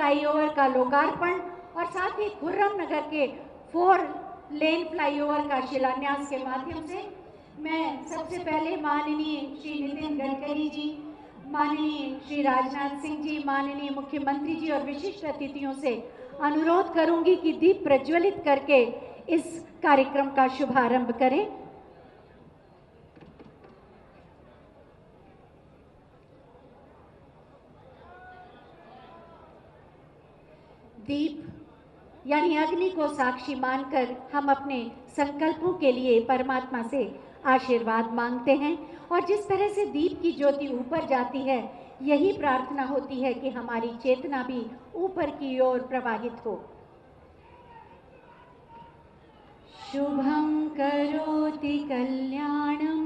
Flyover का लोकार्पण और साथ ही खुर्रम नगर के 4 लेन फ्लाईओवर का शिलान्यास के माध्यम से मैं सबसे पहले माननीय श्री नितिन गडकरी जी, माननीय श्री राजनाथ सिंह जी, माननीय मुख्यमंत्री जी और विशिष्ट अतिथियों से अनुरोध करूंगी कि दीप प्रज्वलित करके इस कार्यक्रम का शुभारंभ करें। दीप यानी अग्नि को साक्षी मानकर हम अपने संकल्पों के लिए परमात्मा से आशीर्वाद मांगते हैं और जिस तरह से दीप की ज्योति ऊपर जाती है, यही प्रार्थना होती है कि हमारी चेतना भी ऊपर की ओर प्रवाहित हो। शुभं करोति कल्याणं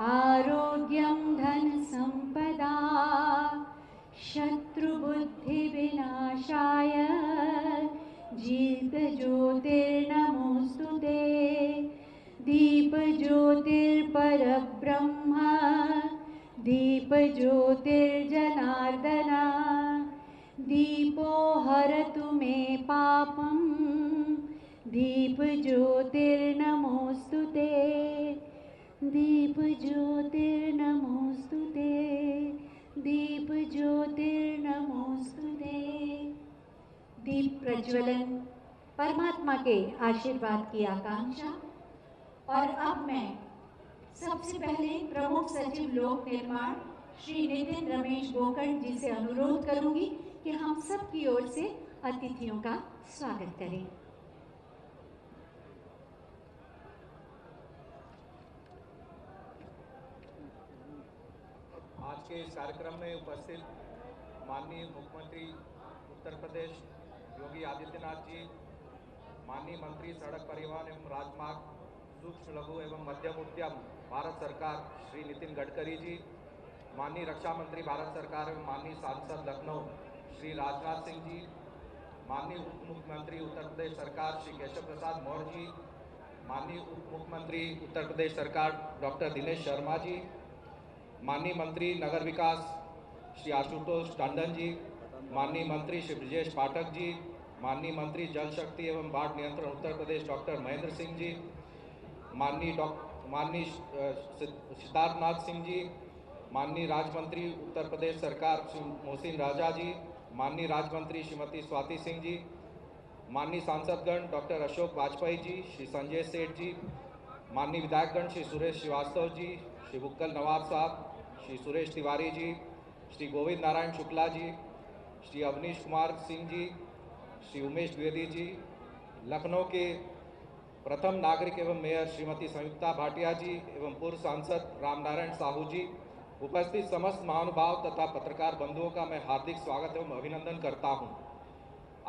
आरोग्यं धन संपदा शत्रुबुद्धि विनाशाय दीप ज्योतिर्नमोस्तुते। दीप ज्योतिर्परब्रह्म दीप ज्योतिर्जनार्दन दीपो हरतु मे पापं दीप ज्योतिर्नमोस्तुते। दीप ज्योतिर्नमोस्तुते। दीप ज्योतिर्नमोस्तुते। दीप प्रज्वलन परमात्मा के आशीर्वाद की आकांक्षा। और अब मैं सबसे पहले प्रमुख सचिव लोक निर्माण श्री नितिन रमेश गोकर्ण जी से अनुरोध करूंगी कि हम सब की ओर से अतिथियों का स्वागत करें। आज के इस कार्यक्रम में उपस्थित माननीय मुख्यमंत्री उत्तर प्रदेश योगी आदित्यनाथ जी, माननीय मंत्री सड़क परिवहन एवं राजमार्ग सूक्ष्म लघु एवं मध्यम उद्यम भारत सरकार श्री नितिन गडकरी जी, माननीय रक्षा मंत्री भारत सरकार एवं माननीय सांसद लखनऊ श्री राजनाथ सिंह जी, माननीय उप मुख्यमंत्री उत्तर प्रदेश सरकार श्री केशव प्रसाद मौर्य जी, माननीय उप मुख्यमंत्री उत्तर प्रदेश सरकार डॉक्टर दिनेश शर्मा जी, माननीय मंत्री नगर विकास श्री आशुतोष टंडन जी, माननीय मंत्री श्री ब्रजेश पाठक जी, माननीय मंत्री जल शक्ति एवं बाढ़ नियंत्रण उत्तर प्रदेश डॉक्टर महेंद्र सिंह जी, माननीय सिद्धार्थनाथ सिंह जी, माननीय राज्य मंत्री उत्तर प्रदेश सरकार श्री मोहसिन राजा जी, माननीय राज्य मंत्री श्रीमती स्वाति सिंह जी, माननीय सांसदगण डॉक्टर अशोक वाजपेयी जी, श्री संजय सेठ जी, माननीय विधायकगण श्री सुरेश श्रीवास्तव जी, श्री बुक्कल नवाब साहब, श्री सुरेश तिवारी जी, श्री गोविंद नारायण शुक्ला जी, श्री अवनीश कुमार सिंह जी, श्री उमेश द्विवेदी जी, लखनऊ के प्रथम नागरिक एवं मेयर श्रीमती संयुक्ता भाटिया जी एवं पूर्व सांसद रामनारायण साहू जी, उपस्थित समस्त महानुभाव तथा पत्रकार बंधुओं का मैं हार्दिक स्वागत एवं अभिनंदन करता हूं।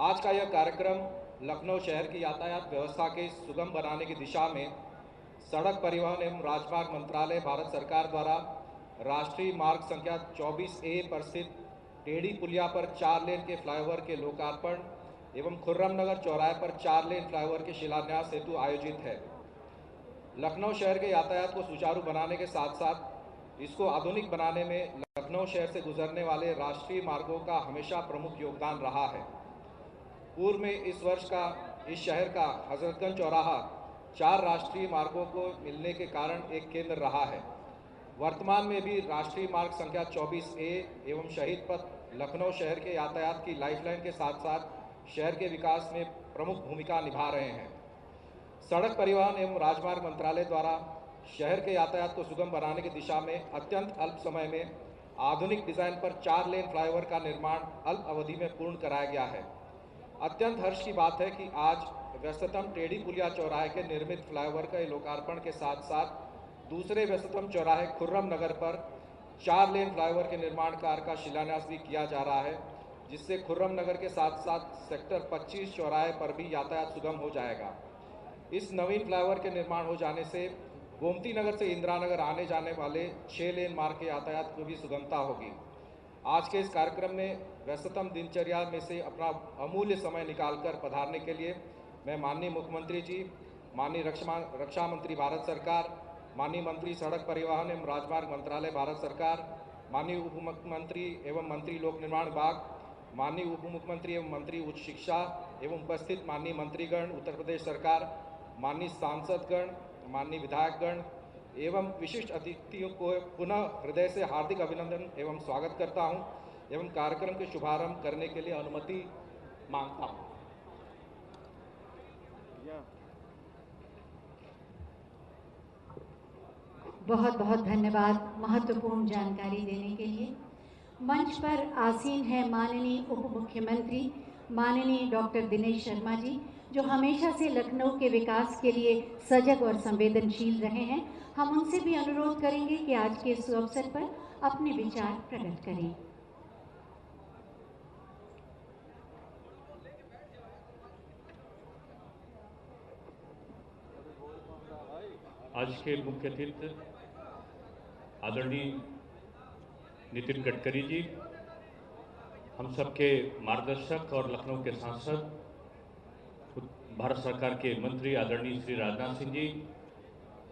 आज का यह कार्यक्रम लखनऊ शहर की यातायात व्यवस्था के सुगम बनाने की दिशा में सड़क परिवहन एवं राजमार्ग मंत्रालय भारत सरकार द्वारा राष्ट्रीय मार्ग संख्या 24A पर स्थित टेढ़ी पुलिया पर 4 लेन के फ्लाईओवर के लोकार्पण एवं खुर्रम नगर चौराहे पर 4 लेन फ्लाईओवर के शिलान्यास हेतु आयोजित है। लखनऊ शहर के यातायात को सुचारू बनाने के साथ साथ इसको आधुनिक बनाने में लखनऊ शहर से गुजरने वाले राष्ट्रीय मार्गों का हमेशा प्रमुख योगदान रहा है। पूर्व में इस वर्ष का इस शहर का हजरतगंज चौराहा 4 राष्ट्रीय मार्गों को मिलने के कारण एक केंद्र रहा है। वर्तमान में भी राष्ट्रीय मार्ग संख्या 24A एवं शहीद पथ लखनऊ शहर के यातायात की लाइफलाइन के साथ साथ शहर के विकास में प्रमुख भूमिका निभा रहे हैं। सड़क परिवहन एवं राजमार्ग मंत्रालय द्वारा शहर के यातायात को सुगम बनाने की दिशा में अत्यंत अल्प समय में आधुनिक डिजाइन पर 4 लेन फ्लाईओवर का निर्माण अल्प अवधि में पूर्ण कराया गया है। अत्यंत हर्ष की बात है कि आज व्यस्ततम टेढ़ी पुलिया चौराहे के निर्मित फ्लाईओवर के लोकार्पण के साथ साथ दूसरे व्यस्ततम चौराहे खुर्रम नगर पर 4 लेन फ्लाईओवर के निर्माण कार्य का शिलान्यास भी किया जा रहा है, जिससे खुर्रम नगर के साथ साथ सेक्टर 25 चौराहे पर भी यातायात सुगम हो जाएगा। इस नवीन फ्लाईओवर के निर्माण हो जाने से गोमती नगर से इंदिरा नगर आने जाने वाले 6 लेन मार्ग के यातायात को भी सुगमता होगी। आज के इस कार्यक्रम में व्यस्ततम दिनचर्या में से अपना अमूल्य समय निकालकर पधारने के लिए मैं माननीय मुख्यमंत्री जी, माननीय रक्षा मंत्री भारत सरकार, माननीय मंत्री सड़क परिवहन एवं राजमार्ग मंत्रालय भारत सरकार, माननीय उप मुख्यमंत्री एवं मंत्री लोक निर्माण विभाग, माननीय उप मुख्यमंत्री एवं मंत्री उच्च शिक्षा एवं उपस्थित माननीय मंत्रीगण, उत्तर प्रदेश सरकार, माननीय सांसदगण, माननीय विधायकगण एवं विशिष्ट अतिथियों को पुनः हृदय से हार्दिक अभिनंदन एवं स्वागत करता हूं एवं कार्यक्रम के शुभारंभ करने के लिए अनुमति मांगता हूं। बहुत बहुत धन्यवाद महत्वपूर्ण जानकारी देने के लिए। मंच पर आसीन है माननीय उप मुख्यमंत्री माननीय डॉक्टर दिनेश शर्मा जी, जो हमेशा से लखनऊ के विकास के लिए सजग और संवेदनशील रहे हैं। हम उनसे भी अनुरोध करेंगे कि आज के इस अवसर पर अपने विचार प्रकट करें। आज के मुख्य अतिथि आदरणीय नितिन गडकरी जी, हम सबके मार्गदर्शक और लखनऊ के सांसद, भारत सरकार के मंत्री आदरणीय श्री राजनाथ सिंह जी,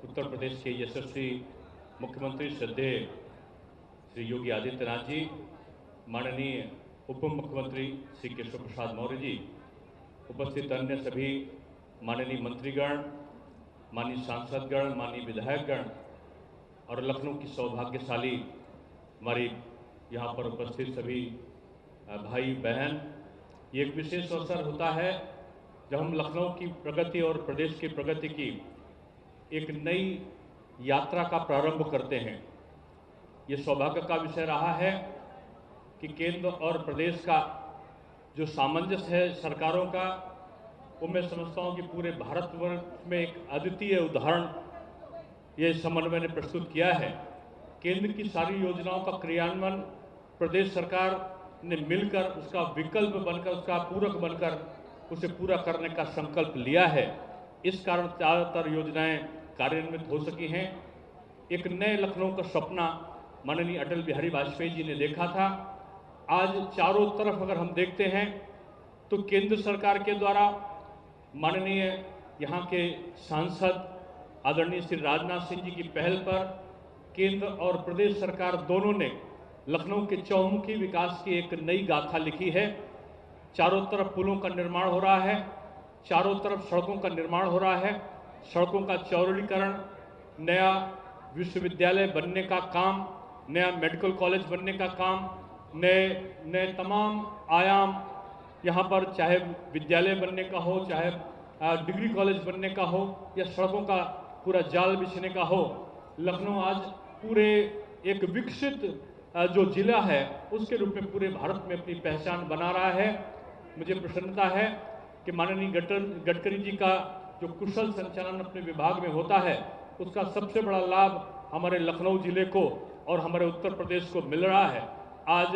उत्तर प्रदेश के यशस्वी मुख्यमंत्री श्रद्धेय श्री योगी आदित्यनाथ जी, माननीय उप मुख्यमंत्री श्री केशव प्रसाद मौर्य जी, उपस्थित अन्य सभी माननीय मंत्रीगण, माननीय सांसदगण, माननीय विधायकगण और लखनऊ की सौभाग्यशाली हमारी यहाँ पर उपस्थित सभी भाई बहन, ये एक विशेष अवसर होता है जब हम लखनऊ की प्रगति और प्रदेश की प्रगति की एक नई यात्रा का प्रारंभ करते हैं। ये सौभाग्य का विषय रहा है कि केंद्र और प्रदेश का जो सामंजस्य है सरकारों का, वो मैं समझता हूँ कि पूरे भारतवर्ष में एक अद्वितीय उदाहरण ये समन्वय ने प्रस्तुत किया है। केंद्र की सारी योजनाओं का क्रियान्वयन प्रदेश सरकार ने मिलकर उसका विकल्प बनकर, उसका पूरक बनकर उसे पूरा करने का संकल्प लिया है। इस कारण ज़्यादातर योजनाएं कार्यान्वित हो सकी हैं। एक नए लखनऊ का सपना माननीय अटल बिहारी वाजपेयी जी ने देखा था। आज चारों तरफ अगर हम देखते हैं तो केंद्र सरकार के द्वारा माननीय यहाँ के सांसद आदरणीय श्री राजनाथ सिंह जी की पहल पर केंद्र और प्रदेश सरकार दोनों ने लखनऊ के चौमुखी विकास की एक नई गाथा लिखी है। चारों तरफ पुलों का निर्माण हो रहा है, चारों तरफ सड़कों का निर्माण हो रहा है, सड़कों का चौड़ीकरण, नया विश्वविद्यालय बनने का काम, नया मेडिकल कॉलेज बनने का काम, नए तमाम आयाम यहाँ पर, चाहे विद्यालय बनने का हो, चाहे डिग्री कॉलेज बनने का हो या सड़कों का पूरा जाल बिछने का हो। लखनऊ आज पूरे एक विकसित जो जिला है उसके रूप में पूरे भारत में अपनी पहचान बना रहा है। मुझे प्रसन्नता है कि माननीय गडकरी जी का जो कुशल संचालन अपने विभाग में होता है, उसका सबसे बड़ा लाभ हमारे लखनऊ जिले को और हमारे उत्तर प्रदेश को मिल रहा है। आज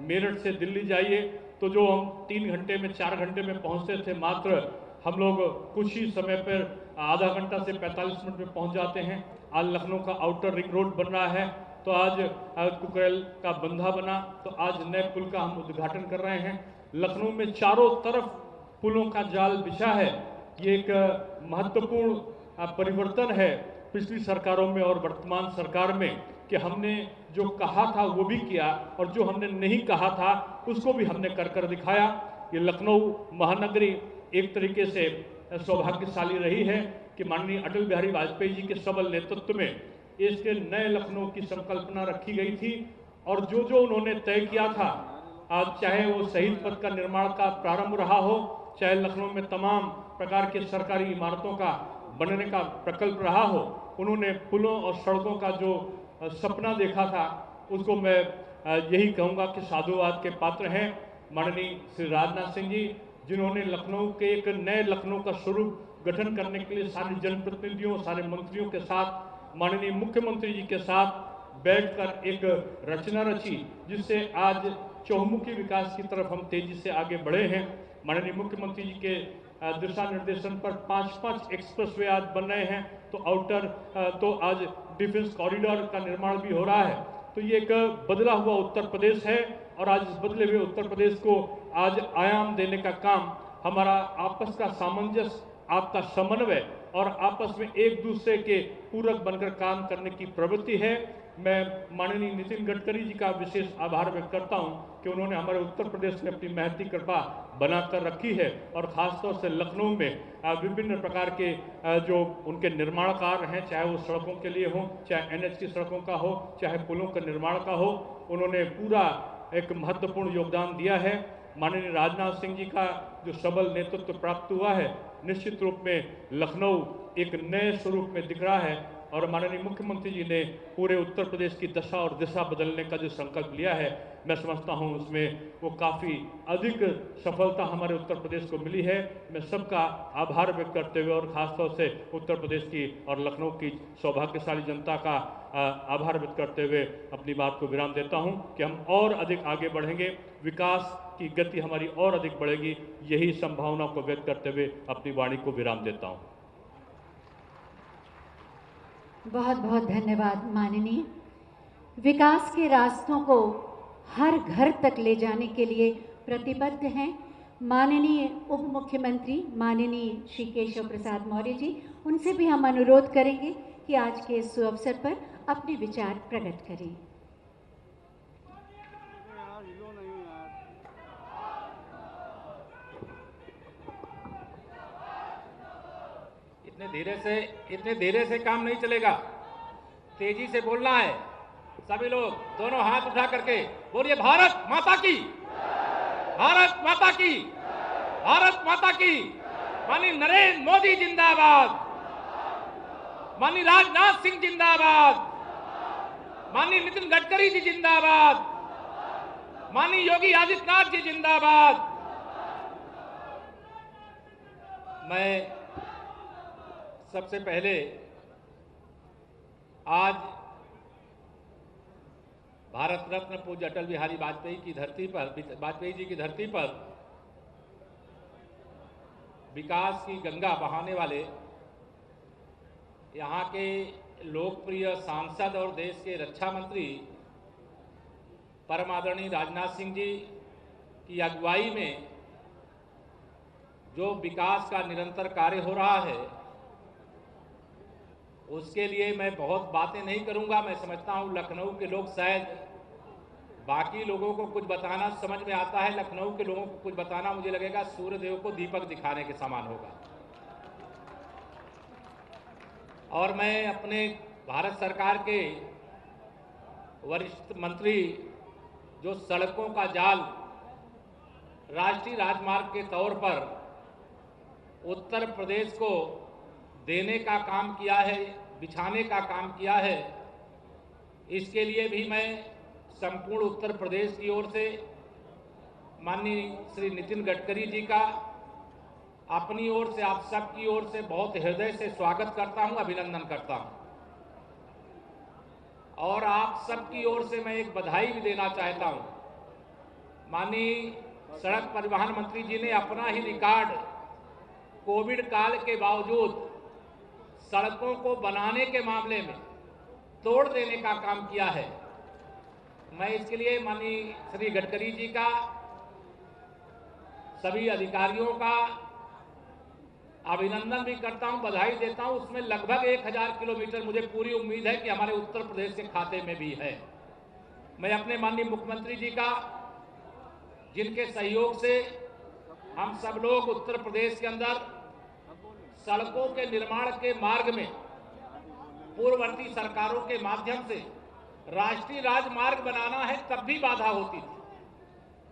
मेरठ से दिल्ली जाइए तो जो हम 3 घंटे में 4 घंटे में पहुंचते थे, मात्र हम लोग कुछ ही समय पर आधा घंटा से 45 मिनट में पहुंच जाते हैं। आज लखनऊ का आउटर रिंग रोड बन रहा है, तो आज कुकरेल का बंधा बना, तो आज नए पुल का हम उद्घाटन कर रहे हैं। लखनऊ में चारों तरफ पुलों का जाल बिछा है। ये एक महत्वपूर्ण परिवर्तन है पिछली सरकारों में और वर्तमान सरकार में, कि हमने जो कहा था वो भी किया और जो हमने नहीं कहा था उसको भी हमने कर दिखाया। ये लखनऊ महानगरी एक तरीके से सौभाग्यशाली रही है कि माननीय अटल बिहारी वाजपेयी जी के सबल नेतृत्व में इसके नए लखनऊ की संकल्पना रखी गई थी और जो जो उन्होंने तय किया था, आज चाहे वो शहीद पथ का निर्माण का प्रारंभ रहा हो, चाहे लखनऊ में तमाम प्रकार के सरकारी इमारतों का बनने का प्रकल्प रहा हो, उन्होंने पुलों और सड़कों का जो सपना देखा था उसको मैं यही कहूँगा कि साधुवाद के पात्र हैं माननीय श्री राजनाथ सिंह जी, जिन्होंने लखनऊ के एक नए लखनऊ का स्वरूप गठन करने के लिए सारे जनप्रतिनिधियों, सारे मंत्रियों के साथ, माननीय मुख्यमंत्री जी के साथ बैठकर एक रचना रची, जिससे आज चौमुखी विकास की तरफ हम तेजी से आगे बढ़े हैं। माननीय मुख्यमंत्री जी के दिशा निर्देशन पर 5 एक्सप्रेसवे आज बन रहे हैं, तो आज डिफेंस कॉरिडोर का निर्माण भी हो रहा है। तो ये एक बदला हुआ उत्तर प्रदेश है और आज इस बदले हुए उत्तर प्रदेश को आज आयाम देने का काम हमारा आपस का सामंजस्य, आपका समन्वय और आपस में एक दूसरे के पूरक बनकर काम करने की प्रवृत्ति है। मैं माननीय नितिन गडकरी जी का विशेष आभार व्यक्त करता हूं कि उन्होंने हमारे उत्तर प्रदेश में अपनी महती कृपा बनाकर रखी है और ख़ासतौर से लखनऊ में विभिन्न प्रकार के जो उनके निर्माण कार्य हैं, चाहे वो सड़कों के लिए हो, चाहे NH की सड़कों का हो, चाहे पुलों के निर्माण का हो, उन्होंने पूरा एक महत्वपूर्ण योगदान दिया है। माननीय राजनाथ सिंह जी का जो सबल नेतृत्व प्राप्त हुआ है, निश्चित रूप में लखनऊ एक नए स्वरूप में दिख रहा है और माननीय मुख्यमंत्री जी ने पूरे उत्तर प्रदेश की दशा और दिशा बदलने का जो संकल्प लिया है, मैं समझता हूं उसमें वो काफ़ी अधिक सफलता हमारे उत्तर प्रदेश को मिली है। मैं सबका आभार व्यक्त करते हुए और ख़ासतौर से उत्तर प्रदेश की और लखनऊ की सौभाग्यशाली जनता का आभार व्यक्त करते हुए अपनी बात को विराम देता हूं कि हम और अधिक आगे बढ़ेंगे, विकास की गति हमारी और अधिक बढ़ेगी। यही संभावना को व्यक्त करते हुए अपनी वाणी को विराम देता हूं। बहुत बहुत धन्यवाद माननीय। विकास के रास्तों को हर घर तक ले जाने के लिए प्रतिबद्ध हैं माननीय उप मुख्यमंत्री माननीय श्री केशव प्रसाद मौर्य जी। उनसे भी हम अनुरोध करेंगे कि आज के इस अवसर पर अपने विचार प्रकट करें। इतने धीरे से काम नहीं चलेगा, तेजी से बोलना है। सभी लोग दोनों हाथ उठा करके बोलिए भारत माता की, भारत माता की, भारत माता की। माननीय नरेंद्र मोदी जिंदाबाद, माननीय राजनाथ सिंह जिंदाबाद, माननीय नितिन गडकरी जी जिंदाबाद, माननीय योगी आदित्यनाथ जी जिंदाबाद। मैं सबसे पहले आज भारत रत्न पूज्य अटल बिहारी वाजपेयी जी की धरती पर विकास की गंगा बहाने वाले यहाँ के लोकप्रिय सांसद और देश के रक्षा मंत्री परम आदरणीय राजनाथ सिंह जी की अगुवाई में जो विकास का निरंतर कार्य हो रहा है, उसके लिए मैं बहुत बातें नहीं करूंगा। मैं समझता हूं लखनऊ के लोग शायद, बाकी लोगों को कुछ बताना समझ में आता है, लखनऊ के लोगों को कुछ बताना मुझे लगेगा सूर्यदेव को दीपक दिखाने के समान होगा। और मैं अपने भारत सरकार के वरिष्ठ मंत्री जो सड़कों का जाल राष्ट्रीय राजमार्ग के तौर पर उत्तर प्रदेश को देने का काम किया है, बिछाने का काम किया है, इसके लिए भी मैं संपूर्ण उत्तर प्रदेश की ओर से माननीय श्री नितिन गडकरी जी का अपनी ओर से, आप सबकी ओर से बहुत हृदय से स्वागत करता हूं, अभिनंदन करता हूं। और आप सबकी ओर से मैं एक बधाई भी देना चाहता हूं। माननीय सड़क परिवहन मंत्री जी ने अपना ही रिकॉर्ड कोविड काल के बावजूद सड़कों को बनाने के मामले में तोड़ देने का काम किया है। मैं इसके लिए माननीय श्री गडकरी जी का, सभी अधिकारियों का अभिनंदन भी करता हूं, बधाई देता हूं। उसमें लगभग 1000 किलोमीटर मुझे पूरी उम्मीद है कि हमारे उत्तर प्रदेश के खाते में भी है। मैं अपने माननीय मुख्यमंत्री जी का, जिनके सहयोग से हम सब लोग उत्तर प्रदेश के अंदर सड़कों के निर्माण के मार्ग में पूर्ववर्ती सरकारों के माध्यम से राष्ट्रीय राजमार्ग बनाना है, तब भी बाधा होती थी,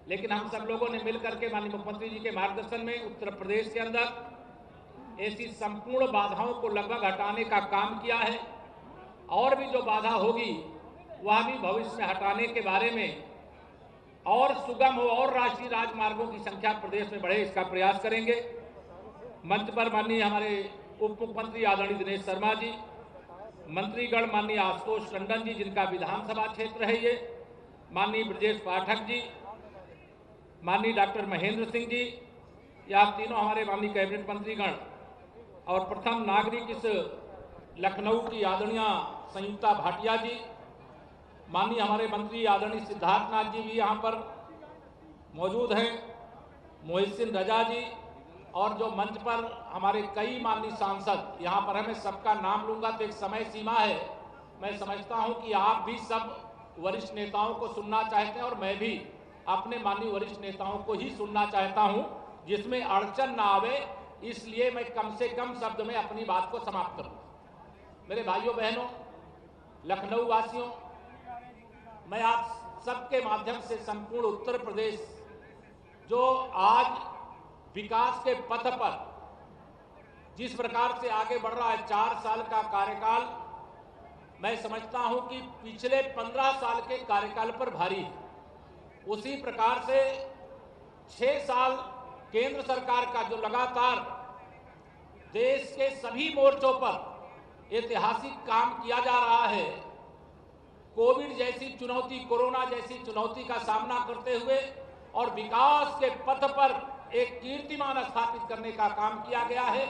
लेकिन हम सब लोगों ने मिलकर के माननीय मुख्यमंत्री जी के मार्गदर्शन में उत्तर प्रदेश के अंदर ऐसी संपूर्ण बाधाओं को लगभग हटाने का काम किया है। और भी जो बाधा होगी वह भी भविष्य में हटाने के बारे में और सुगम हो और राष्ट्रीय राजमार्गों की संख्या प्रदेश में बढ़े, इसका प्रयास करेंगे। मंच पर माननीय हमारे उप मुख्यमंत्री आदरणीय दिनेश शर्मा जी, मंत्रीगण माननीय आशुतोष टंडन जी, जिनका विधानसभा क्षेत्र है ये, माननीय ब्रजेश पाठक जी, माननीय डॉक्टर महेंद्र सिंह जी, या तीनों हमारे माननीय कैबिनेट मंत्रीगण, और प्रथम नागरिक इस लखनऊ की आदरणीय संयुक्ता भाटिया जी, माननीय हमारे मंत्री आदरणीय सिद्धार्थनाथ जी भी यहाँ पर मौजूद हैं, मोहिसिन रजा जी, और जो मंच पर हमारे कई माननीय सांसद यहाँ पर हैं। मैं सबका नाम लूंगा तो एक समय सीमा है। मैं समझता हूं कि आप भी सब वरिष्ठ नेताओं को सुनना चाहते हैं और मैं भी अपने माननीय वरिष्ठ नेताओं को ही सुनना चाहता हूं, जिसमें अड़चन ना आवे, इसलिए मैं कम से कम शब्द में अपनी बात को समाप्त करूं। मेरे भाइयों बहनों, लखनऊ वासियों, मैं आप सबके माध्यम से संपूर्ण उत्तर प्रदेश जो आज विकास के पथ पर जिस प्रकार से आगे बढ़ रहा है, 4 साल का कार्यकाल, मैं समझता हूं कि पिछले 15 साल के कार्यकाल पर भारी है। उसी प्रकार से 6 साल केंद्र सरकार का जो लगातार देश के सभी मोर्चों पर ऐतिहासिक काम किया जा रहा है, कोविड जैसी चुनौती, कोरोना जैसी चुनौती का सामना करते हुए और विकास के पथ पर एक कीर्तिमान स्थापित करने का काम किया गया है,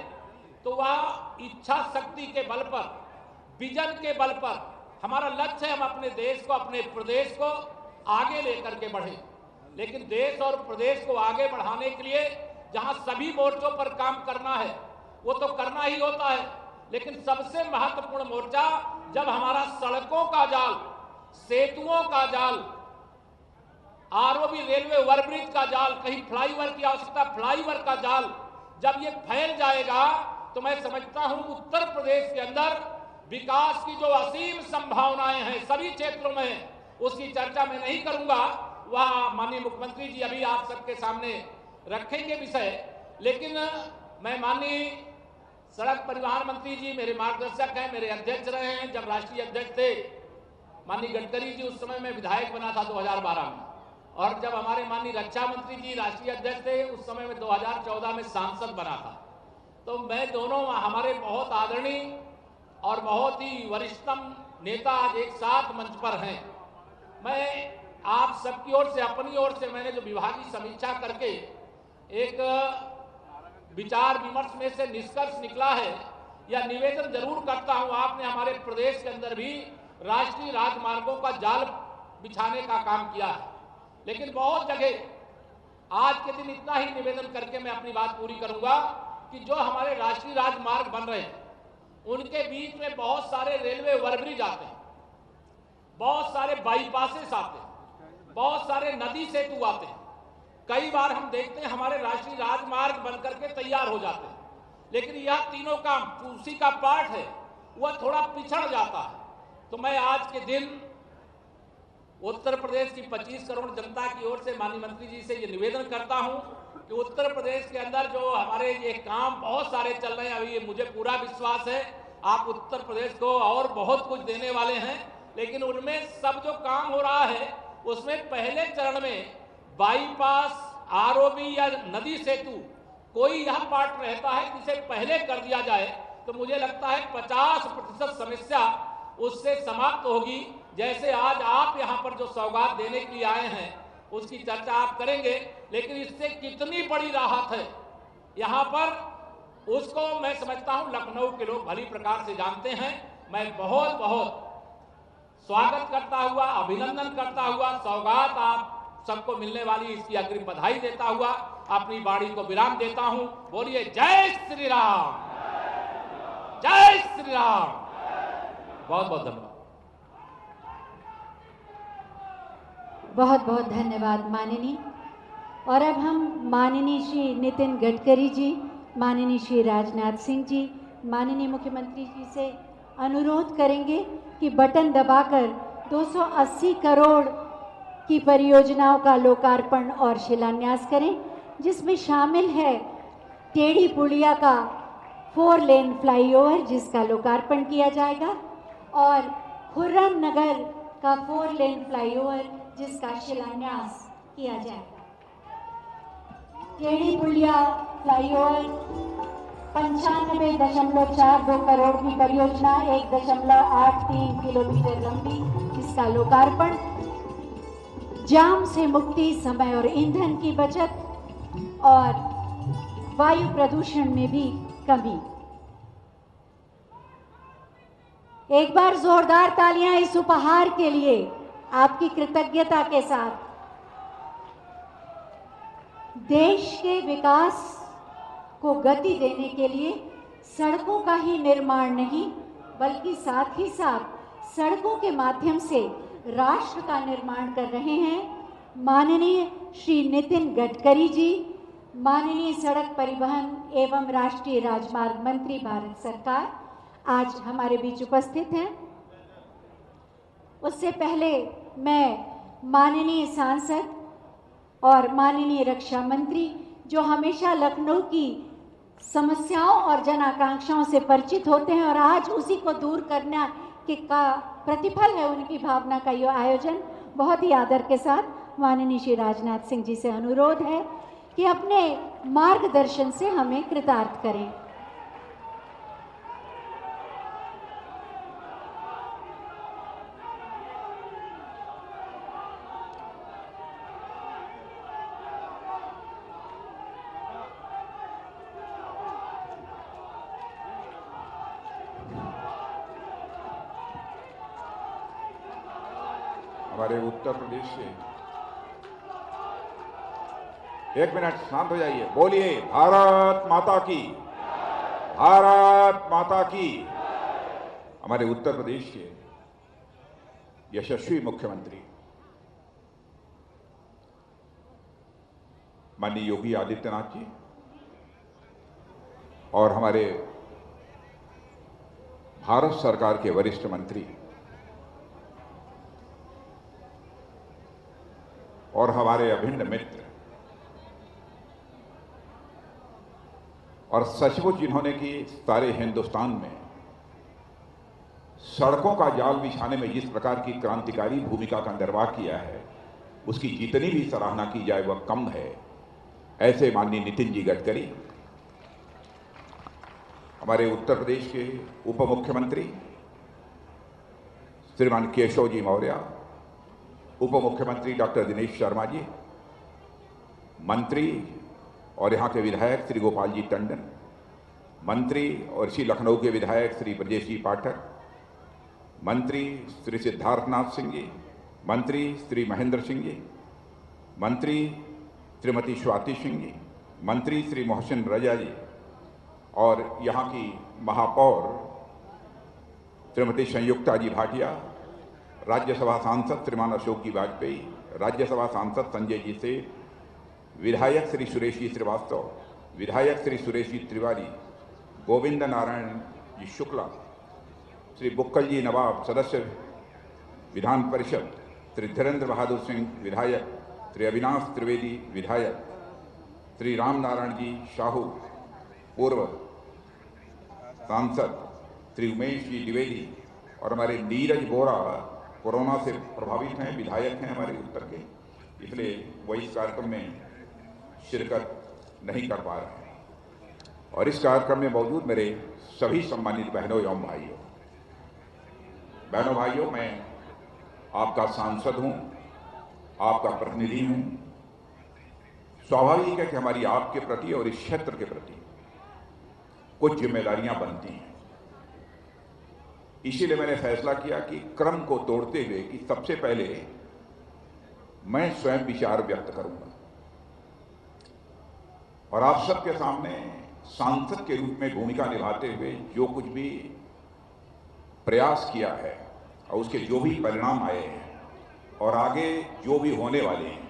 तो वह इच्छा शक्ति के बल पर, विजन के बल पर हमारा लक्ष्य है हम अपने देश को, अपने प्रदेश को आगे लेकर के बढ़े। लेकिन देश और प्रदेश को आगे बढ़ाने के लिए जहां सभी मोर्चों पर काम करना है वो तो करना ही होता है, लेकिन सबसे महत्वपूर्ण मोर्चा जब हमारा सड़कों का जाल, सेतुओं का जाल, आरओबी रेलवे ओवरब्रिज का जाल, कहीं फ्लाईओवर की आवश्यकता, फ्लाईओवर का जाल जब ये फैल जाएगा तो मैं समझता हूं उत्तर प्रदेश के अंदर विकास की जो असीम संभावनाएं हैं सभी क्षेत्रों में, उसकी चर्चा मैं नहीं करूंगा, वह माननीय मुख्यमंत्री जी अभी आप सबके सामने रखेंगे विषय। लेकिन मैं माननीय सड़क परिवहन मंत्री जी मेरे मार्गदर्शक हैं, मेरे अध्यक्ष रहे हैं, जब राष्ट्रीय अध्यक्ष थे माननीय गडकरी जी, उस समय मैं विधायक बना था 2012 में, और जब हमारे माननीय रक्षा मंत्री जी राष्ट्रीय अध्यक्ष थे उस समय में 2014 में सांसद बना था। तो मैं दोनों हमारे बहुत आदरणीय और बहुत ही वरिष्ठतम नेता आज एक साथ मंच पर हैं। मैं आप सबकी ओर से, अपनी ओर से मैंने जो विभागीय समीक्षा करके एक विचार विमर्श में से निष्कर्ष निकला है, या निवेदन जरूर करता हूं, आपने हमारे प्रदेश के अंदर भी राष्ट्रीय राजमार्गों का जाल बिछाने का काम किया है, लेकिन बहुत जगह आज के दिन इतना ही निवेदन करके मैं अपनी बात पूरी करूंगा कि जो हमारे राष्ट्रीय राजमार्ग बन रहे हैं उनके बीच में बहुत सारे रेलवे ओवरब्रिज आते हैं, बहुत सारे बाईपासेस आते हैं, बहुत सारे नदी सेतु आते हैं। कई बार हम देखते हैं हमारे राष्ट्रीय राजमार्ग बनकर के तैयार हो जाते हैं, लेकिन यह तीनों का उसी का पार्ट है, वह थोड़ा पिछड़ जाता है। तो मैं आज के दिन उत्तर प्रदेश की 25 करोड़ जनता की ओर से माननीय मंत्री जी से ये निवेदन करता हूं कि उत्तर प्रदेश के अंदर जो हमारे ये काम बहुत सारे चल रहे हैं, अभी मुझे पूरा विश्वास है आप उत्तर प्रदेश को और बहुत कुछ देने वाले हैं, लेकिन उनमें सब जो काम हो रहा है उसमें पहले चरण में बाईपास, आरओबी या नदी सेतु कोई यह पार्ट रहता है जिसे पहले कर दिया जाए तो मुझे लगता है 50% समस्या उससे समाप्त होगी। जैसे आज आप यहाँ पर जो सौगात देने के लिए आए हैं उसकी चर्चा आप करेंगे, लेकिन इससे कितनी बड़ी राहत है यहाँ पर, उसको मैं समझता हूँ लखनऊ के लोग भली प्रकार से जानते हैं। मैं बहुत बहुत स्वागत करता हुआ, अभिनंदन करता हुआ, सौगात आप सबको मिलने वाली इसकी अग्रिम बधाई देता हुआ अपनी वाणी को विराम देता हूं। बोलिए जय श्री राम, जय श्री राम। बहुत बहुत धन्यवाद। बहुत बहुत धन्यवाद माननीय। और अब हम माननीय श्री नितिन गडकरी जी, माननीय श्री राजनाथ सिंह जी, माननीय मुख्यमंत्री जी से अनुरोध करेंगे कि बटन दबाकर 280 करोड़ की परियोजनाओं का लोकार्पण और शिलान्यास करें, जिसमें शामिल है टेढ़ी पुलिया का 4 लेन फ्लाईओवर जिसका लोकार्पण किया जाएगा, और खुर्रम नगर का 4 लेन फ्लाईओवर जिसका शिलान्यास किया जाएगा। टेढ़ी पुलिया फ्लाईओवर 95.42 करोड़ की परियोजना, 1.83 किलोमीटर लंबी, जिसका लोकार्पण। जाम से मुक्ति, समय और ईंधन की बचत और वायु प्रदूषण में भी कमी। एक बार जोरदार तालियां इस उपहार के लिए, आपकी कृतज्ञता के साथ। देश के विकास को गति देने के लिए सड़कों का ही निर्माण नहीं, बल्कि साथ ही साथ सड़कों के माध्यम से राष्ट्र का निर्माण कर रहे हैं माननीय श्री नितिन गडकरी जी, माननीय सड़क परिवहन एवं राष्ट्रीय राजमार्ग मंत्री भारत सरकार, आज हमारे बीच उपस्थित हैं। उससे पहले मैं माननीय सांसद और माननीय रक्षा मंत्री, जो हमेशा लखनऊ की समस्याओं और जन आकांक्षाओं से परिचित होते हैं और आज उसी को दूर करना के का प्रतिफल है उनकी भावना का यह आयोजन, बहुत ही आदर के साथ माननीय श्री राजनाथ सिंह जी से अनुरोध है कि अपने मार्गदर्शन से हमें कृतार्थ करें। हमारे उत्तर प्रदेश से, एक मिनट शांत हो जाइए, बोलिए भारत माता की, भारत माता की। हमारे उत्तर प्रदेश के यशस्वी मुख्यमंत्री माननीय योगी आदित्यनाथ जी और हमारे भारत सरकार के वरिष्ठ मंत्री और हमारे अभिन्न मित्र और सचमुच जिन्होंने कि सारे हिंदुस्तान में सड़कों का जाल बिछाने में जिस प्रकार की क्रांतिकारी भूमिका का निर्वाह किया है, उसकी जितनी भी सराहना की जाए वह कम है। ऐसे माननीय नितिन जी गडकरी, हमारे उत्तर प्रदेश के उप मुख्यमंत्री श्रीमान केशव जी मौर्य, उप मुख्यमंत्री डॉक्टर दिनेश शर्मा जी, मंत्री और यहाँ के विधायक श्री गोपाल जी टंडन, मंत्री और इसी लखनऊ के विधायक श्री ब्रजेश जी पाठक, मंत्री श्री सिद्धार्थनाथ सिंह जी, मंत्री श्री महेंद्र सिंह जी, मंत्री श्रीमती स्वाति सिंह जी, मंत्री श्री मोहसिन रजा जी और यहाँ की महापौर श्रीमती संयुक्ता जी भाटिया, राज्यसभा सांसद श्रीमान अशोक जी वाजपेयी, राज्यसभा सांसद संजय जी से, विधायक श्री सुरेश जी श्रीवास्तव, विधायक श्री सुरेश जी तिवारी, गोविंद नारायण जी शुक्ला, श्री बुक्कल जी नवाब सदस्य विधान परिषद, श्री धीरेन्द्र बहादुर सिंह विधायक, श्री अविनाश त्रिवेदी विधायक, श्री राम नारायण जी शाहू पूर्व सांसद, श्री उमेश जी द्विवेदी और हमारे नीरज बोरा कोरोना से प्रभावित हैं, विधायक हैं हमारे उत्तर के, इसलिए वो इस कार्यक्रम में शिरकत नहीं कर पा रहे हैं। और इस कार्यक्रम में मौजूद मेरे सभी सम्मानित बहनों एवं भाइयों, मैं आपका सांसद हूं, आपका प्रतिनिधि हूं। स्वाभाविक है कि हमारी आपके प्रति और इस क्षेत्र के प्रति कुछ जिम्मेदारियां बनती हैं। इसीलिए मैंने फैसला किया कि क्रम को तोड़ते हुए कि सबसे पहले मैं स्वयं विचार व्यक्त करूंगा और आप सबके सामने सांसद के रूप में भूमिका निभाते हुए जो कुछ भी प्रयास किया है और उसके जो भी परिणाम आए हैं और आगे जो भी होने वाले हैं,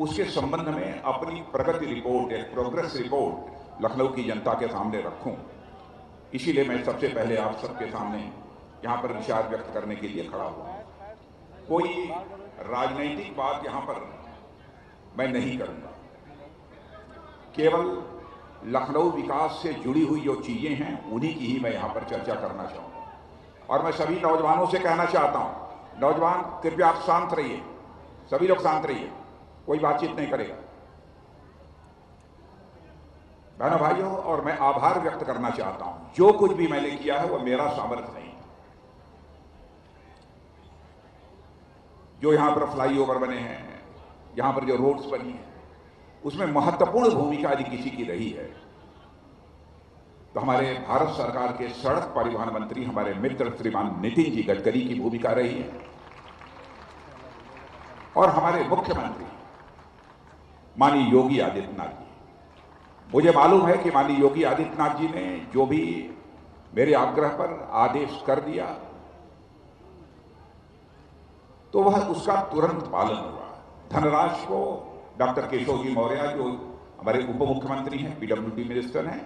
उसके संबंध में अपनी प्रगति रिपोर्ट, एक प्रोग्रेस रिपोर्ट लखनऊ की जनता के सामने रखूं। इसीलिए मैं सबसे पहले आप सबके सामने यहाँ पर विचार व्यक्त करने के लिए खड़ा हुआ। कोई राजनीतिक बात यहाँ पर मैं नहीं करूँगा, केवल लखनऊ विकास से जुड़ी हुई जो चीज़ें हैं उन्हीं की ही मैं यहाँ पर चर्चा करना चाहूँगा। और मैं सभी नौजवानों से कहना चाहता हूँ, नौजवान कृपया आप शांत रहिए, सभी लोग शांत रहिए, कोई बातचीत नहीं करेगा। बहनों भाइयों, और मैं आभार व्यक्त करना चाहता हूँ, जो कुछ भी मैंने किया है वो मेरा सामर्थ्य नहीं। जो यहाँ पर फ्लाईओवर बने हैं, यहाँ पर जो रोड्स बनी हैं, उसमें महत्वपूर्ण भूमिका यदि किसी की रही है तो हमारे भारत सरकार के सड़क परिवहन मंत्री हमारे मित्र श्रीमान नितिन जी गडकरी की भूमिका रही है और हमारे मुख्यमंत्री माननीय योगी आदित्यनाथ जी। मुझे मालूम है कि माननीय योगी आदित्यनाथ जी ने जो भी मेरे आग्रह पर आदेश कर दिया तो वह उसका तुरंत पालन हुआ। धनराशि को डॉक्टर केशव जी मौर्य जो हमारे उप मुख्यमंत्री हैं, पीडब्ल्यूडी मिनिस्टर हैं,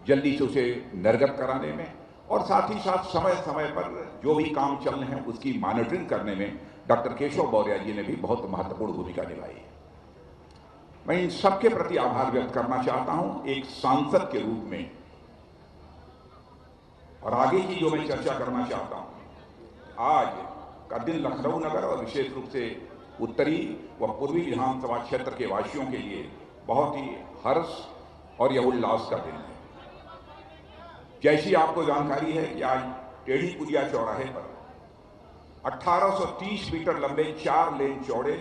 जल्दी से उसे निर्गत कराने में और साथ ही साथ समय समय पर जो भी काम चल रहे हैं उसकी मॉनिटरिंग करने में डॉक्टर केशव मौर्य जी ने भी बहुत महत्वपूर्ण भूमिका निभाई है। मैं इन सबके प्रति आभार व्यक्त करना चाहता हूं एक सांसद के रूप में। और आगे की जो मैं चर्चा करना चाहता हूं, आज का दिन लखनऊ नगर और विशेष रूप से उत्तरी व पूर्वी विधानसभा क्षेत्र के वासियों के लिए बहुत ही हर्ष और यह उल्लास का दिन है। जैसी आपको जानकारी है कि आज टेढ़ी पुलिया चौराहे पर 1830 मीटर लंबे 4 लेन चौड़े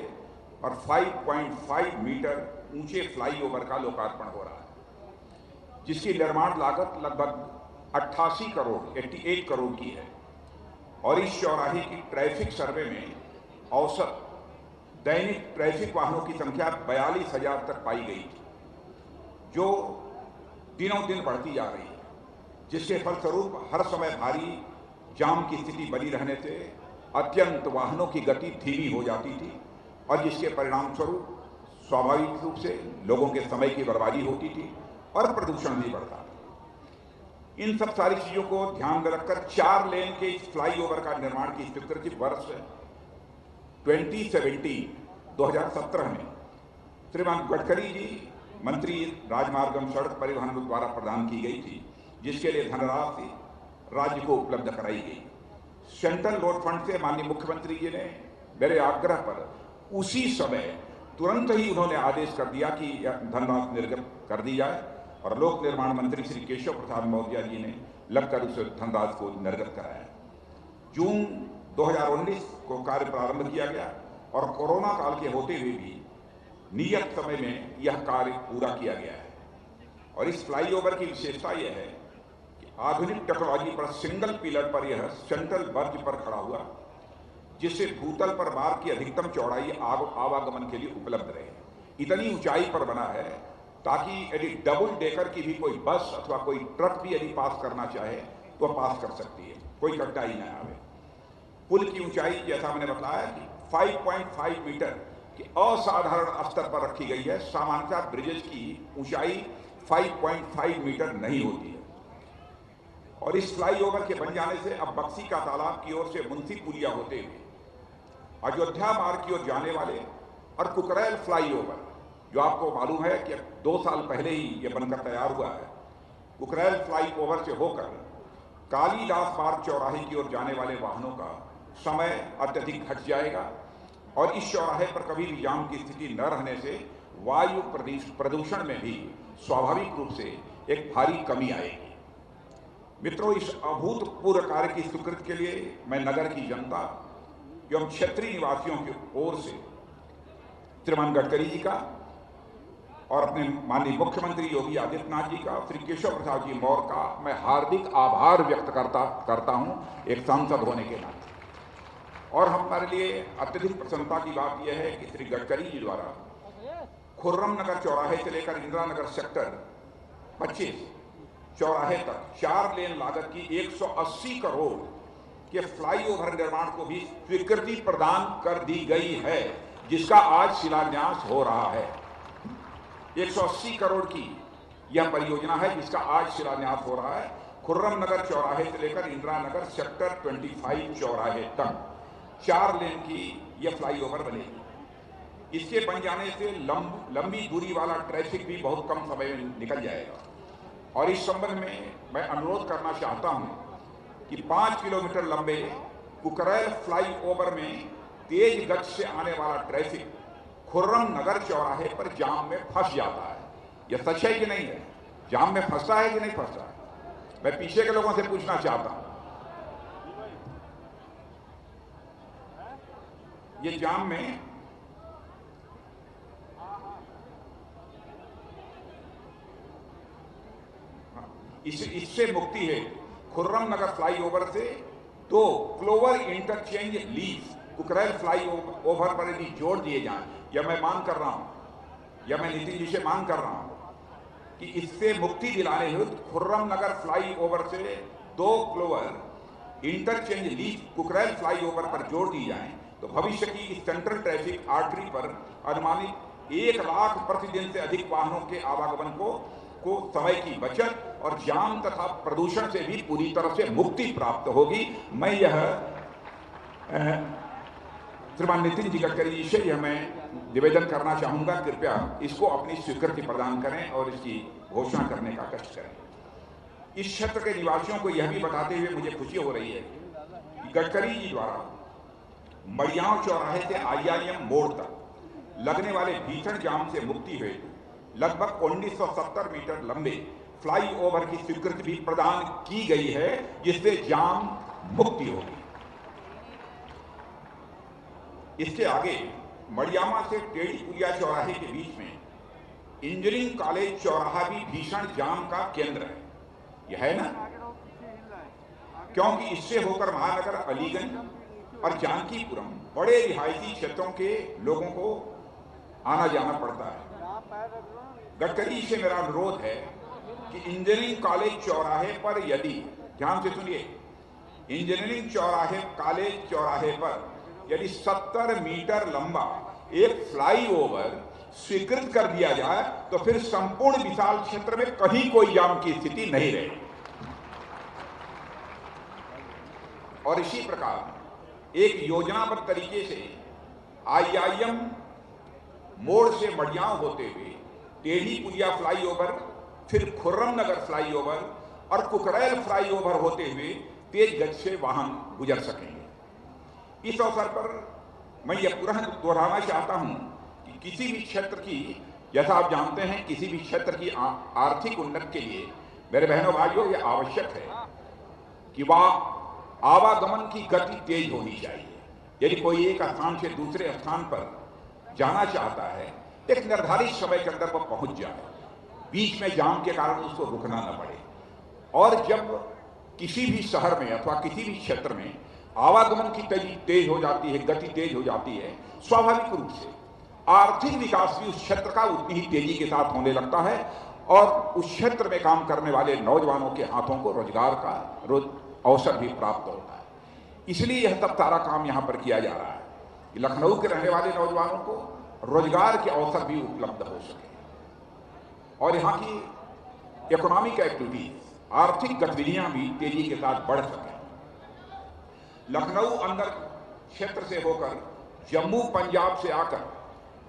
और 5.5 मीटर ऊंचे फ्लाईओवर का लोकार्पण हो रहा है, जिसकी निर्माण लागत लगभग 88 करोड़ की है। और इस चौराहे की ट्रैफिक सर्वे में औसत दैनिक ट्रैफिक वाहनों की संख्या 42,000 तक पाई गई थी, जो दिनों दिन बढ़ती जा रही है, जिसके फलस्वरूप हर समय भारी जाम की स्थिति बनी रहने से अत्यंत वाहनों की गति धीमी हो जाती थी और जिसके परिणाम स्वरूप स्वाभाविक रूप से लोगों के समय की बर्बादी होती थी और प्रदूषण भी बढ़ता था। इन सब सारी चीजों को ध्यान में रखकर 4 लेन के इस फ्लाईओवर का निर्माण की स्वीकृति वर्ष 2017 में श्रीमान गडकरी जी मंत्री राजमार्ग एवं सड़क परिवहन द्वारा प्रदान की गई थी, जिसके लिए धनराशि राज्य को उपलब्ध कराई गई। सेंट्रल रोड फंड से माननीय मुख्यमंत्री जी ने मेरे आग्रह पर उसी समय तुरंत ही उन्होंने आदेश कर दिया कि धनराशि निर्गत कर दी जाए और लोक निर्माण मंत्री श्री केशव प्रसाद मौर्य जी ने लगकर उस धनराशि को निर्गत कराया। जून 2019 को कार्य प्रारंभ किया गया और कोरोना काल के होते हुए भी नियत समय में यह कार्य पूरा किया गया है। और इस फ्लाईओवर की विशेषता यह है कि आधुनिक टेक्नोलॉजी पर सिंगल पिलर पर यह सेंट्रल बर्ज पर खड़ा हुआ, जिससे भूतल पर मार्ग की अधिकतम चौड़ाई आवागमन के लिए उपलब्ध रहे। इतनी ऊंचाई पर बना है ताकि यदि डबल डेकर की भी कोई बस अथवा कोई ट्रक भी यदि पास करना चाहे तो पास कर सकती है, कोई कठिनाई न आवे। पुल की ऊंचाई जैसा मैंने बताया कि 5.5 मीटर की असाधारण स्तर पर रखी गई है। सामान्यतः ब्रिजेज की ऊंचाई 5.5 मीटर नहीं होती है। और इस फ्लाईओवर के बन जाने से अब बक्सी का तालाब की ओर से मुंशी पुलिया होते हुए अयोध्या मार्ग की ओर जाने वाले और कुकरैल फ्लाईओवर, जो आपको मालूम है कि 2 साल पहले ही यह बनकर तैयार हुआ है, कुकरैल फ्लाईओवर से होकर कालीदास मार्ग चौराहे की ओर जाने वाले वाहनों का समय अत्यधिक घट जाएगा और इस चौराहे पर कभी भी जाम की स्थिति न रहने से वायु प्रदूषण में भी स्वाभाविक रूप से एक भारी कमी आएगी। मित्रों, इस अभूतपूर्व कार्य की स्वीकृति के लिए मैं नगर की जनता एवं क्षेत्रीय निवासियों की ओर से श्रीमान गडकरी जी का और अपने माननीय मुख्यमंत्री योगी आदित्यनाथ जी का, श्री केशव प्रसाद जी मौर्य का मैं हार्दिक आभार व्यक्त करता हूं एक सांसद होने के नाते। और हमारे लिए अत्यधिक प्रसन्नता की बात यह है कि श्री गडकरी जी द्वारा खुर्रम नगर चौराहे से लेकर इंदिरा नगर सेक्टर 25 चौराहे तक 4 लेन लागत की 180 करोड़ के फ्लाईओवर निर्माण को भी स्वीकृति प्रदान कर दी गई है, जिसका आज शिलान्यास हो रहा है। 180 करोड़ की यह परियोजना है जिसका आज शिलान्यास हो रहा है। खुर्रम नगर चौराहे से लेकर इंदिरा नगर सेक्टर 25 चौराहे तक 4 लेन की यह फ्लाईओवर बनेगी। इसके बन जाने से लंबी दूरी वाला ट्रैफिक भी बहुत कम समय में निकल जाएगा। और इस संबंध में मैं अनुरोध करना चाहता हूं कि 5 किलोमीटर लंबे कुकरैल फ्लाईओवर में तेज गति से आने वाला ट्रैफिक खुर्रम नगर चौराहे पर जाम में फंस जाता है। यह सच है कि नहीं है? जाम में फंसता है कि नहीं फंसता है? मैं पीछे के लोगों से पूछना चाहता हूं। ये जाम में इससे मुक्ति है। खुर्रम नगर फ्लाईओवर से तो clover interchange lease Kukrail flyover पर यदि जोड़ दिए जाएं, या मैं मांग कर रहा हूं, या मैं नीतिन जी से मांग कर रहा हूं कि इससे मुक्ति दिलाने हेतु खुर्रम नगर फ्लाईओवर से 2 clover interchange lease Kukrail flyover पर जोड़ दी जाए तो भविष्य की इस सेंट्रल ट्रैफिक आर्टरी पर अनुमानित 1 लाख प्रतिदिन से अधिक वाहनों के आवागमन को समय की बचत और जाम तथा प्रदूषण से भी पूरी तरह से मुक्ति प्राप्त होगी। मैं यह श्रीमान नितिन जी गडकरी जी से यह मैं निवेदन करना चाहूंगा, कृपया इसको अपनी स्वीकृति प्रदान करें और इसकी घोषणा करने का कष्ट करें। इस क्षेत्र के निवासियों को यह भी बताते हुए मुझे खुशी हो रही है कि गडकरी जी द्वारा मड़ियाव चौराहे से IIM मोड़ तक लगने वाले भीषण जाम से मुक्ति हुई लगभग 1970 मीटर लंबे फ्लाईओवर की स्वीकृति भी प्रदान की गई है, जिससे जाम मुक्ति होगी। इसके आगे मड़ियामा से टेढ़ी पुलिया चौराहे के बीच में इंजीनियरिंग कॉलेज चौराहा भी भीषण जाम का केंद्र है। यह है ना, क्योंकि इससे होकर महानगर अलीगंज और जानकीपुरम बड़े रिहायशी क्षेत्रों के लोगों को आना जाना पड़ता है। गडकरी से मेरा अनुरोध है कि इंजीनियरिंग कॉलेज चौराहे पर यदि, ध्यान से सुनिए, इंजीनियरिंग कॉलेज चौराहे पर यदि 70 मीटर लंबा एक फ्लाईओवर स्वीकृत कर दिया जाए तो फिर संपूर्ण विशाल क्षेत्र में कहीं कोई जाम की स्थिति नहीं रहेगी। और इसी प्रकार एक योजनाबद्ध तरीके से IIM मोड़ से मड़ियाव होते हुए टेढ़ी पुलिया फ्लाईओवर, फिर खुर्रम नगर फ्लाईओवर और कुकरैल फ्लाईओवर होते हुए तेज गति से वाहन गुजर सकेंगे। इस अवसर पर मैं यह पुनः दोहराना चाहता हूं कि किसी भी क्षेत्र की, जैसा आप जानते हैं, किसी भी क्षेत्र की आर्थिक उन्नति के लिए मेरे बहनों भाइयों यह आवश्यक है कि वह आवागमन की गति तेज होनी चाहिए। यदि कोई एक स्थान से दूसरे स्थान पर जाना चाहता है, एक निर्धारित समय के अंदर वह पहुंच जाए, बीच में जाम के कारण उसको रुकना न पड़े। और जब किसी भी शहर में अथवा किसी भी क्षेत्र में आवागमन की तेज हो जाती है, गति तेज हो जाती है, स्वाभाविक रूप से आर्थिक विकास भी उस क्षेत्र का उतनी ही तेजी के साथ होने लगता है और उस क्षेत्र में काम करने वाले नौजवानों के हाथों को रोजगार का अवसर भी प्राप्त होता है। इसलिए यह सब सारा काम यहाँ पर किया जा रहा है कि लखनऊ के रहने वाले नौजवानों को रोजगार के अवसर भी उपलब्ध हो सके और यहाँ की इकोनॉमिक एक्टिविटीज, आर्थिक गतिविधियां भी तेजी के साथ बढ़ सकें। लखनऊ अंदर क्षेत्र से होकर जम्मू पंजाब से आकर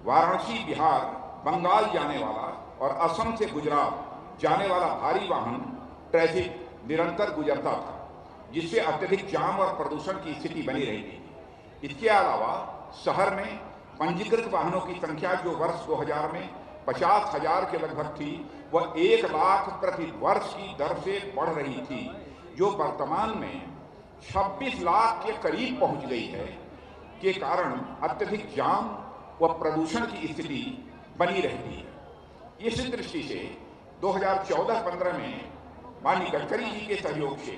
वाराणसी बिहार बंगाल जाने वाला और असम से गुजरात जाने वाला भारी वाहन ट्रैफिक निरंतर गुजरता था, जिससे अत्यधिक जाम और प्रदूषण की स्थिति बनी रहती थी। इसके अलावा शहर में पंजीकृत वाहनों की संख्या जो वर्ष 2000 में 50,000 के लगभग थी, वह 1 लाख प्रति वर्ष की दर से बढ़ रही थी, जो वर्तमान में 26 लाख के करीब पहुंच गई है, के कारण अत्यधिक जाम व प्रदूषण की स्थिति बनी रहती है। इस दृष्टि से 2014-15 में माननीय गडकरी जी के सहयोग से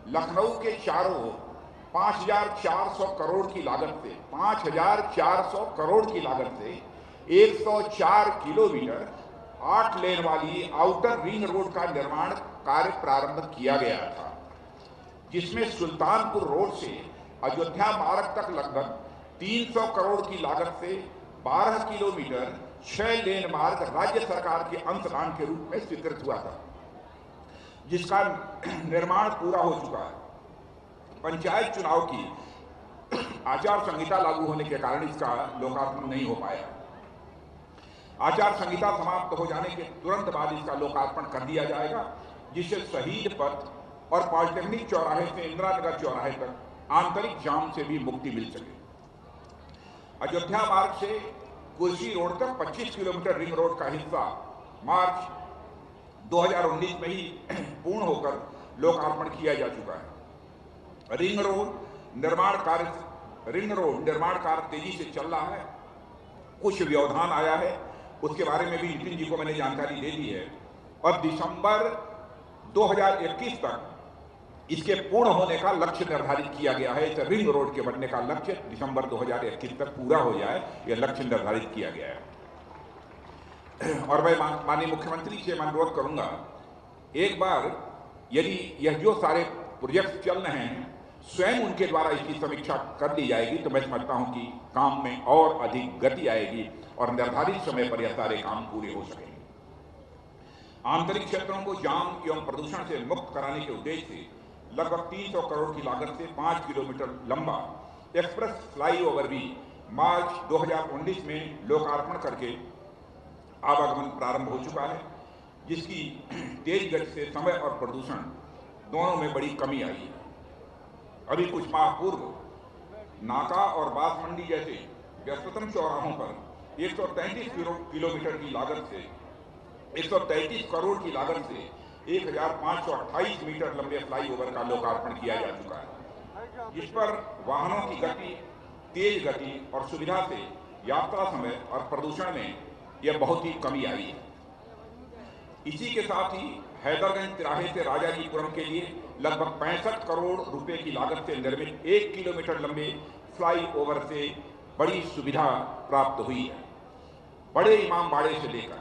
लखनऊ के चारों ओर 5,400 करोड़ की लागत से 5,400 करोड़ की लागत से 104 किलोमीटर 8 लेन वाली आउटर रिंग रोड का निर्माण कार्य प्रारंभ किया गया था, जिसमें सुल्तानपुर रोड से अयोध्या मार्ग तक लगभग 300 करोड़ की लागत से 12 किलोमीटर 6 लेन मार्ग राज्य सरकार के अंशदान के रूप में स्वीकृत हुआ था, जिसका निर्माण पूरा हो चुका है। पंचायत चुनाव की आचार संहिता लागू होने के कारण इसका लोकार्पण नहीं हो पाया। आचार संहिता समाप्त हो जाने के तुरंत बाद इसका लोकार्पण कर दिया जाएगा, जिससे शहीद पथ और पॉलिटेक्निक चौराहे से इंदिरा नगर चौराहे तक आंतरिक जाम से भी मुक्ति मिल सके। अयोध्या मार्ग से कुर्सी रोड तक 25 किलोमीटर रिंग रोड का हिस्सा मार्च 2019 में ही पूर्ण होकर लोकार्पण किया जा चुका है। रिंग रोड निर्माण कार्य तेजी से चल रहा है। कुछ व्यवधान आया है, उसके बारे में भी नितिन जी को मैंने जानकारी दे दी है और दिसंबर 2021 तक इसके पूर्ण होने का लक्ष्य निर्धारित किया गया है। इस रिंग रोड के बनने का लक्ष्य दिसंबर 2021 तक पूरा हो जाए, यह लक्ष्य निर्धारित किया गया है। और मैं माननीय मुख्यमंत्री से अनुरोध करूंगा, एक बार यदि यह जो सारे प्रोजेक्ट चल रहे हैं स्वयं उनके द्वारा इसकी समीक्षा कर ली जाएगी तो मैं समझता हूं कि काम में और अधिक गति आएगी और निर्धारित समय पर यह सारे काम पूरे हो सकेंगे। आंतरिक क्षेत्रों को जाम एवं प्रदूषण से मुक्त कराने के उद्देश्य से लगभग 300 करोड़ की लागत से 5 किलोमीटर लंबा एक्सप्रेस फ्लाईओवर भी मार्च 2019 में लोकार्पण करके आवागमन प्रारंभ हो चुका है, जिसकी तेज गति से समय और प्रदूषण दोनों में बड़ी कमी आई है। अभी कुछ माह पूर्व नाका और बांसमंडी जैसे व्यस्ततम चौराहों पर 133 किलोमीटर की लागत से 133 करोड़ की लागत से 1528 मीटर लंबे फ्लाईओवर का लोकार्पण किया जा चुका है, जिस पर वाहनों की गति, तेज गति और सुविधा से यात्रा समय और प्रदूषण में यह बहुत ही कमी आई है। इसी के साथ ही हैदरगंज तिराहे से राजाजीपुरम के लिए लगभग 65 करोड़ रुपए की लागत से निर्मित 1 किलोमीटर लंबे फ्लाईओवर से बड़ी सुविधा प्राप्त हुई है। बड़े इमामबाड़े से लेकर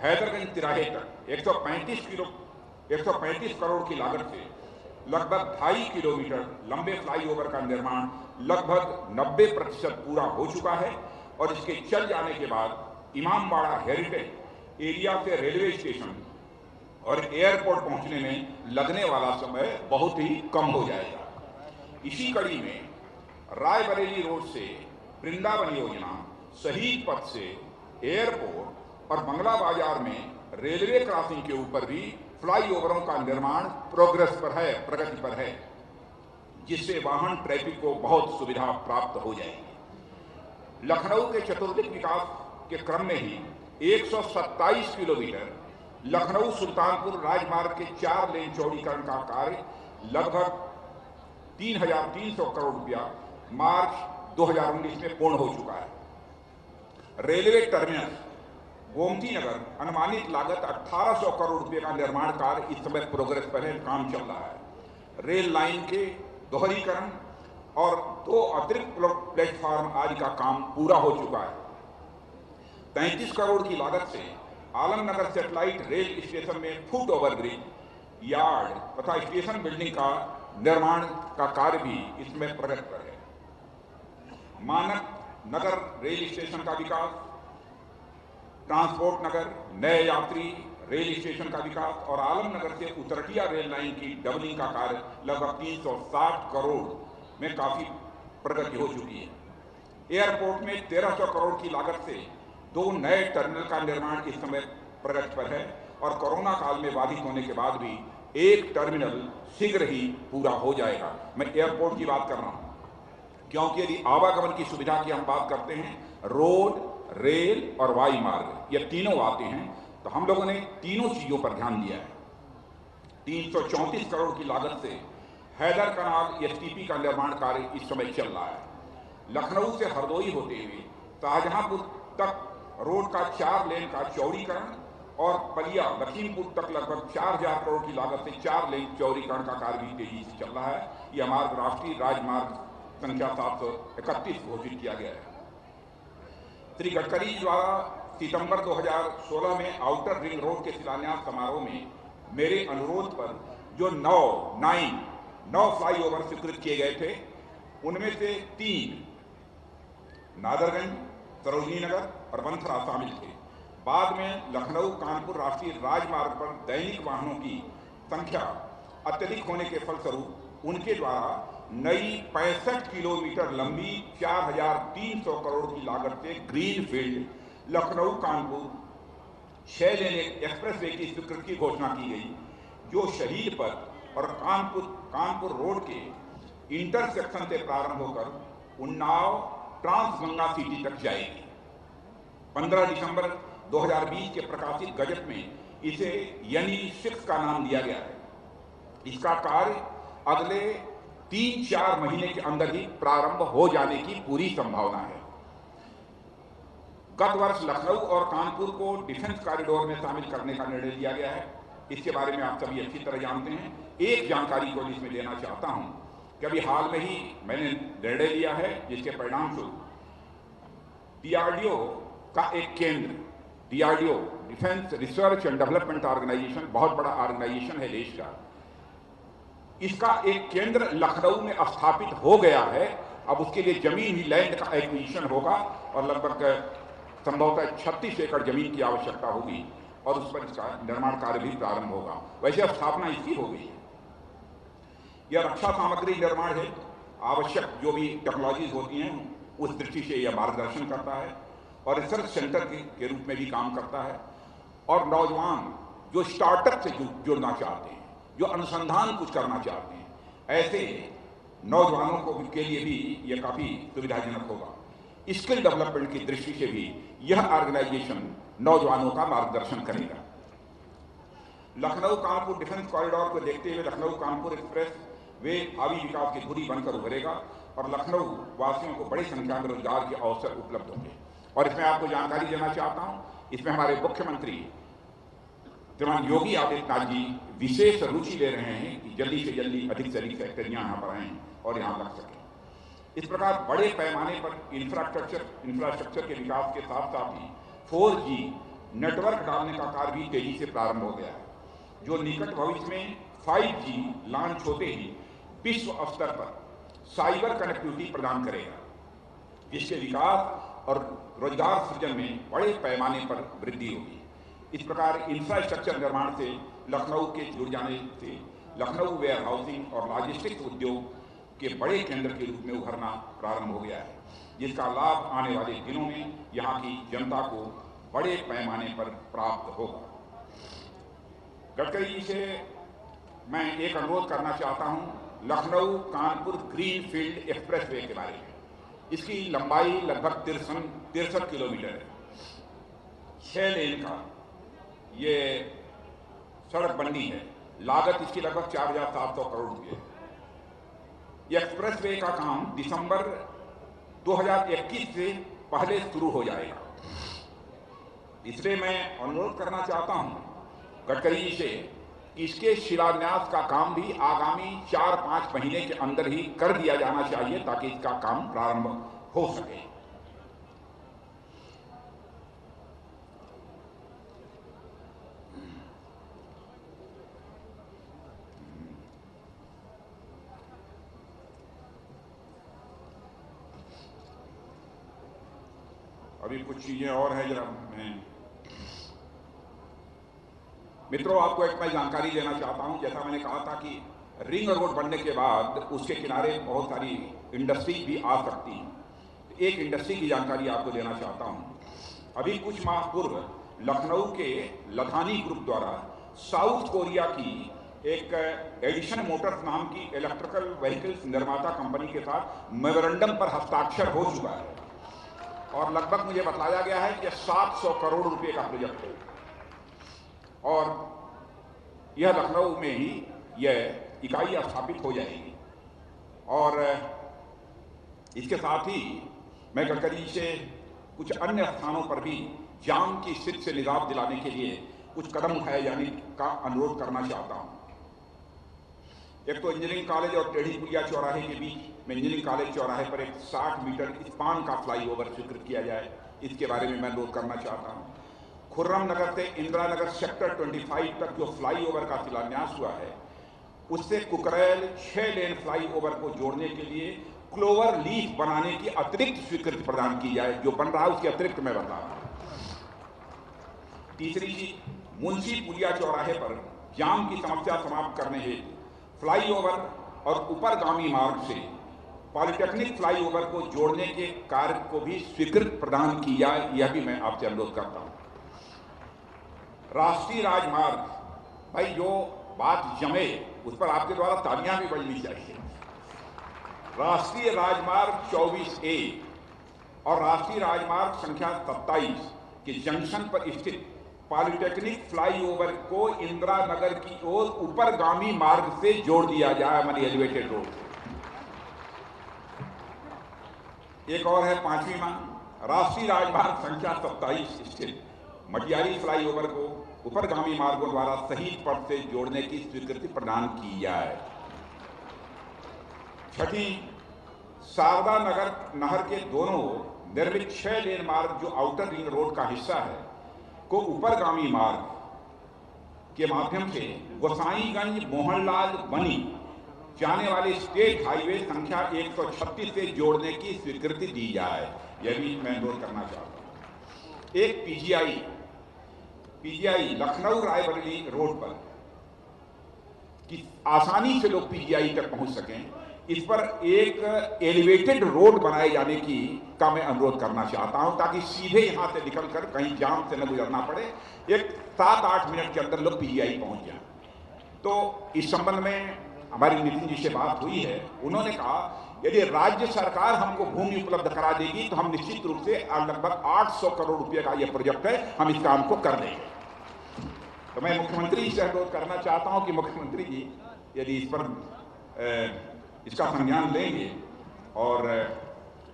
हैदरगंज तिराहे तक 135 करोड़ की लागत से लगभग 2.5 किलोमीटर लंबे फ्लाईओवर का निर्माण लगभग 90% पूरा हो चुका है और इसके चल जाने के बाद इमामबाड़ा हेरिटेज एरिया से रेलवे स्टेशन और एयरपोर्ट पहुंचने में लगने वाला समय बहुत ही कम हो जाएगा। इसी कड़ी में रायबरेली रोड से वृंदावन योजना, शहीद पथ से एयरपोर्ट और बंगला बाजार में रेलवे क्रॉसिंग के ऊपर भी फ्लाईओवरों का निर्माण प्रोग्रेस पर है, प्रगति पर है, जिससे वाहन ट्रैफिक को बहुत सुविधा प्राप्त हो जाएगी। लखनऊ के चतुर्दिक विकास के क्रम में ही 127 किलोमीटर लखनऊ सुल्तानपुर राजमार्ग के 4 लेन चौड़ीकरण का कार्य लगभग 3,300 करोड़ रुपया मार्च 2019 में पूर्ण हो चुका है। रेलवे टर्मिनस गोमती नगर अनुमानित लागत 1800 करोड़ रुपए का निर्माण कार्य इस समय प्रोग्रेस पर है, काम चल रहा है। रेल लाइन के दोहरीकरण और 2 अतिरिक्त प्लेटफॉर्म आदि का काम पूरा हो चुका है। 33 करोड़ की लागत से आलमनगर सैटेलाइट रेल स्टेशन में फुट ओवर ब्रिज, यार्ड तथा स्टेशन बिल्डिंग का निर्माण का कार्य भी इसमें प्रगति पर है। मानक नगर रेल स्टेशन का विकास, ट्रांसपोर्ट नगर, नए यात्री रेल स्टेशन का विकास और आलमनगर से उतरटिया रेल लाइन की डबलिंग का कार्य लगभग 360 करोड़ में काफी प्रगति हो चुकी है। एयरपोर्ट में 1300 करोड़ की लागत से 2 नए टर्मिनल का निर्माण इस समय प्रगति पर है और कोरोना काल में बाधित होने के बाद भी 1 टर्मिनल शीघ्र ही पूरा हो जाएगा। मैं एयरपोर्ट की बात कर रहा हूं क्योंकि यदि आवागमन की सुविधा की हम बात करते हैं, रोड, रेल और वायु मार्ग ये तीनों आते हैं, तो हम लोगों ने तीनों चीजों पर ध्यान दिया है। 334 करोड़ की लागत से हैदर कनाल एसटीपी का निर्माण कार्य इस समय चल रहा है। लखनऊ से हरदोई होते हुए शाहजहांपुर तक रोड का 4 लेन का चौड़ीकरण और पलिया लखीमपुर तक लगभग 4000 करोड़ की लागत से 4 लेन चौड़ीकरण का कार्य भी तेजी से चल रहा है। यह मार्ग राष्ट्रीय राजमार्ग संख्या 731 घोषित किया गया है। श्री गडकरी द्वारा सितंबर 2016 में आउटर रिंग रोड के शिलान्यास समारोह में मेरे अनुरोध पर जो 9 फ्लाईओवर स्वीकृत किए गए थे, उनमें से 3 नादरगंज, सरोजनी नगर और बंथरा शामिल थे। बाद में लखनऊ कानपुर राष्ट्रीय राजमार्ग पर दैनिक वाहनों की संख्या अत्यधिक होने के फलस्वरूप उनके द्वारा नई 65 किलोमीटर लंबी 4300 करोड़ की लागत से ग्रीनफील्ड लखनऊ कानपुर 6 लेन एक्सप्रेसवे की स्वीकृति की घोषणा की गई, जो शहीद पथ और कानपुर रोड के इंटरसेक्शन से प्रारंभ होकर उन्नाव ट्रांसगंगा सिटी तक जाएगी। 15 दिसंबर 2020 के प्रकाशित गजट में इसे यानी-6 का नाम दिया गया है। इसका कार्य अगले 3-4 महीने के अंदर ही प्रारंभ हो जाने की पूरी संभावना है। गत वर्ष लखनऊ और कानपुर को डिफेंस कॉरिडोर में शामिल करने का निर्णय लिया गया है। इसके बारे में आप सभी अच्छी तरह जानते हैं। एक जानकारी को इसमें देना चाहता हूं कि अभी हाल में ही मैंने निर्णय लिया है, जिसके परिणाम स्वरूप डीआरडीओ का एक केंद्र, DRDO defence research and development organisation बहुत बड़ा ऑर्गेनाइजेशन है देश का, इसका एक केंद्र लखनऊ में स्थापित हो गया है। अब उसके लिए जमीन ही लैंड का एक्विजिशन होगा और लगभग संभवतः 36 एकड़ जमीन की आवश्यकता होगी और उस पर इसका निर्माण कार्य भी प्रारंभ होगा। वैसे अब स्थापना इसकी हो गई है। यह रक्षा सामग्री निर्माण है, आवश्यक जो भी टेक्नोलॉजीज होती हैं उस दृष्टि से यह मार्गदर्शन करता है और रिसर्च सेंटर के रूप में भी काम करता है। और नौजवान जो स्टार्टअप से जुड़ना चाहते हैं, जो अनुसंधान कुछ करना चाहते हैं, ऐसे नौजवानों को के लिए भी यह काफ़ी सुविधाजनक होगा। स्किल डेवलपमेंट की दृष्टि से भी यह ऑर्गेनाइजेशन नौजवानों का मार्गदर्शन करेगा। लखनऊ कानपुर डिफेंस कॉरिडोर को देखते हुए लखनऊ कानपुर एक्सप्रेस वे भावी विकास की धुरी बनकर उभरेगा और लखनऊ वासियों को बड़ी संख्या में रोजगार के अवसर उपलब्ध होंगे। और इसमें आपको जानकारी देना चाहता हूं, इसमें हमारे मुख्यमंत्री श्रीमान योगी आदित्यनाथ जी विशेष रुचि ले रहे हैं कि जल्दी से जल्दी अधिक से अधिक फैक्ट्रियां यहाँ पर आएं और यहाँ लग सकें। इस प्रकार बड़े पैमाने पर इंफ्रास्ट्रक्चर के विकास के साथ साथ ही 4G नेटवर्क डालने का कार्य भी तेजी से प्रारंभ हो गया है, जो निकट भविष्य में 5G लॉन्च होते ही विश्व स्तर पर साइबर कनेक्टिविटी प्रदान करेगा, जिसके विकास और रोजगार सृजन में बड़े पैमाने पर वृद्धि होगी। इस प्रकार इंफ्रास्ट्रक्चर निर्माण से लखनऊ के जुड़ जाने से लखनऊ वेयर हाउसिंग और लॉजिस्टिक्स उद्योग के बड़े केंद्र के रूप में उभरना प्रारंभ हो गया है, जिसका लाभ आने वाले दिनों में यहाँ की जनता को बड़े पैमाने पर प्राप्त होगा। गडकरी जी से मैं एक अनुरोध करना चाहता हूँ Lucknow Kanpur green field expressway के बारे में। इसकी लंबाई लगभग 63 किलोमीटर है, 6 लेन का ये सड़क बननी है। लागत इसकी लगभग 4,700 करोड़ रुपये है। यह एक्सप्रेसवे का काम दिसंबर 2021 से पहले शुरू हो जाएगा। इसलिए मैं अनुरोध करना चाहता हूं गडकरी जी से कि इसके शिलान्यास का काम भी आगामी 4-5 महीने के अंदर ही कर दिया जाना चाहिए ताकि इसका काम प्रारंभ हो सके। अभी कुछ चीजें और हैं, जरा मैं मित्रों आपको एक मैं जानकारी देना चाहता हूं। जैसा मैंने कहा था कि रिंग रोड बनने के बाद उसके किनारे बहुत सारी इंडस्ट्री भी आ सकती हैं। एक इंडस्ट्री की जानकारी आपको देना चाहता हूं। अभी कुछ माह पूर्व लखनऊ के लधानी ग्रुप द्वारा साउथ कोरिया की एक एडिशन मोटर्स नाम की इलेक्ट्रिकल व्हीकल्स निर्माता कंपनी के साथ मेमोरेंडम पर हस्ताक्षर हो चुका है और लगभग मुझे बताया गया है कि 700 करोड़ रुपए का प्रोजेक्ट है और यह लखनऊ में ही यह इकाई स्थापित हो जाएगी। और इसके साथ ही मैं गडकरी से कुछ अन्य स्थानों पर भी जाम की स्थिति से निजात दिलाने के लिए कुछ कदम उठाए जाने का अनुरोध करना चाहता हूं। एक तो इंजीनियरिंग कॉलेज और टेढ़ी पुलिया चौराहे के बीच में इंजीनियरिंग कॉलेज चौराहे पर एक 60 मीटर स्पान का फ्लाईओवर स्वीकृत किया जाए, इसके बारे में मैं अनुरोध करना चाहता हूं। खुर्रम नगर से इंदिरा नगर सेक्टर 25 तक जो फ्लाईओवर का शिलान्यास हुआ है उससे कुकरैल 6 लेन फ्लाईओवर को जोड़ने के लिए क्लोवर लीफ बनाने की अतिरिक्त स्वीकृति प्रदान की जाए। जो बन रहा है उसके अतिरिक्त मैं बता रहा हूं। तीसरी चीज, मुंशी पुलिया चौराहे पर जाम की समस्या समाप्त करने हेतु फ्लाईओवर और ऊपरगामी मार्ग से पॉलिटेक्निक फ्लाईओवर को जोड़ने के कार्य को भी स्वीकृति प्रदान की जाए, यह भी मैं आपसे अनुरोध करता हूं। राष्ट्रीय राजमार्ग, भाई जो बात जमे उस पर आपके द्वारा तालियां भी बजनी चाहिए। राष्ट्रीय राजमार्ग 24A और राष्ट्रीय राजमार्ग संख्या 27 के जंक्शन पर स्थित पॉलिटेक्निक फ्लाईओवर को इंदिरा नगर की ओर ऊपरगामी मार्ग से जोड़ दिया जाए, मानी एलिवेटेड रोड। एक और है 5वीं मांग, राष्ट्रीय राजमार्ग संख्या 27 स्थित मटियारी फ्लाईओवर को ऊपरगामी मार्गों द्वारा सही पथ से जोड़ने की स्वीकृति प्रदान की जाए। छठी, शारदा नगर नहर के दोनों निर्मित 6 लेन मार्ग जो आउटर रिंग रोड का हिस्सा है को ऊपरगामी मार्ग के माध्यम से गोसाईगंज मोहनलाल बनी जाने वाले स्टेट हाईवे संख्या 136 से जोड़ने की स्वीकृति दी जाए, यह भी मैं अनुरोध करना चाहता हूं। एक पीजीआई लखनऊ रायबरेली रोड पर कि आसानी से लोग पीजीआई तक पहुंच सकें, इस पर एक एलिवेटेड रोड बनाए जाने का मैं अनुरोध करना चाहता हूं, ताकि सीधे यहां से निकलकर कहीं जाम से न गुजरना पड़े, एक 7-8 मिनट के अंदर लोग पीजीआई पहुंच जाएं। तो इस संबंध में हमारी नितिन जी से बात हुई है। उन्होंने कहा यदि राज्य सरकार हमको भूमि उपलब्ध करा देगी तो हम निश्चित रूप से लगभग 800 करोड़ रुपए का यह प्रोजेक्ट है, हम इस काम को कर देंगे। तो मैं मुख्यमंत्री जी से अनुरोध करना चाहता हूं कि मुख्यमंत्री जी यदि इस पर इसका संज्ञान लेंगे और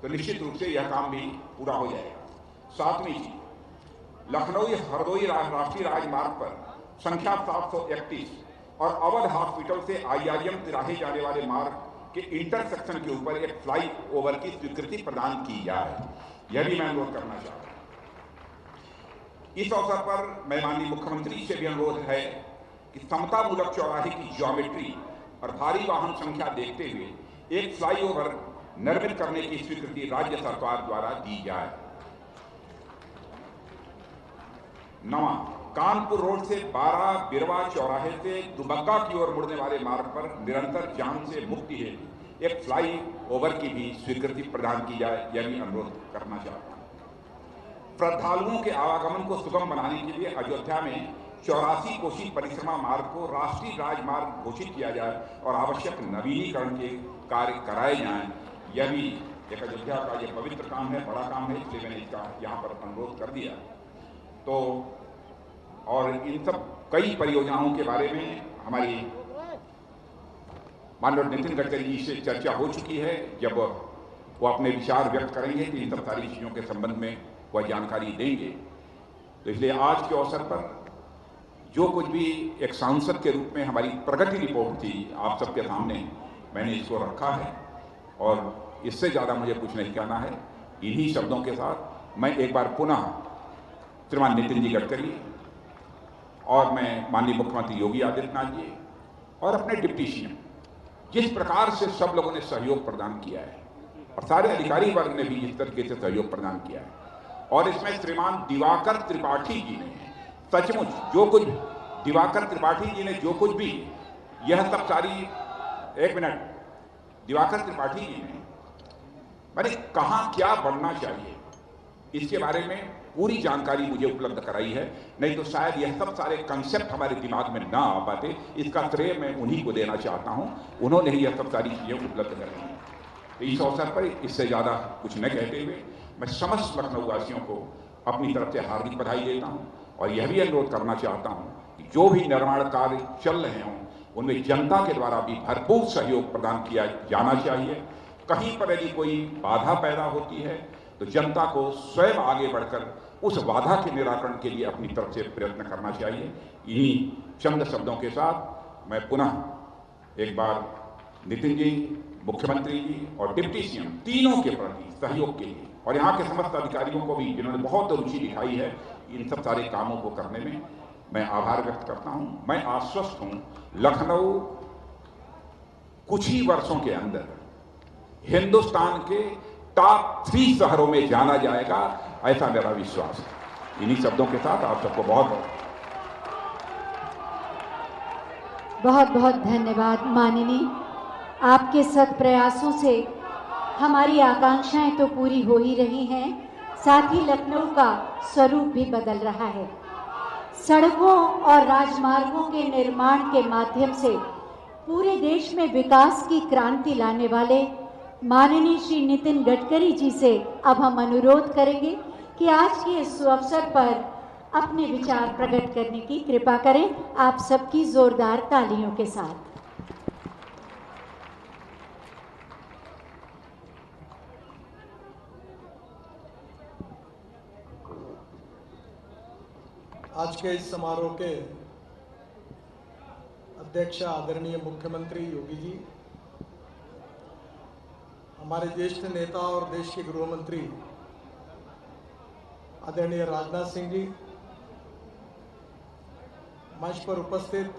तो निश्चित रूप से यह काम भी पूरा हो जाएगा। सातवीं चीज, लखनऊ हरदोई राष्ट्रीय राजमार्ग पर संख्या 731 और अवध हॉस्पिटल से IRM तिराहे जाने वाले मार्ग के इंटरसेक्शन के ऊपर एक फ्लाई ओवर की स्वीकृति प्रदान की जाए, यह भी मैं अनुरोध करना चाहता हूं। इस अवसर पर मैं माननीय मुख्यमंत्री से भी अनुरोध है कि समतामूलक चौराहे की ज्योमेट्री और भारी वाहन संख्या देखते हुए एक फ्लाईओवर निर्मित करने की स्वीकृति राज्य सरकार द्वारा दी जाए। 9, कानपुर रोड से 12 बिरवा चौराहे से दुबग्गा की ओर मुड़ने वाले मार्ग पर निरंतर जाम से मुक्ति हेतु एक फ्लाई ओवर की भी स्वीकृति प्रदान की जाए, यह भी अनुरोध करना चाहता हूं। श्रद्धालुओं के आवागमन को सुगम बनाने के लिए अयोध्या में 84 कोसी परिक्रमा मार्ग को राष्ट्रीय राजमार्ग घोषित किया जाए और आवश्यक नवीनीकरण के कार्य कराए जाएं, यह भी एक अयोध्या का यह पवित्र काम है, बड़ा काम है, इसलिए मैंने इसका यहाँ पर अनुरोध कर दिया। तो और इन सब कई परियोजनाओं के बारे में हमारी माननीय नितिन गडकरी जी से चर्चा हो चुकी है। जब वो अपने विचार व्यक्त करेंगे तो इन सब सारी चीज़ों के संबंध में वह जानकारी देंगे। तो इसलिए आज के अवसर पर जो कुछ भी एक सांसद के रूप में हमारी प्रगति रिपोर्ट थी आप सबके सामने मैंने इसको रखा है और इससे ज़्यादा मुझे कुछ नहीं कहना है। इन्हीं शब्दों के साथ मैं एक बार पुनः श्रीमान नितिन जी गडकरी और मैं माननीय मुख्यमंत्री योगी आदित्यनाथ जी और अपने डिप्टी सीएम जिस प्रकार से सब लोगों ने सहयोग प्रदान किया है और सारे अधिकारी वर्ग ने भी जिस तरीके से सहयोग प्रदान किया है, और इसमें श्रीमान दिवाकर त्रिपाठी जी ने सचमुच जो कुछ दिवाकर त्रिपाठी जी ने जो कुछ भी यह सब सारी दिवाकर त्रिपाठी जी ने मैंने कहाँ क्या बढ़ना चाहिए इसके बारे में पूरी जानकारी मुझे उपलब्ध कराई है, नहीं तो शायद यह सब सारे कंसेप्ट हमारे दिमाग में ना आ पाते। इसका श्रेय मैं उन्हीं को देना चाहता हूं, उन्होंने ही यह सब सारी चीजें उपलब्ध कराई हैं। तो इस अवसर पर इससे ज्यादा कुछ न कहते हुए मैं समस्त लखनऊ वासियों को अपनी तरफ से हार्दिक बधाई देता हूं और यह भी अनुरोध करना चाहता हूं कि जो भी निर्माण कार्य चल रहे हों उनमें जनता के द्वारा भी भरपूर सहयोग प्रदान किया जाना चाहिए। कहीं पर यदि कोई बाधा पैदा होती है तो जनता को स्वयं आगे बढ़कर उस बाधा के निराकरण के लिए अपनी तरफ से प्रयत्न करना चाहिए। इन्हीं चंद शब्दों के साथ मैं पुनः एक बार नितिन जी, मुख्यमंत्री जी और डिप्टी सीएम तीनों के प्रति सहयोग के लिए और यहाँ के समस्त अधिकारियों को भी जिन्होंने बहुत रुचि दिखाई है इन सब सारे कामों को करने में, मैं आभार व्यक्त करता हूँ। मैं आश्वस्त हूँ लखनऊ कुछ ही वर्षों के अंदर हिंदुस्तान के टॉप 3 शहरों में जाना जाएगा, ऐसा मेरा विश्वास है। इन्हीं शब्दों के साथ आप सबको बहुत बहुत धन्यवाद माननीय। आपके सत प्रयासों से हमारी आकांक्षाएं तो पूरी हो ही रही हैं, साथ ही लखनऊ का स्वरूप भी बदल रहा है। सड़कों और राजमार्गों के निर्माण के माध्यम से पूरे देश में विकास की क्रांति लाने वाले माननीय श्री नितिन गडकरी जी से अब हम अनुरोध करेंगे कि आज के इस अवसर पर अपने विचार प्रकट करने की कृपा करें, आप सबकी जोरदार तालियों के साथ। आज के इस समारोह के अध्यक्ष आदरणीय मुख्यमंत्री योगी जी, हमारे ज्येष्ठ नेता और देश के गृह मंत्री आदरणीय राजनाथ सिंह जी, मंच पर उपस्थित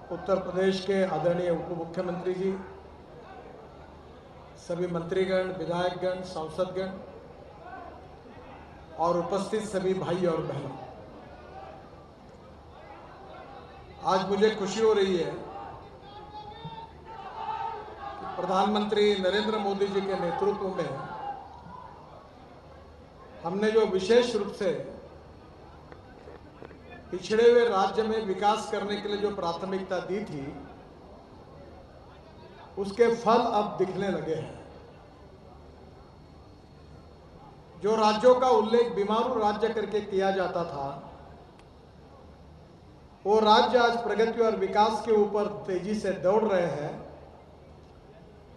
उत्तर प्रदेश के आदरणीय उप मुख्यमंत्री जी, सभी मंत्रीगण, विधायकगण, सांसदगण और उपस्थित सभी भाई और बहनों, आज मुझे खुशी हो रही है कि प्रधानमंत्री नरेंद्र मोदी जी के नेतृत्व में हमने जो विशेष रूप से पिछड़े हुए राज्य में विकास करने के लिए जो प्राथमिकता दी थी, उसके फल अब दिखने लगे हैं। जो राज्यों का उल्लेख बीमारू राज्य करके किया जाता था, वो राज्य आज प्रगति और विकास के ऊपर तेजी से दौड़ रहे हैं।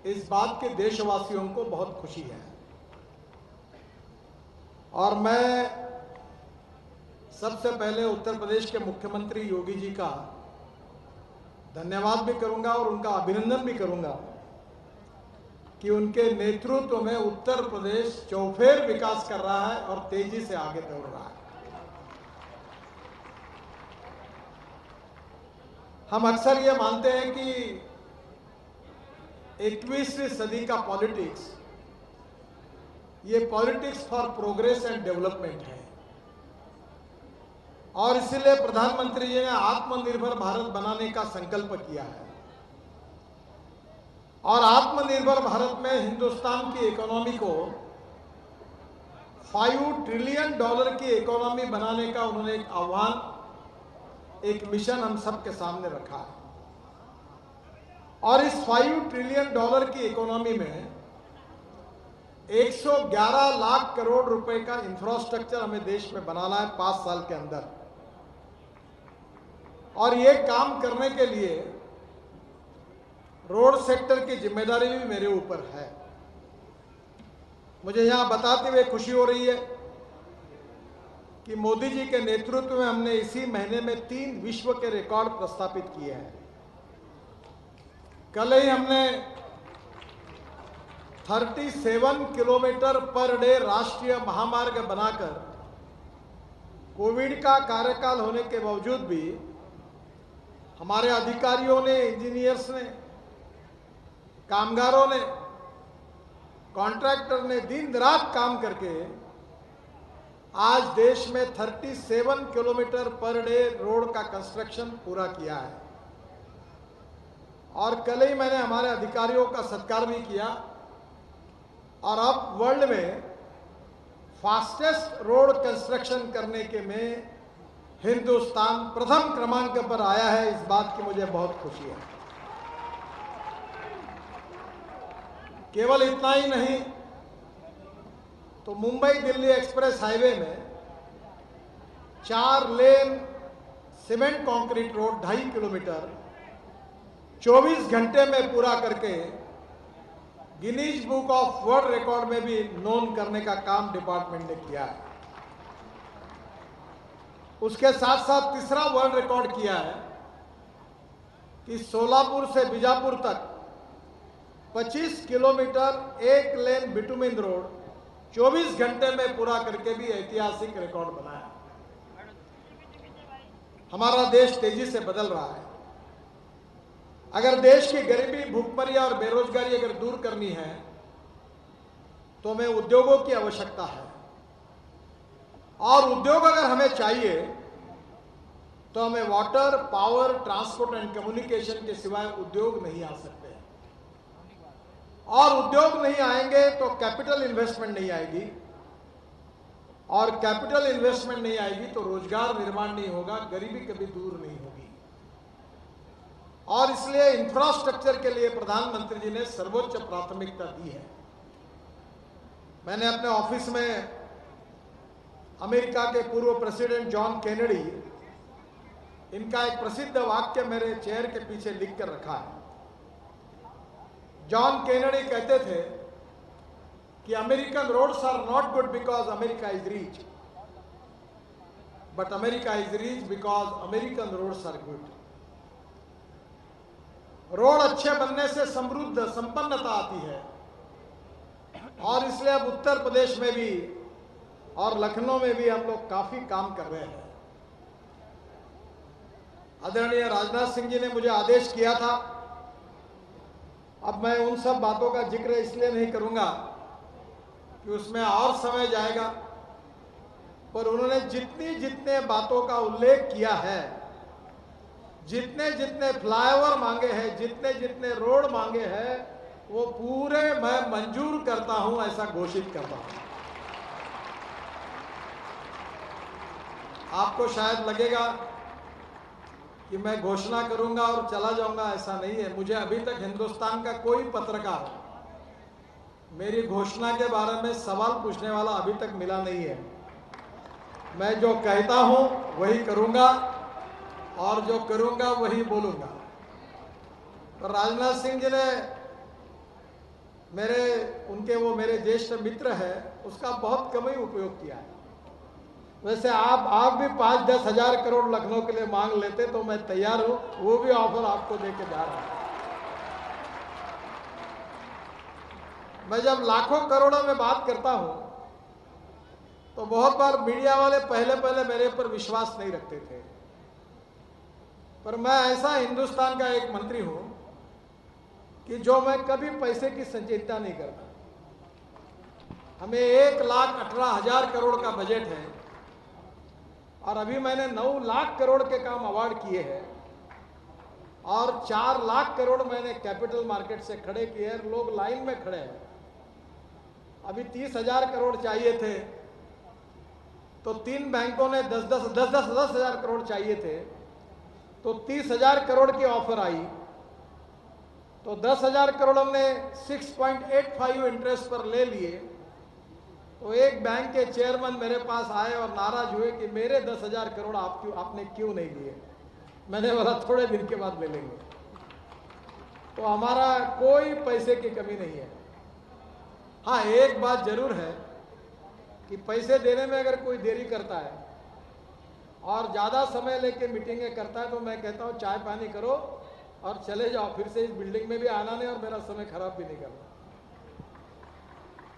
इस बात के देशवासियों को बहुत खुशी है और मैं सबसे पहले उत्तर प्रदेश के मुख्यमंत्री योगी जी का धन्यवाद भी करूंगा और उनका अभिनंदन भी करूंगा कि उनके नेतृत्व में उत्तर प्रदेश चौफेर विकास कर रहा है और तेजी से आगे दौड़ रहा है। हम अक्सर ये मानते हैं कि 21वीं सदी का पॉलिटिक्स ये politics for progress and development है और इसीलिए प्रधानमंत्री जी ने आत्मनिर्भर भारत बनाने का संकल्प किया है और आत्मनिर्भर भारत में हिंदुस्तान की इकोनॉमी को $5 ट्रिलियन की इकोनॉमी बनाने का उन्होंने एक आह्वान, एक मिशन हम सबके सामने रखा है और इस $5 ट्रिलियन की इकोनॉमी में 111 लाख करोड़ रुपए का इंफ्रास्ट्रक्चर हमें देश में बनाना है 5 साल के अंदर। और ये काम करने के लिए रोड सेक्टर की जिम्मेदारी भी मेरे ऊपर है। मुझे यहां बताते हुए खुशी हो रही है कि मोदी जी के नेतृत्व में हमने इसी महीने में 3 विश्व के रिकॉर्ड प्रस्थापित किए हैं। कल ही हमने 37 किलोमीटर पर डे राष्ट्रीय महामार्ग बनाकर कोविड का कार्यकाल होने के बावजूद भी हमारे अधिकारियों ने, इंजीनियर्स ने, कामगारों ने, कॉन्ट्रैक्टर ने दिन रात काम करके आज देश में 37 किलोमीटर पर डे रोड का कंस्ट्रक्शन पूरा किया है। और कल ही मैंने हमारे अधिकारियों का सत्कार भी किया और अब वर्ल्ड में फास्टेस्ट रोड कंस्ट्रक्शन करने के में हिंदुस्तान प्रथम क्रमांक पर आया है। इस बात की मुझे बहुत खुशी है। केवल इतना ही नहीं तो मुंबई दिल्ली एक्सप्रेस हाईवे में 4 लेन सीमेंट कंक्रीट रोड 2.5 किलोमीटर 24 घंटे में पूरा करके Guinness book of world record में भी नोन करने का काम डिपार्टमेंट ने किया है। उसके साथ साथ तीसरा वर्ल्ड रिकॉर्ड किया है कि सोलापुर से बीजापुर तक 25 किलोमीटर 1 लेन बिटुमिन रोड 24 घंटे में पूरा करके भी ऐतिहासिक रिकॉर्ड बनाया। हमारा देश तेजी से बदल रहा है। अगर देश की गरीबी, भूखमरी और बेरोजगारी अगर दूर करनी है तो हमें उद्योगों की आवश्यकता है और उद्योग अगर हमें चाहिए तो हमें water, power, transport and communication के सिवाय उद्योग नहीं आ सकते और उद्योग नहीं आएंगे तो कैपिटल इन्वेस्टमेंट नहीं आएगी और कैपिटल इन्वेस्टमेंट नहीं आएगी तो रोजगार निर्माण नहीं होगा, गरीबी कभी दूर नहीं होगी। और इसलिए इंफ्रास्ट्रक्चर के लिए प्रधानमंत्री जी ने सर्वोच्च प्राथमिकता दी है। मैंने अपने ऑफिस में अमेरिका के पूर्व प्रेसिडेंट जॉन केनेडी, इनका एक प्रसिद्ध वाक्य मेरे चेयर के पीछे लिख कर रखा है। जॉन केनेडी कहते थे कि American roads are not good because America is rich, but America is rich because American roads are good. Road अच्छे बनने से समृद्ध, संपन्नता आती है और इसलिए अब उत्तर प्रदेश में भी और लखनऊ में भी हम लोग काफी काम कर रहे हैं। आदरणीय राजनाथ सिंह जी ने मुझे आदेश किया था। अब मैं उन सब बातों का जिक्र इसलिए नहीं करूंगा कि उसमें और समय जाएगा, पर उन्होंने जितने बातों का उल्लेख किया है, जितने फ्लाईओवर मांगे हैं, जितने रोड मांगे हैं, वो पूरे मैं मंजूर करता हूं, ऐसा घोषित करता हूं। आपको शायद लगेगा कि मैं घोषणा करूंगा और चला जाऊंगा, ऐसा नहीं है। मुझे अभी तक हिंदुस्तान का कोई पत्रकार मेरी घोषणा के बारे में सवाल पूछने वाला अभी तक मिला नहीं है। मैं जो कहता हूं वही करूंगा और जो करूंगा वही बोलूंगा। पर राजनाथ सिंह जी ने वो मेरे ज्येष्ठ मित्र है, उसका बहुत कम ही उपयोग किया है। वैसे आप भी 5-10 हजार करोड़ लखनऊ के लिए मांग लेते तो मैं तैयार हूं, वो भी ऑफर आपको देके जा रहा हूं। मैं जब लाखों करोड़ों में बात करता हूं तो बहुत बार मीडिया वाले पहले मेरे पर विश्वास नहीं रखते थे, पर मैं ऐसा हिंदुस्तान का एक मंत्री हूं कि जो मैं कभी पैसे की संचिंता नहीं करता। हमें 1,18,000 करोड़ का बजट है और अभी मैंने 9 लाख करोड़ के काम अवार्ड किए हैं और 4 लाख करोड़ मैंने कैपिटल मार्केट से खड़े किए हैं। लोग लाइन में खड़े हैं। अभी 30,000 करोड़ चाहिए थे तो 3 बैंकों ने 10,000 करोड़ चाहिए थे, तो 30,000 करोड़ की ऑफर आई, तो 10,000 करोड़ हमने 6.85 इंटरेस्ट पर ले लिए। तो एक बैंक के चेयरमैन मेरे पास आए और नाराज हुए कि मेरे 10,000 करोड़ आपने क्यों नहीं लिए। मैंने बोला थोड़े दिन के बाद ले लेंगे। तो हमारा कोई पैसे की कमी नहीं है। हाँ, एक बात जरूर है कि पैसे देने में अगर कोई देरी करता है और ज़्यादा समय लेके मीटिंगें करता है तो मैं कहता हूँ चाय पानी करो और चले जाओ, फिर से इस बिल्डिंग में भी आना नहीं और मेरा समय खराब भी नहीं करना।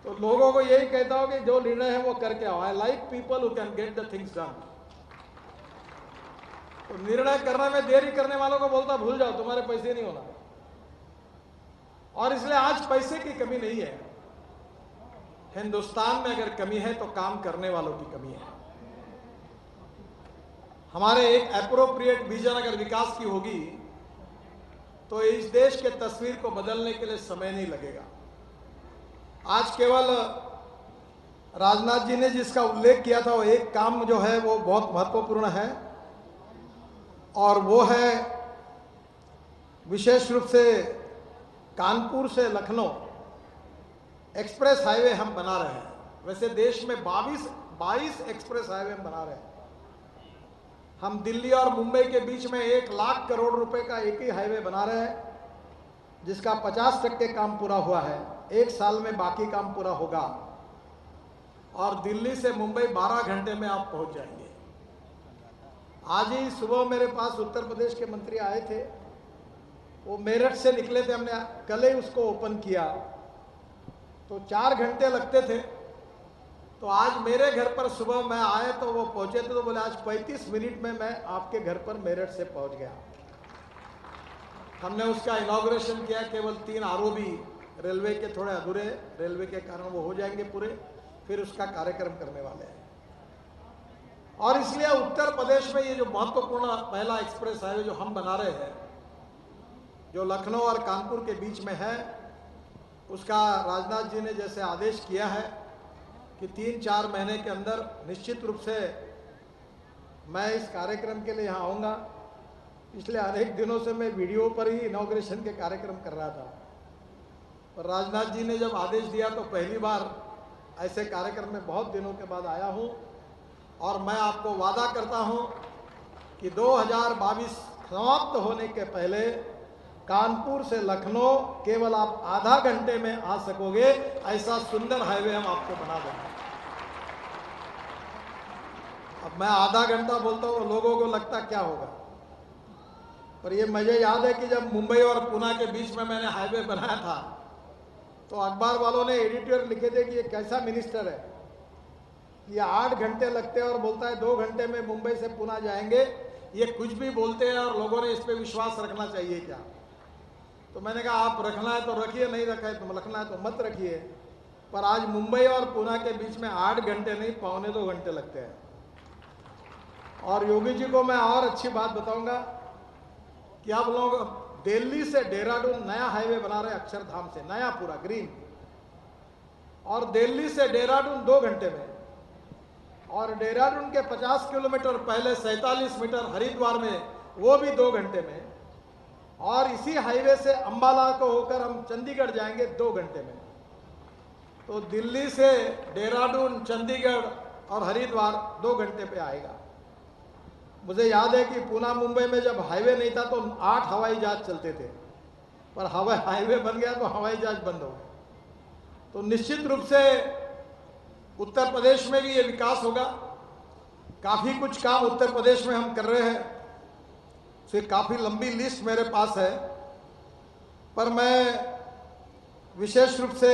तो लोगों को यही कहता हूँ कि जो निर्णय है वो करके आओ। I like people who can get the things done. तो निर्णय करने में देरी करने वालों को बोलता भूल जाओ, तुम्हारे पैसे नहीं होना। और इसलिए आज पैसे की कमी नहीं है। हिंदुस्तान में अगर कमी है तो काम करने वालों की कमी है। हमारे एक एप्रोप्रिएट विजन अगर विकास की होगी तो इस देश के तस्वीर को बदलने के लिए समय नहीं लगेगा। आज केवल राजनाथ जी ने जिसका उल्लेख किया था वो एक काम जो है वो बहुत महत्वपूर्ण है और वो है विशेष रूप से कानपुर से लखनऊ एक्सप्रेस हाईवे हम बना रहे हैं। वैसे देश में 22 एक्सप्रेस हाईवे हम बना रहे हैं। हम दिल्ली और मुंबई के बीच में 1 लाख करोड़ रुपए का एक ही हाईवे बना रहे हैं, जिसका 50% काम पूरा हुआ है। 1 साल में बाकी काम पूरा होगा और दिल्ली से मुंबई 12 घंटे में आप पहुंच जाएंगे। आज ही सुबह मेरे पास उत्तर प्रदेश के मंत्री आए थे, वो मेरठ से निकले थे, हमने कल ही उसको ओपन किया, तो 4 घंटे लगते थे। तो आज मेरे घर पर सुबह मैं आए तो वो पहुंचे थे तो बोले आज 35 मिनट में मैं आपके घर पर मेरठ से पहुंच गया। हमने उसका इनॉग्रेशन किया। केवल 3 आरओबी रेलवे के थोड़े अधूरे रेलवे के कारण वो हो जाएंगे पूरे, फिर उसका कार्यक्रम करने वाले हैं। और इसलिए उत्तर प्रदेश में ये जो महत्वपूर्ण पहला एक्सप्रेस हाईवे जो हम बना रहे हैं, जो लखनऊ और कानपुर के बीच में है, उसका राजनाथ जी ने जैसे आदेश किया है कि 3-4 महीने के अंदर निश्चित रूप से मैं इस कार्यक्रम के लिए यहाँ आऊँगा। पिछले अनेक दिनों से मैं वीडियो पर ही इनॉग्रेशन के कार्यक्रम कर रहा था, पर राजनाथ जी ने जब आदेश दिया तो पहली बार ऐसे कार्यक्रम में बहुत दिनों के बाद आया हूँ। और मैं आपको वादा करता हूँ कि 2022 समाप्त होने के पहले कानपुर से लखनऊ केवल आप आधा घंटे में आ सकोगे, ऐसा सुंदर हाईवे हम आपको बना देंगे। अब मैं आधा घंटा बोलता हूँ, लोगों को लगता क्या होगा, पर ये मुझे याद है कि जब मुंबई और पुणे के बीच में मैंने हाईवे बनाया था तो अखबार वालों ने एडिटोरियल लिखे थे कि ये कैसा मिनिस्टर है, ये 8 घंटे लगते हैं और बोलता है 2 घंटे में मुंबई से पुणे जाएंगे। ये कुछ भी बोलते हैं और लोगों ने इस पे विश्वास रखना चाहिए क्या। तो मैंने कहा आप रखना है तो रखिए, नहीं रखा है तो रखना है तो मत रखिए। पर आज मुंबई और पुणे के बीच में 8 घंटे नहीं 1.25 घंटे लगते हैं। और योगी जी को मैं और अच्छी बात बताऊंगा कि आप लोग दिल्ली से देहरादून नया हाईवे बना रहे हैं, अक्षरधाम से नया पूरा ग्रीन, और दिल्ली से देहरादून 2 घंटे में, और देहरादून के 50 किलोमीटर पहले 47 मीटर हरिद्वार में वो भी 2 घंटे में, और इसी हाईवे से अंबाला को होकर हम चंडीगढ़ जाएंगे 2 घंटे में। तो दिल्ली से देहरादून, चंडीगढ़ और हरिद्वार 2 घंटे पे आएगा। मुझे याद है कि पुणे मुंबई में जब हाईवे नहीं था तो 8 हवाई जहाज चलते थे, पर हाईवे बन गया तो हवाई जहाज बंद हो गए। तो निश्चित रूप से उत्तर प्रदेश में भी ये विकास होगा। काफ़ी कुछ काम उत्तर प्रदेश में हम कर रहे हैं, फिर काफ़ी लंबी लिस्ट मेरे पास है। पर मैं विशेष रूप से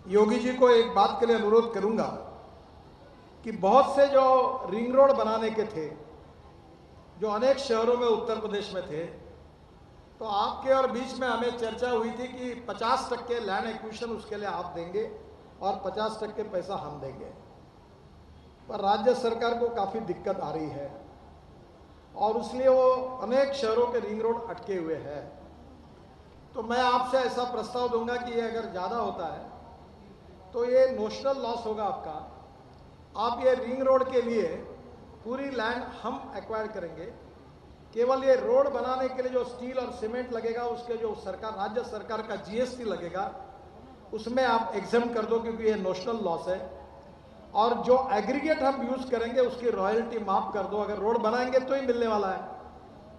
योगी जी को एक बात के लिए अनुरोध करूंगा कि बहुत से जो रिंग रोड बनाने के थे, जो अनेक शहरों में उत्तर प्रदेश में थे, तो आपके और बीच में हमें चर्चा हुई थी कि 50% लैंड एक्विजिशन उसके लिए आप देंगे और 50% पैसा हम देंगे। पर राज्य सरकार को काफ़ी दिक्कत आ रही है और इसलिए वो अनेक शहरों के रिंग रोड अटके हुए हैं। तो मैं आपसे ऐसा प्रस्ताव दूंगा कि ये अगर ज़्यादा होता है तो ये नोशनल लॉस होगा आपका। आप ये रिंग रोड के लिए पूरी लैंड हम एक्वायर करेंगे, केवल ये रोड बनाने के लिए जो स्टील और सीमेंट लगेगा उसके जो सरकार राज्य सरकार का जीएसटी लगेगा उसमें आप एग्जाम कर दो, क्योंकि ये नोशनल लॉस है। और जो एग्रीगेट हम यूज करेंगे उसकी रॉयल्टी माफ कर दो, अगर रोड बनाएंगे तो ही मिलने वाला है।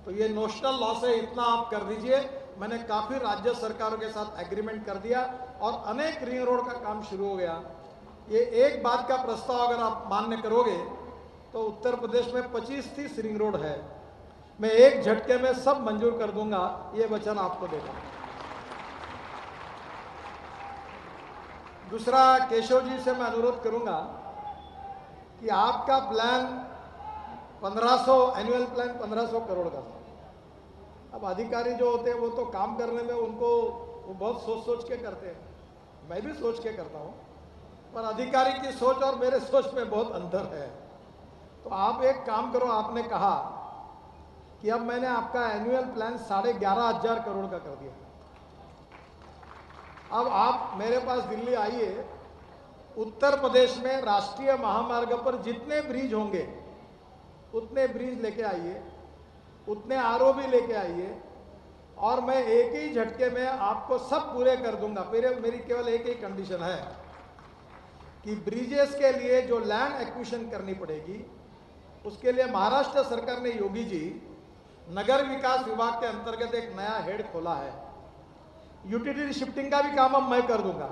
तो ये नोशनल लॉस है, इतना आप कर दीजिए। मैंने काफ़ी राज्य सरकारों के साथ एग्रीमेंट कर दिया और अनेक रिंग रोड का काम शुरू हो गया। ये एक बात का प्रस्ताव अगर आप मान्य करोगे तो उत्तर प्रदेश में 25-30 रिंग रोड है, मैं एक झटके में सब मंजूर कर दूंगा, ये वचन आपको देता हूं। दूसरा, केशव जी से मैं अनुरोध करूंगा कि आपका प्लान 1500 एनुअल प्लान 1500 करोड़ का था। अब अधिकारी जो होते हैं वो तो काम करने में उनको वो बहुत सोच के करते हैं, मैं भी सोच के करता हूँ, पर अधिकारी की सोच और मेरे सोच में बहुत अंतर है। तो आप एक काम करो, आपने कहा कि अब मैंने आपका एनुअल प्लान 11,500 करोड़ का कर दिया। अब आप मेरे पास दिल्ली आइए, उत्तर प्रदेश में राष्ट्रीय महामार्ग पर जितने ब्रिज होंगे उतने ब्रिज लेके आइए, उतने आरओबी लेके आइए, और मैं एक ही झटके में आपको सब पूरे कर दूंगा। मेरी केवल एक ही कंडीशन है कि ब्रिजेस के लिए जो लैंड एक्विजिशन करनी पड़ेगी उसके लिए महाराष्ट्र सरकार ने, योगी जी, नगर विकास विभाग के अंतर्गत एक नया हेड खोला है। यूटिलिटी शिफ्टिंग का भी काम अब मैं कर दूंगा।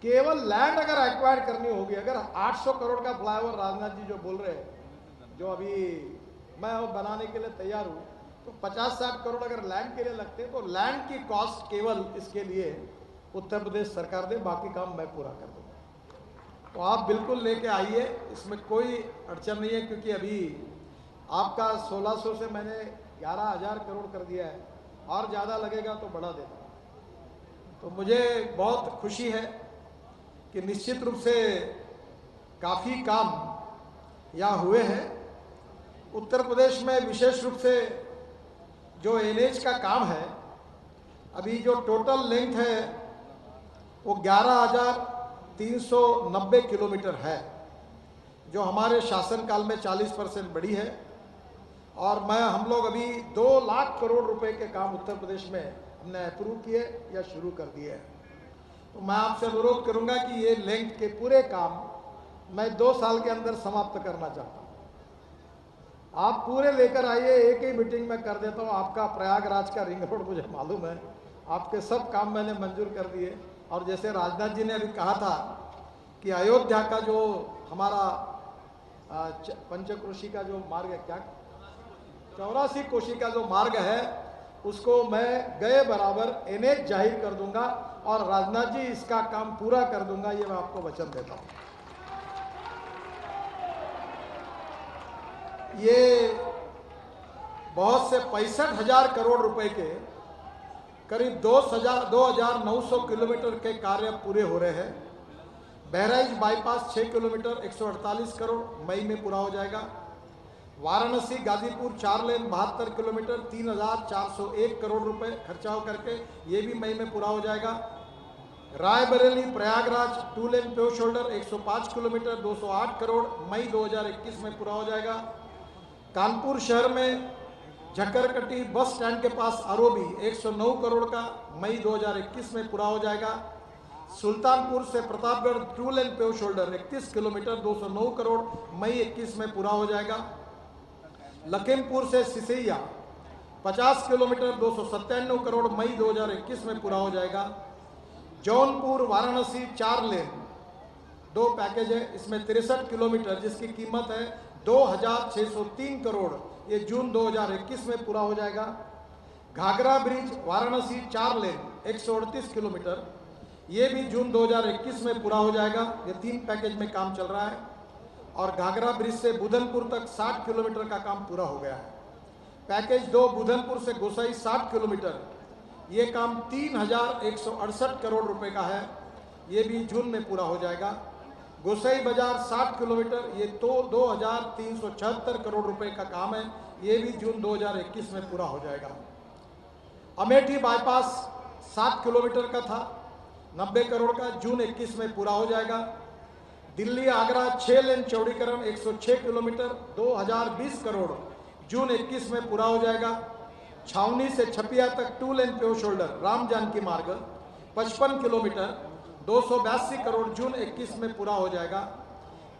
केवल लैंड अगर एक्वायर करनी होगी, अगर 800 करोड़ का फ्लाईओवर राजनाथ जी जो बोल रहे हैं, जो अभी मैं वो बनाने के लिए तैयार हूँ, तो 50-60 करोड़ अगर लैंड के लिए लगते हैं तो लैंड की कॉस्ट केवल इसके लिए उत्तर प्रदेश सरकार दे, बाकी काम मैं पूरा कर दूंगा। तो आप बिल्कुल लेके आइए, इसमें कोई अड़चन नहीं है, क्योंकि अभी आपका 1600 से मैंने 11,000 करोड़ कर दिया है, और ज़्यादा लगेगा तो बढ़ा देता। तो मुझे बहुत खुशी है कि निश्चित रूप से काफ़ी काम यहाँ हुए हैं। उत्तर प्रदेश में विशेष रूप से जो एनएच का काम है, अभी जो टोटल लेंथ है वो 11,390 किलोमीटर है, जो हमारे शासनकाल में 40% बढ़ी है। और हम लोग अभी 2 लाख करोड़ रुपए के काम उत्तर प्रदेश में हमने अप्रूव किए या शुरू कर दिए हैं। तो मैं आपसे अनुरोध करूंगा कि ये लेंथ के पूरे काम मैं 2 साल के अंदर समाप्त करना चाहता हूँ। आप पूरे लेकर आइए, एक ही मीटिंग में कर देता हूँ। आपका प्रयागराज का रिंग रोड मुझे मालूम है, आपके सब काम मैंने मंजूर कर दिए। और जैसे राजनाथ जी ने अभी कहा था कि अयोध्या का जो हमारा पंचक्रोशी का जो मार्ग है, क्या 84 कोशी का जो मार्ग है, उसको मैं गए बराबर एनएच जाहिर कर दूंगा और राजनाथ जी इसका काम पूरा कर दूंगा, ये मैं आपको वचन देता हूं। ये बहुत से 65,000 करोड़ रुपए के करीब 2,900 किलोमीटर के कार्य पूरे हो रहे हैं। बहराइच बाईपास 6 किलोमीटर 148 करोड़ मई में पूरा हो जाएगा। वाराणसी गाजीपुर 4 लेन 72 किलोमीटर 3,401 करोड़ रुपए खर्चा करके ये भी मई में पूरा हो जाएगा। रायबरेली प्रयागराज 2 लेन पेव शोल्डर 105 किलोमीटर 208 करोड़ मई 2021 में पूरा हो जाएगा। कानपुर शहर में झक्करकटी बस स्टैंड के पास आरओबी 109 करोड़ का मई 2021 में पूरा हो जाएगा। सुल्तानपुर से प्रतापगढ़ 2 लेन पेव शोल्डर 31 किलोमीटर 209 करोड़ मई 21 में पूरा हो जाएगा। लखीमपुर से सिसैया 50 किलोमीटर 297 करोड़ मई 2021 में पूरा हो जाएगा। जौनपुर वाराणसी 4 लेन 2 पैकेज है, इसमें 63 किलोमीटर जिसकी कीमत है 2,603 करोड़, ये जून 2021 में पूरा हो जाएगा। घाघरा ब्रिज वाराणसी 4 लेन 138 किलोमीटर, ये भी जून 2021 में पूरा हो जाएगा। ये 3 पैकेज में काम चल रहा है। और घाघरा ब्रिज से बुधनपुर तक 60 किलोमीटर का काम पूरा हो गया है। पैकेज 2 बुधनपुर से गोसाई 60 किलोमीटर, ये काम 3,168 करोड़ रुपए का है, ये भी जून में पूरा हो जाएगा। गोसाई बाजार 60 किलोमीटर, ये तो 2,376 करोड़ रुपए का काम है, ये भी जून 2021 में पूरा हो जाएगा। अमेठी बाईपास 7 किलोमीटर का था, 90 करोड़ का, जून 21 में पूरा हो जाएगा। दिल्ली आगरा 6 लेन चौड़ीकरण 106 किलोमीटर 2,020 करोड़, जून 21 में पूरा हो जाएगा। छावनी से छपिया तक 2 लेन पेव शोल्डर राम जानकी मार्ग 55 किलोमीटर 282 करोड़, जून 21 में पूरा हो जाएगा।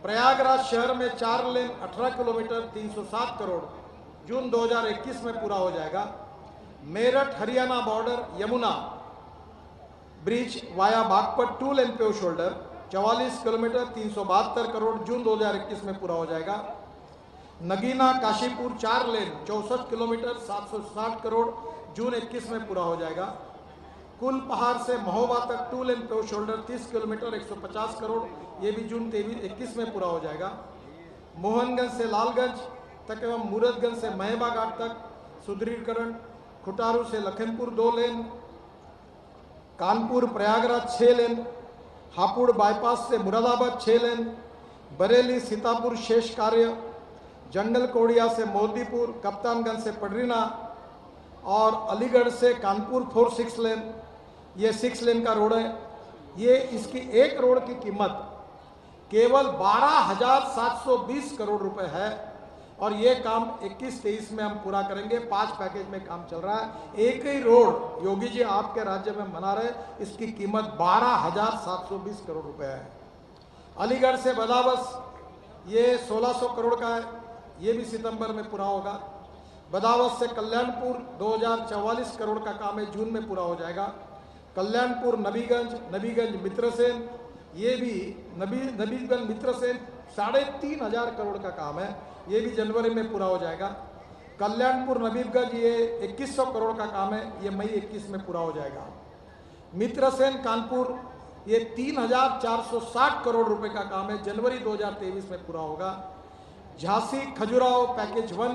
प्रयागराज शहर में 4 लेन 18 किलोमीटर 307 करोड़, जून 2021 में पूरा हो जाएगा। Meerut Haryana border Yamuna bridge via Baghpat 2 लेन पेव शोल्डर 44 किलोमीटर 372 करोड़, जून 2021 में पूरा हो जाएगा। नगीना काशीपुर 4 लेन 64 किलोमीटर 760 करोड़, जून 21 में पूरा हो जाएगा। कुल पहाड़ से महोबा तक 2 लेन पेव शोल्डर 30 किलोमीटर 150 करोड़, ये भी जून 21 में पूरा हो जाएगा। मोहनगंज से लालगंज तक एवं मूरतगंज से महेबा घाट तक सुदृढ़ीकरण। खुटारू से लखीमपुर 2 लेन, कानपुर प्रयागराज 6 लेन, हापुड़ बाईपास से मुरादाबाद 6 लेन, बरेली सीतापुर शेष कार्य, जंगल कोड़िया से मोदीपुर, कप्तानगंज से पडरीना और अलीगढ़ से कानपुर 4-6 लेन, ये 6 लेन का रोड है। ये इसकी एक रोड की कीमत केवल 12,720 करोड़ रुपए है और ये काम 21-23 में हम पूरा करेंगे। 5 पैकेज में काम चल रहा है। एक ही रोड योगी जी आपके राज्य में बना रहे, इसकी कीमत 12,720 करोड़ रुपए है। अलीगढ़ से बदावस ये 1,600 करोड़ का है, ये भी सितंबर में पूरा होगा। बदावस से कल्याणपुर 2,044 करोड़ का काम है, जून में पूरा हो जाएगा। कल्याणपुर नबीगंज मित्रसेन, ये भी नबीगंज मित्रसेन 3,500 करोड़ का काम है, ये भी जनवरी में पूरा हो जाएगा। कल्याणपुर नबीगंज ये 2,100 करोड़ का काम है, ये मई 21 में पूरा हो जाएगा। मित्रसेन कानपुर ये 3,460 करोड़ रुपए का काम है, जनवरी 2023 में पूरा होगा। झांसी खजुराहो पैकेज 1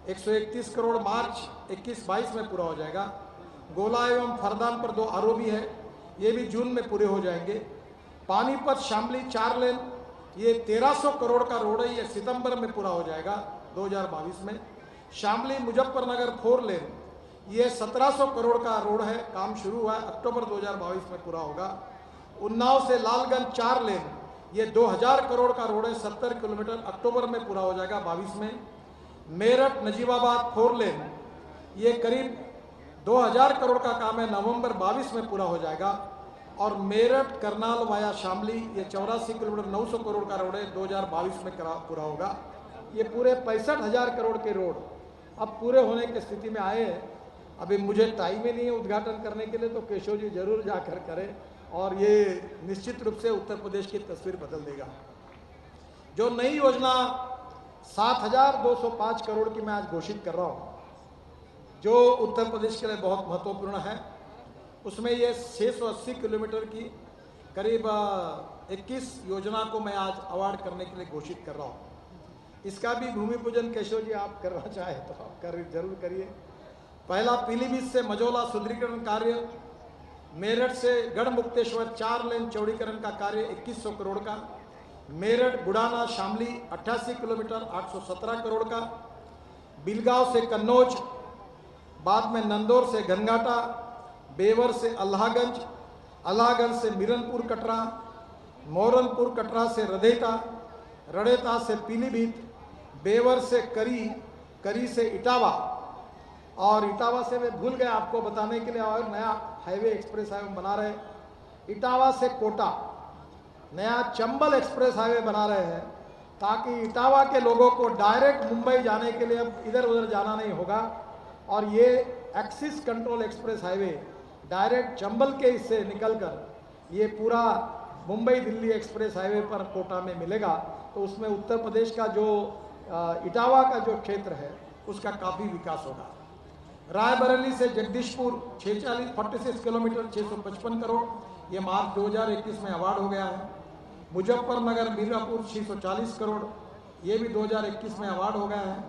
131 करोड़, मार्च 21-22 में पूरा हो जाएगा। गोला एवं फरदान पर 2 आरओबी है, ये भी जून में पूरे हो जाएंगे। पानीपत शामली 4 लेन, ये 1,300 करोड़ का रोड है, ये सितंबर में पूरा हो जाएगा 2022 में। शामली मुजफ्फरनगर 4 लेन, ये 1,700 करोड़ का रोड है, काम शुरू हुआ है, अक्टूबर 2022 में पूरा होगा। उन्नाव से लालगंज 4 लेन, ये 2,000 करोड़ का रोड है, 70 किलोमीटर, अक्टूबर में पूरा हो जाएगा 22 में। मेरठ नजीबाबाद 4 लेन, ये करीब 2,000 करोड़ का काम है, नवंबर 22 में पूरा हो जाएगा। और मेरठ करनाल वाया शामली, ये 84 किलोमीटर 900 करोड़ का रोड है, 2022 में पूरा होगा। ये पूरे 65,000 करोड़ के रोड अब पूरे होने की स्थिति में आए हैं। अभी मुझे टाइम ही नहीं है उद्घाटन करने के लिए, तो केशव जी जरूर जाकर करें और ये निश्चित रूप से उत्तर प्रदेश की तस्वीर बदल देगा। जो नई योजना 7,205 करोड़ की मैं आज घोषित कर रहा हूँ, जो उत्तर प्रदेश के लिए बहुत महत्वपूर्ण है, उसमें ये 680 किलोमीटर की करीब 21 योजना को मैं आज अवार्ड करने के लिए घोषित कर रहा हूँ। इसका भी भूमि पूजन केशव जी आप करना चाहे तो आप जरूर करिए। पहला पीलीभीत से मझौला सुदृढ़ीकरण कार्य, मेरठ से गढ़मुक्तेश्वर 4 लेन चौड़ीकरण का कार्य 2100 करोड़ का, मेरठ बुढ़ाना शामली 88 किलोमीटर 817 करोड़ का, बिलगांव से कन्नौज, बाद में नंदौर से घनघाटा, बेवर से अल्लाहगंज, अल्लाहगंज से मिरनपुर कटरा, मोरनपुर कटरा से रदेता, रडेता से पीलीभीत, बेवर से करी, करी से इटावा, और इटावा से मैं भूल गया आपको बताने के लिए, और नया हाईवे एक्सप्रेस हाईवे बना रहे, इटावा से कोटा नया चंबल एक्सप्रेस हाईवे बना रहे हैं, ताकि इटावा के लोगों को डायरेक्ट मुंबई जाने के लिए अब इधर उधर जाना नहीं होगा। और ये axis control express highway direct Chambal के इससे निकलकर ये पूरा मुंबई दिल्ली एक्सप्रेस हाईवे पर कोटा में मिलेगा। तो उसमें उत्तर प्रदेश का जो इटावा का जो क्षेत्र है उसका काफ़ी विकास होगा। रायबरेली से जगदीशपुर 46 किलोमीटर 655 करोड़, ये मार्च 2021 में अवार्ड हो गया है। मुजफ्फरनगर मीरापुर 640 करोड़, ये भी 2021 में अवार्ड हो गया है।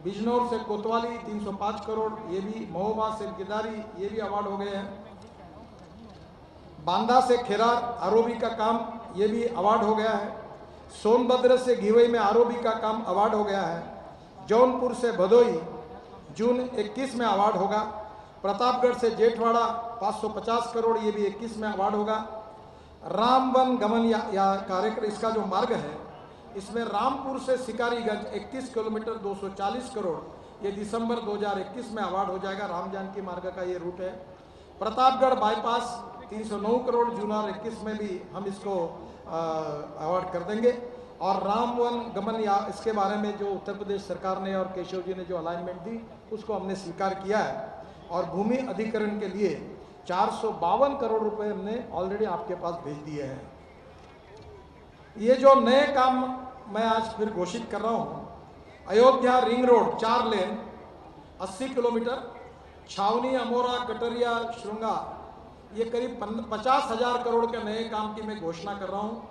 बिजनौर से कोतवाली 305 करोड़, ये भी महोबा से गिरदारी, ये भी अवार्ड हो गए हैं। बांदा से खेरार आरओबी का काम, ये भी अवार्ड हो गया है। सोनभद्र से घिवई में आरओबी का काम अवार्ड हो गया है। जौनपुर से भदोई जून 21 में अवार्ड होगा। प्रतापगढ़ से जेठवाड़ा 550 करोड़, ये भी 21 में अवार्ड होगा। रामवन गमन या कार्यक्रम, इसका जो मार्ग है इसमें रामपुर से शिकारीगंज 21 किलोमीटर 240 करोड़, ये दिसंबर 2021 में अवार्ड हो जाएगा। राम जानकी मार्ग का ये रूट है। प्रतापगढ़ बाईपास 309 करोड़, जून 21 में भी हम इसको अवार्ड कर देंगे। और रामवन गमन या इसके बारे में जो उत्तर प्रदेश सरकार ने और केशव जी ने जो अलाइनमेंट दी उसको हमने स्वीकार किया है। और भूमि अधिकरण के लिए 452 करोड़ रुपए हमने ऑलरेडी आपके पास भेज दिए हैं। ये जो नए काम मैं आज फिर घोषित कर रहा हूँ, अयोध्या रिंग रोड 4 लेन 80 किलोमीटर, छावनी अमोरा कटरिया श्रृंगा, ये करीब 50,000 करोड़ के नए काम की मैं घोषणा कर रहा हूँ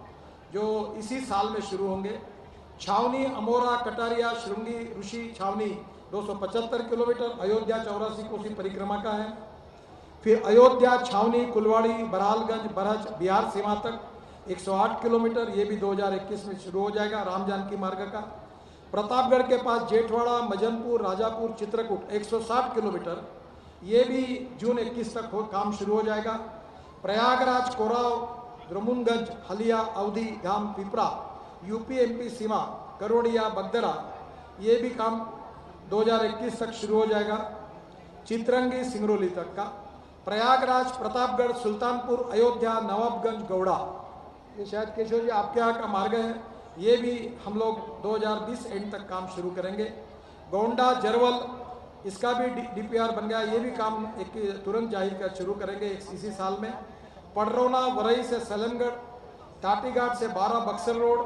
जो इसी साल में शुरू होंगे। छावनी अमोरा कटारिया श्रृंगी ऋषि छावनी 275 किलोमीटर, अयोध्या 84 कोसी परिक्रमा का है। फिर अयोध्या छावनी कुलवाड़ी बरहालगंज बरहज बिहार सीमा तक 108 किलोमीटर, ये भी 2021 में शुरू हो जाएगा राम जानकी मार्ग का। प्रतापगढ़ के पास जेठवाड़ा मजनपुर राजापुर चित्रकूट 160 किलोमीटर, ये भी जून 21 तक काम शुरू हो जाएगा। प्रयागराज कोराव द्रमुनगंज हलिया अवधि धाम पिपरा यूपी एमपी सीमा करोड़िया बगदरा, ये भी काम 2021 तक शुरू हो जाएगा। चित्रंगी सिंगरौली तक का। प्रयागराज प्रतापगढ़ सुल्तानपुर अयोध्या नवाबगंज गौड़ा, ये शायद केशव जी आपके यहाँ का मार्ग है, ये भी हम लोग 2020 एंड तक काम शुरू करेंगे। गोंडा जरवल, इसका भी डीपीआर बन गया, ये भी काम एक तुरंत जाहिर कर शुरू करेंगे इसी साल में। पडरौना वरई से सलेमगढ़, टाटीघाट से 12 बक्सर रोड,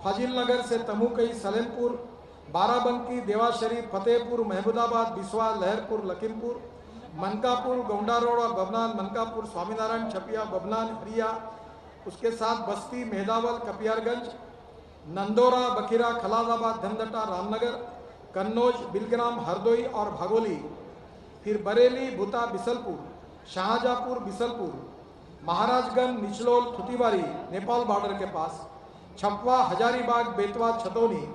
फजील नगर से तमुकई सलेमपुर, बाराबंकी देवाशरीफ फतेहपुर महमूदाबाद बिस्वा लहरपुर लखीमपुर, मनकापुर गोंडा रोड और बबनान मनकापुर स्वामीनारायण छपिया बबनान हरिया, उसके साथ बस्ती मेहदावल कपियारगंज, नंदोरा बखीरा खलादाबाद धनदटा रामनगर, कन्नौज बिलग्राम हरदोई और भागोली, फिर बरेली भूता बिसलपुर शाहजहाँपुर बिसलपुर, महाराजगंज निचलोल थुतीवारी नेपाल बॉर्डर के पास, छपवा हजारीबाग बेतवा छतौनी,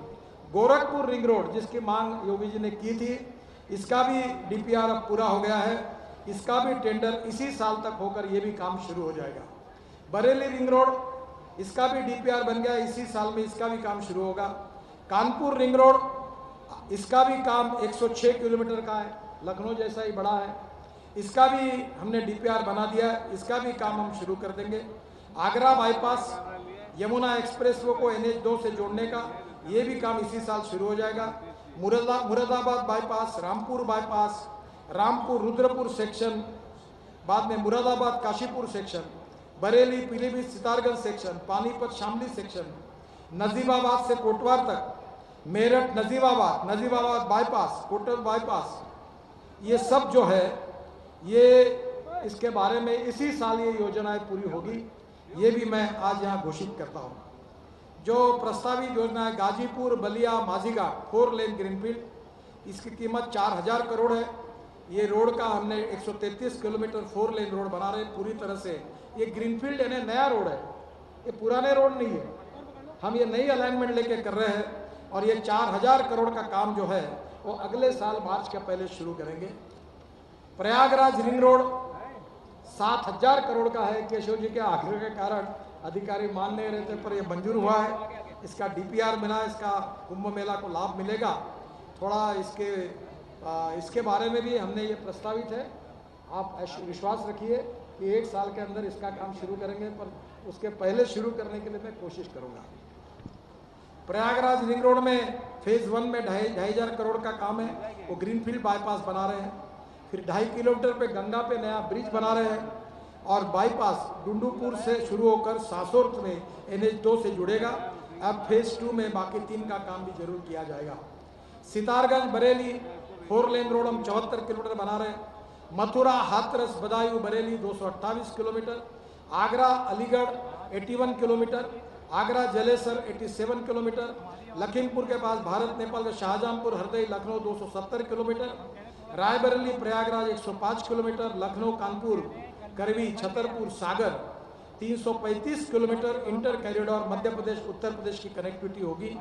गोरखपुर रिंग रोड जिसकी मांग योगी जी ने की थी, इसका भी डीपीआर अब पूरा हो गया है, इसका भी टेंडर इसी साल तक होकर ये भी काम शुरू हो जाएगा। बरेली रिंग रोड, इसका भी डीपीआर बन गया, इसी साल में इसका भी काम शुरू होगा। कानपुर रिंग रोड, इसका भी काम 106 किलोमीटर का है, लखनऊ जैसा ही बड़ा है, इसका भी हमने डीपीआर बना दिया है, इसका भी काम हम शुरू कर देंगे। Agra bypass Yamuna express way को NH2 से जोड़ने का, ये भी काम इसी साल शुरू हो जाएगा। Moradabad bypass, Rampur bypass, Rampur Rudrapur section, बाद में Moradabad Kashipur section, Bareilly Pilibhit Sitarganj section, Panipat Shamli section, Najibabad से कोटवार तक, मेरठ नजीबाबाद बाईपास, कोटल बाईपास, ये सब जो है ये इसके बारे में इसी साल ये योजनाएं पूरी होगी, ये भी मैं आज यहाँ घोषित करता हूँ। जो प्रस्तावित योजना है गाजीपुर बलिया माझीघाट 4 लेन ग्रीनफील्ड, इसकी कीमत 4000 करोड़ है। ये रोड का हमने 133 किलोमीटर 4 लेन रोड बना रहे पूरी तरह से। ये ग्रीनफील्ड यानी नया रोड है, ये पुराने रोड नहीं है। हम ये नई अलाइनमेंट लेके कर रहे हैं और ये 4000 करोड़ का काम जो है वो अगले साल मार्च के पहले शुरू करेंगे। प्रयागराज रिंग रोड 7000 करोड़ का है। केशव जी के आग्रह के कारण अधिकारी मान नहीं रहे थे, पर ये मंजूर हुआ है। इसका DPR बना, इसका कुंभ मेला को लाभ मिलेगा। थोड़ा इसके बारे में भी हमने ये प्रस्तावित है। आप विश्वास रखिए कि 1 साल के अंदर इसका काम शुरू करेंगे, पर उसके पहले शुरू करने के लिए मैं कोशिश करूंगा। प्रयागराज रिंग रोड में फेज 1 में 2500 करोड़ का काम है, वो ग्रीनफील्ड बाईपास बना रहे हैं। फिर 2.5 किलोमीटर पे गंगा पे नया ब्रिज बना रहे हैं और बाईपास डुंडुपुर से शुरू होकर सासोर में NH2 से जुड़ेगा। अब फेज 2 में बाकी 3 का काम भी जरूर किया जाएगा। सितारगंज बरेली 4 लेन रोड हम 74 किलोमीटर बना रहे हैं। Mathura Hathras Badaun Bareilly 228 kilometre. Agra Aligarh 81 kilometre. Agra Jalesar 87 kilometre. Lakhimpur के पास भारत नेपाल का Shahjahanpur Hardoi Lucknow 270 kilometre. Raebareli Prayagraj 105 kilometre. Lucknow Kanpur Karwi Chhatarpur Sagar 335 kilometre inter corridor Madhya Pradesh Uttar Pradesh की कनेक्टिविटी होगी।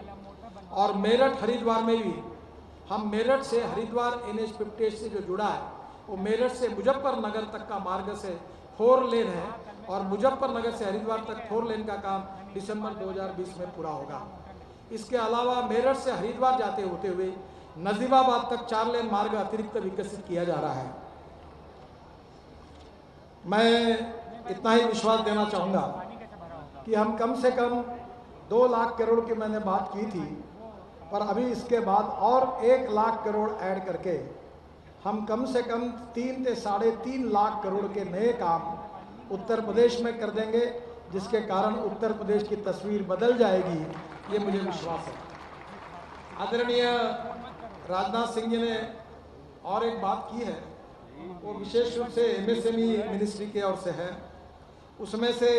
और मेरठ हरिद्वार में भी हम मेरठ से हरिद्वार NH58 से जो जुड़ा है वो मेरठ से मुजफ्फरनगर तक का मार्ग से 4 लेन है और मुजफ्फरनगर से हरिद्वार तक 4 लेन का काम दिसंबर 2020 में पूरा होगा। इसके अलावा मेरठ से हरिद्वार जाते होते हुए नजीबाबाद तक 4 लेन मार्ग अतिरिक्त विकसित किया जा रहा है। मैं इतना ही विश्वास देना चाहूँगा कि हम कम से कम 2 लाख करोड़ की मैंने बात की थी, पर अभी इसके बाद और 1 लाख करोड़ ऐड करके हम कम से कम 3 से 3.5 लाख करोड़ के नए काम उत्तर प्रदेश में कर देंगे, जिसके कारण उत्तर प्रदेश की तस्वीर बदल जाएगी, ये मुझे विश्वास है। आदरणीय राजनाथ सिंह जी ने और एक बात की है, वो विशेष रूप से MSME मिनिस्ट्री की ओर से है। उसमें से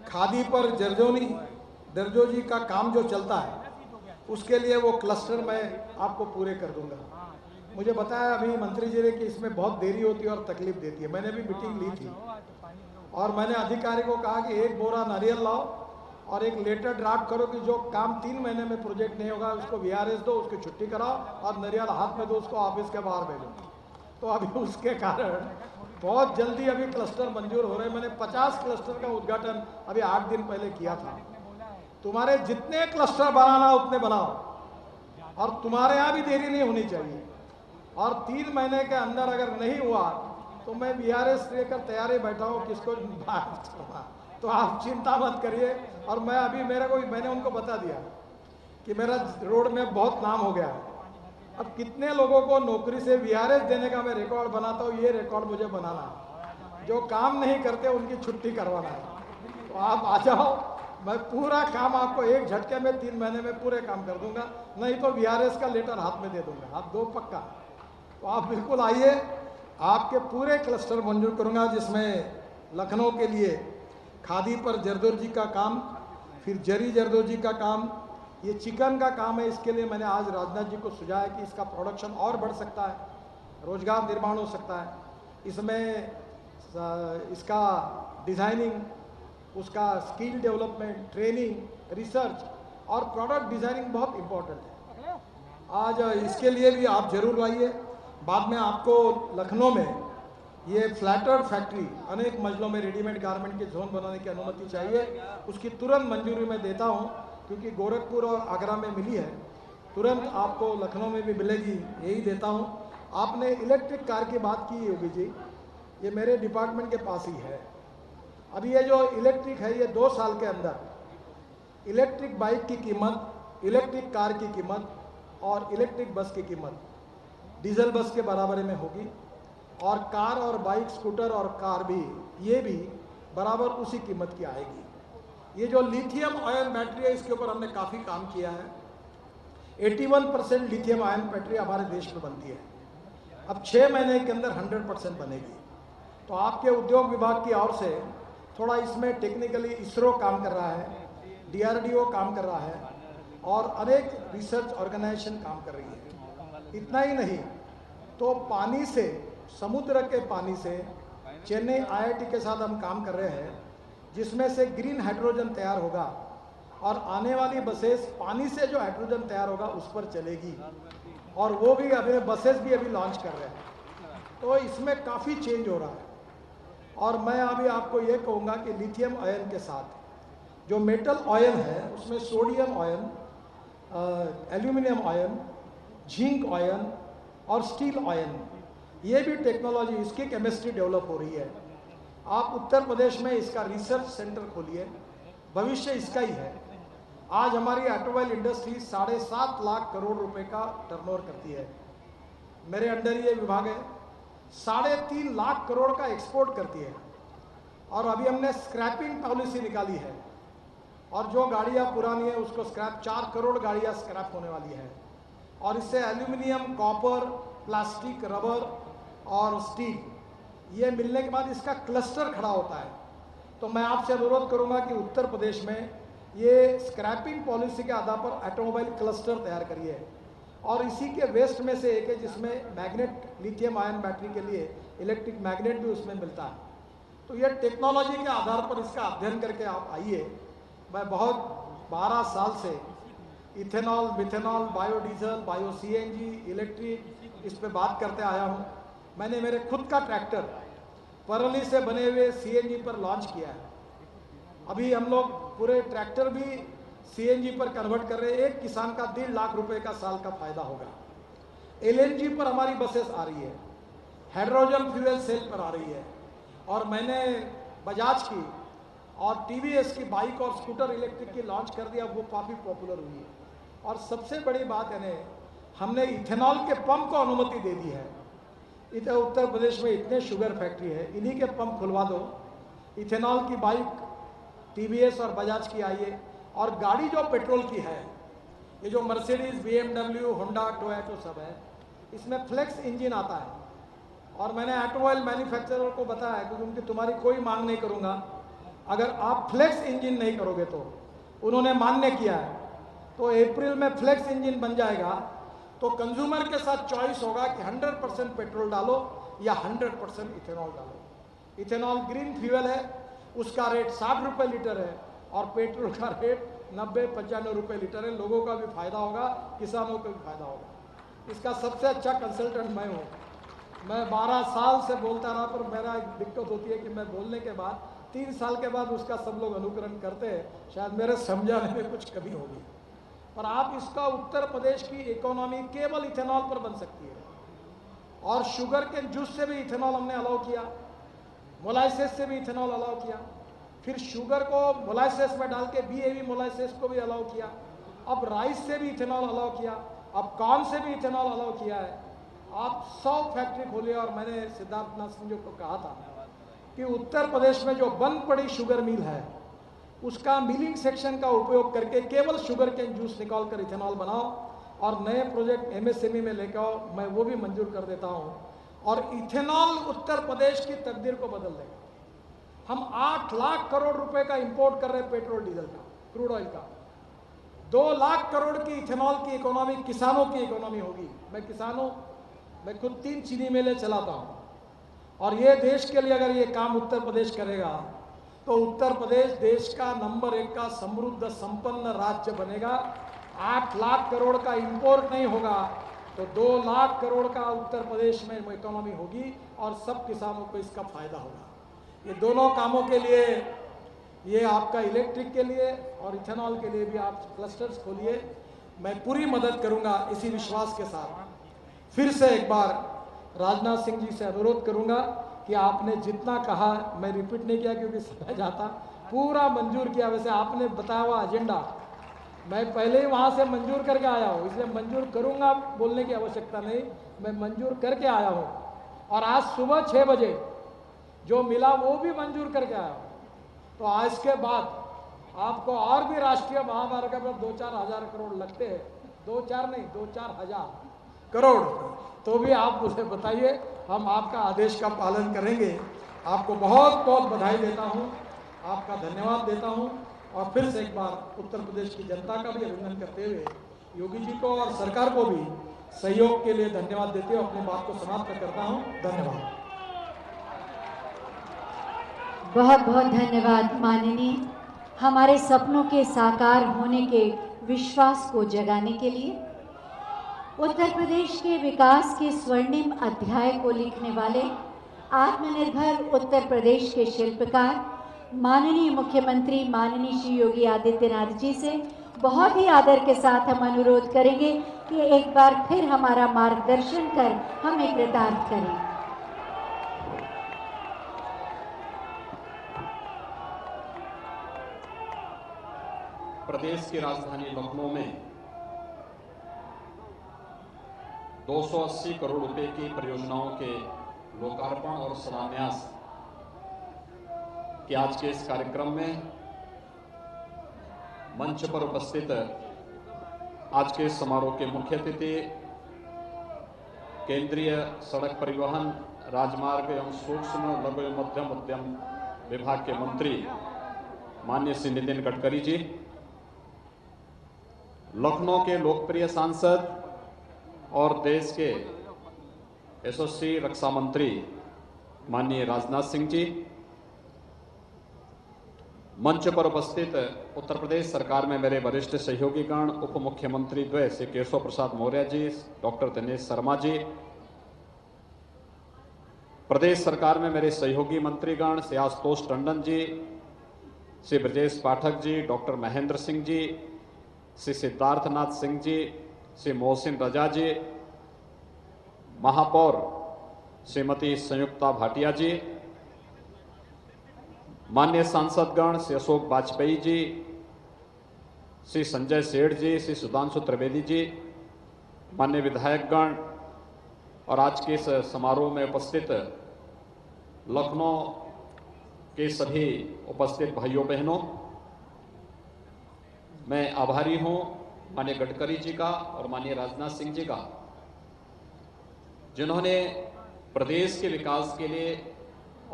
खादी पर दर्जोजी का काम जो चलता है उसके लिए वो क्लस्टर मैं आपको पूरे कर दूंगा। मुझे बताया अभी मंत्री जी ने कि इसमें बहुत देरी होती है और तकलीफ देती है। मैंने भी मीटिंग ली थी और मैंने अधिकारी को कहा कि 1 बोरा नारियल लाओ और एक लेटर ड्राफ्ट करो कि जो काम 3 महीने में प्रोजेक्ट नहीं होगा उसको VRS दो, उसकी छुट्टी कराओ और नारियल हाथ में दो, उसको ऑफिस के बाहर भेजो। तो अभी उसके कारण बहुत जल्दी अभी क्लस्टर मंजूर हो रहे हैं। मैंने 50 क्लस्टर का उद्घाटन अभी 8 दिन पहले किया था। तुम्हारे जितने क्लस्टर बनाना उतने बनाओ और तुम्हारे यहाँ भी देरी नहीं होनी चाहिए। और 3 महीने के अंदर अगर नहीं हुआ तो मैं VRS लेकर तैयारी बैठा हूँ किसको बाहर। तो आप चिंता मत करिए। और मैं अभी मैंने उनको बता दिया कि मेरा रोड में बहुत नाम हो गया है। अब कितने लोगों को नौकरी से VRS देने का मैं रिकॉर्ड बनाता हूँ, ये रिकॉर्ड मुझे बनाना है। जो काम नहीं करते उनकी छुट्टी करवाना है। तो आप आ जाओ, मैं पूरा काम आपको एक झटके में 3 महीने में पूरे काम कर दूंगा, नहीं तो VRS का लेटर हाथ में दे दूंगा। आप 2 पक्का। तो आप बिल्कुल आइए, आपके पूरे क्लस्टर मंजूर करूंगा, जिसमें लखनऊ के लिए खादी पर जरदोजी का काम, फिर जरी जरदोजी का काम, ये चिकन का काम है। इसके लिए मैंने आज राजनाथ जी को सुझाया कि इसका प्रोडक्शन और बढ़ सकता है, रोजगार निर्माण हो सकता है। इसमें इसका डिज़ाइनिंग, उसका स्किल डेवलपमेंट, ट्रेनिंग, रिसर्च और प्रोडक्ट डिज़ाइनिंग बहुत इम्पोर्टेंट है। आज इसके लिए भी आप जरूर लाइए। बाद में आपको लखनऊ में ये फ्लैटर फैक्ट्री, अनेक मंजिलों में रेडीमेड गारमेंट के जोन बनाने की अनुमति चाहिए, उसकी तुरंत मंजूरी मैं देता हूँ, क्योंकि गोरखपुर और आगरा में मिली है, तुरंत आपको लखनऊ में भी मिलेगी, यही देता हूँ। आपने इलेक्ट्रिक कार की बात की योगी जी, ये मेरे डिपार्टमेंट के पास ही है। अभी ये जो इलेक्ट्रिक है, ये 2 साल के अंदर इलेक्ट्रिक बाइक की कीमत, इलेक्ट्रिक कार की कीमत और इलेक्ट्रिक बस की कीमत डीजल बस के बराबर में होगी। और कार और बाइक, स्कूटर और कार भी, ये भी बराबर उसी कीमत की आएगी। ये जो लिथियम आयन बैटरी है, इसके ऊपर हमने काफ़ी काम किया है। 81% लिथियम आयन बैटरी हमारे देश में बनती है। अब 6 महीने के अंदर 100% बनेगी। तो आपके उद्योग विभाग की ओर से थोड़ा इसमें टेक्निकली इसरो काम कर रहा है, DRDO काम कर रहा है और अनेक रिसर्च ऑर्गेनाइजेशन काम कर रही है। इतना ही नहीं तो पानी से, समुद्र के पानी से चेन्नई IIT के साथ हम काम कर रहे हैं, जिसमें से ग्रीन हाइड्रोजन तैयार होगा और आने वाली बसेस पानी से जो हाइड्रोजन तैयार होगा उस पर चलेगी, और वो भी अभी बसेस भी अभी लॉन्च कर रहे हैं। तो इसमें काफ़ी चेंज हो रहा है। और मैं अभी आपको ये कहूँगा कि लिथियम आयन के साथ जो मेटल आयन है उसमें sodium ion, aluminium ion, zinc ion और स्टील आयन, ये भी टेक्नोलॉजी, इसकी केमिस्ट्री डेवलप हो रही है। आप उत्तर प्रदेश में इसका रिसर्च सेंटर खोलिए, भविष्य इसका ही है। आज हमारी ऑटोमोबाइल इंडस्ट्री 7.5 लाख करोड़ रुपए का टर्नओवर करती है। मेरे अंडर ये विभाग है, 3.5 लाख करोड़ का एक्सपोर्ट करती है। और अभी हमने स्क्रैपिंग पॉलिसी निकाली है, और जो गाड़ियाँ पुरानी है उसको स्क्रैप, 4 करोड़ गाड़ियाँ स्क्रैप होने वाली है। और इससे एल्यूमिनियम, कॉपर, प्लास्टिक, रबर और स्टील, ये मिलने के बाद इसका क्लस्टर खड़ा होता है। तो मैं आपसे अनुरोध करूंगा कि उत्तर प्रदेश में ये स्क्रैपिंग पॉलिसी के आधार पर ऑटोमोबाइल क्लस्टर तैयार करिए, और इसी के वेस्ट में से एक है जिसमें मैग्नेट, लिथियम आयन बैटरी के लिए इलेक्ट्रिक मैग्नेट भी उसमें मिलता है। तो ये टेक्नोलॉजी के आधार पर इसका अध्ययन करके आप आइए। मैं बहुत 12 साल से ethanol, methanol, biodiesel, bio CNG, electric, इस पे बात करते आया हूँ। मैंने मेरे खुद का ट्रैक्टर परली से बने हुए CNG पर लॉन्च किया है। अभी हम लोग पूरे ट्रैक्टर भी CNG पर कन्वर्ट कर रहे हैं। एक किसान का 1.5 लाख रुपए का साल का फायदा होगा। LNG पर हमारी बसेस आ रही है, हाइड्रोजन फ्यूल सेल पर आ रही है, और मैंने बजाज की और TVS की बाइक और स्कूटर इलेक्ट्रिक की लॉन्च कर दिया, वो काफ़ी पॉपुलर हुई है। और सबसे बड़ी बात है, हमने इथेनॉल के पंप को अनुमति दे दी है। इधर उत्तर प्रदेश में इतने शुगर फैक्ट्री है, इन्हीं के पंप खुलवा दो। इथेनॉल की बाइक TVS और बजाज की आई है, और गाड़ी जो पेट्रोल की है, ये जो मर्सिडीज, BMW, होंडा, टोयोटा सब है, इसमें फ्लेक्स इंजन आता है। और मैंने ऑटोमोबाइल मैन्युफैक्चरर को बताया क्योंकि उनकी तुम्हारी कोई मांग नहीं करूंगा, अगर आप फ्लेक्स इंजन नहीं करोगे तो उन्होंने मान्य किया है। तो अप्रैल में फ्लेक्स इंजन बन जाएगा, तो कंज्यूमर के साथ चॉइस होगा कि 100% पेट्रोल डालो या 100% इथेनॉल डालो। इथेनॉल ग्रीन फ्यूल है, उसका रेट 60 रुपये लीटर है, और पेट्रोल का रेट 90-95 रुपये लीटर है। लोगों का भी फायदा होगा, किसानों को भी फायदा होगा। इसका सबसे अच्छा कंसल्टेंट मैं हूँ। मैं 12 साल से बोलता रहा, पर मेरा एक दिक्कत होती है कि मैं बोलने के बाद 3 साल के बाद उसका सब लोग अनुकरण करते हैं। शायद मेरे समझाने में कुछ कमी होगी, पर आप इसका उत्तर प्रदेश की इकोनॉमी केवल इथेनॉल पर बन सकती है। और शुगर के जूस से भी इथेनॉल हमने अलाउ किया, मोलाइसेस से भी इथेनॉल अलाउ किया, फिर शुगर को मोलाइसेस में डाल के BAB मोलाइसेस को भी अलाउ किया, अब राइस से भी इथेनॉल अलाउ किया, अब कॉर्न से भी इथेनॉल अलाउ किया है। आप 100 फैक्ट्री खोलिए। और मैंने सिद्धार्थनाथ सिंह जी को कहा था कि उत्तर प्रदेश में जो बंद पड़ी शुगर मिल है, उसका मिलिंग सेक्शन का उपयोग करके केवल शुगर केन जूस निकाल कर इथेनॉल बनाओ, और नए प्रोजेक्ट MSME में लेकर आओ, मैं वो भी मंजूर कर देता हूँ। और इथेनॉल उत्तर प्रदेश की तकदीर को बदल देगा। हम 8 लाख करोड़ रुपए का इंपोर्ट कर रहे हैं पेट्रोल डीजल का, क्रूड ऑयल का। 2 लाख करोड़ की इथेनॉल की इकोनॉमी, किसानों की इकोनॉमी होगी। मैं खुद 3 चीनी मिलें चलाता हूँ, और ये देश के लिए अगर ये काम उत्तर प्रदेश करेगा तो उत्तर प्रदेश देश का नंबर 1 का समृद्ध संपन्न राज्य बनेगा। 8 लाख करोड़ का इंपोर्ट नहीं होगा तो 2 लाख करोड़ का उत्तर प्रदेश में इकोनॉमी होगी, और सब किसानों को इसका फायदा होगा। ये दोनों कामों के लिए, ये आपका इलेक्ट्रिक के लिए और इथेनॉल के लिए भी आप क्लस्टर्स खोलिए। मैं पूरी मदद करूंगा इसी विश्वास के साथ। फिर से एक बार राजनाथ सिंह जी से अनुरोध करूंगा कि आपने जितना कहा, मैं रिपीट नहीं किया क्योंकि समय जाता, पूरा मंजूर किया। वैसे आपने बताया हुआ एजेंडा मैं पहले ही वहाँ से मंजूर करके आया हूँ, इसलिए मंजूर करूँगा बोलने की आवश्यकता नहीं, मैं मंजूर करके आया हूँ। और आज सुबह 6 बजे जो मिला वो भी मंजूर करके आया हूँ। तो आज के बाद आपको और भी राष्ट्रीय महामार्ग पर 2-4 हज़ार करोड़ लगते हैं, 2-4 नहीं 2-4 हज़ार करोड़, तो भी आप मुझे बताइए, हम आपका आदेश का पालन करेंगे। आपको बहुत बहुत बधाई देता हूँ, आपका धन्यवाद देता हूँ। और फिर से एक बार उत्तर प्रदेश की जनता का भी अभिनंदन करते हुए योगी जी को और सरकार को भी सहयोग के लिए धन्यवाद देते हुए अपनी बात को समाप्त करता हूं। धन्यवाद। बहुत बहुत धन्यवाद माननीय, हमारे सपनों के साकार होने के विश्वास को जगाने के लिए। उत्तर प्रदेश के विकास के स्वर्णिम अध्याय को लिखने वाले आत्मनिर्भर उत्तर प्रदेश के शिल्पकार माननीय मुख्यमंत्री माननीय श्री योगी आदित्यनाथ जी से बहुत ही आदर के साथ हम अनुरोध करेंगे कि एक बार फिर हमारा मार्गदर्शन कर हमें कृतार्थ करें। प्रदेश की राजधानी लखनऊ में 280 करोड़ रुपए की परियोजनाओं के लोकार्पण और शिलान्यास के आज के इस कार्यक्रम में मंच पर उपस्थित आज के समारोह के मुख्य अतिथि केंद्रीय सड़क परिवहन राजमार्ग एवं सूक्ष्म लघु एवं मध्यम उद्यम विभाग के मंत्री माननीय श्री नितिन गडकरी जी, लखनऊ के लोकप्रिय सांसद और देश के यशस्वी रक्षा मंत्री माननीय राजनाथ सिंह जी, मंच पर उपस्थित उत्तर प्रदेश सरकार में मेरे वरिष्ठ सहयोगीगण उप मुख्यमंत्री द्वय श्री केशव प्रसाद मौर्य जी, डॉक्टर दिनेश शर्मा जी, प्रदेश सरकार में मेरे सहयोगी मंत्रीगण श्री आशुतोष टंडन जी, श्री ब्रजेश पाठक जी, डॉक्टर महेंद्र सिंह जी, श्री सिद्धार्थनाथ सिंह जी, श्री मोहसिन रजा जी, महापौर श्रीमती संयुक्ता भाटिया जी, माननीय सांसदगण श्री अशोक वाजपेयी जी, श्री संजय सेठ जी, श्री सुधांशु त्रिवेदी जी, माननीय विधायकगण और आज के इस समारोह में उपस्थित लखनऊ के सभी उपस्थित भाइयों बहनों, मैं आभारी हूं माननीय गडकरी जी का और माननीय राजनाथ सिंह जी का, जिन्होंने प्रदेश के विकास के लिए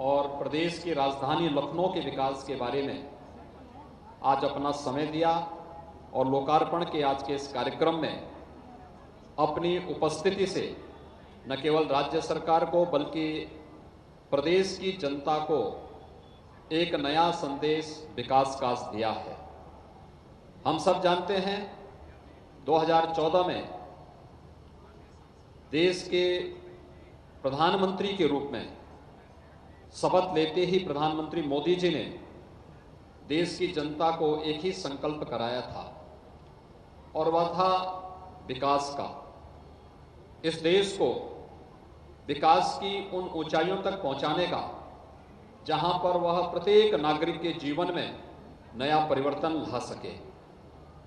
और प्रदेश की राजधानी लखनऊ के विकास के बारे में आज अपना समय दिया और लोकार्पण के आज के इस कार्यक्रम में अपनी उपस्थिति से न केवल राज्य सरकार को बल्कि प्रदेश की जनता को एक नया संदेश विकास का दिया है। हम सब जानते हैं 2014 में देश के प्रधानमंत्री के रूप में शपथ लेते ही प्रधानमंत्री मोदी जी ने देश की जनता को एक ही संकल्प कराया था और वह था विकास का। इस देश को विकास की उन ऊंचाइयों तक पहुंचाने का जहां पर वह प्रत्येक नागरिक के जीवन में नया परिवर्तन ला सके।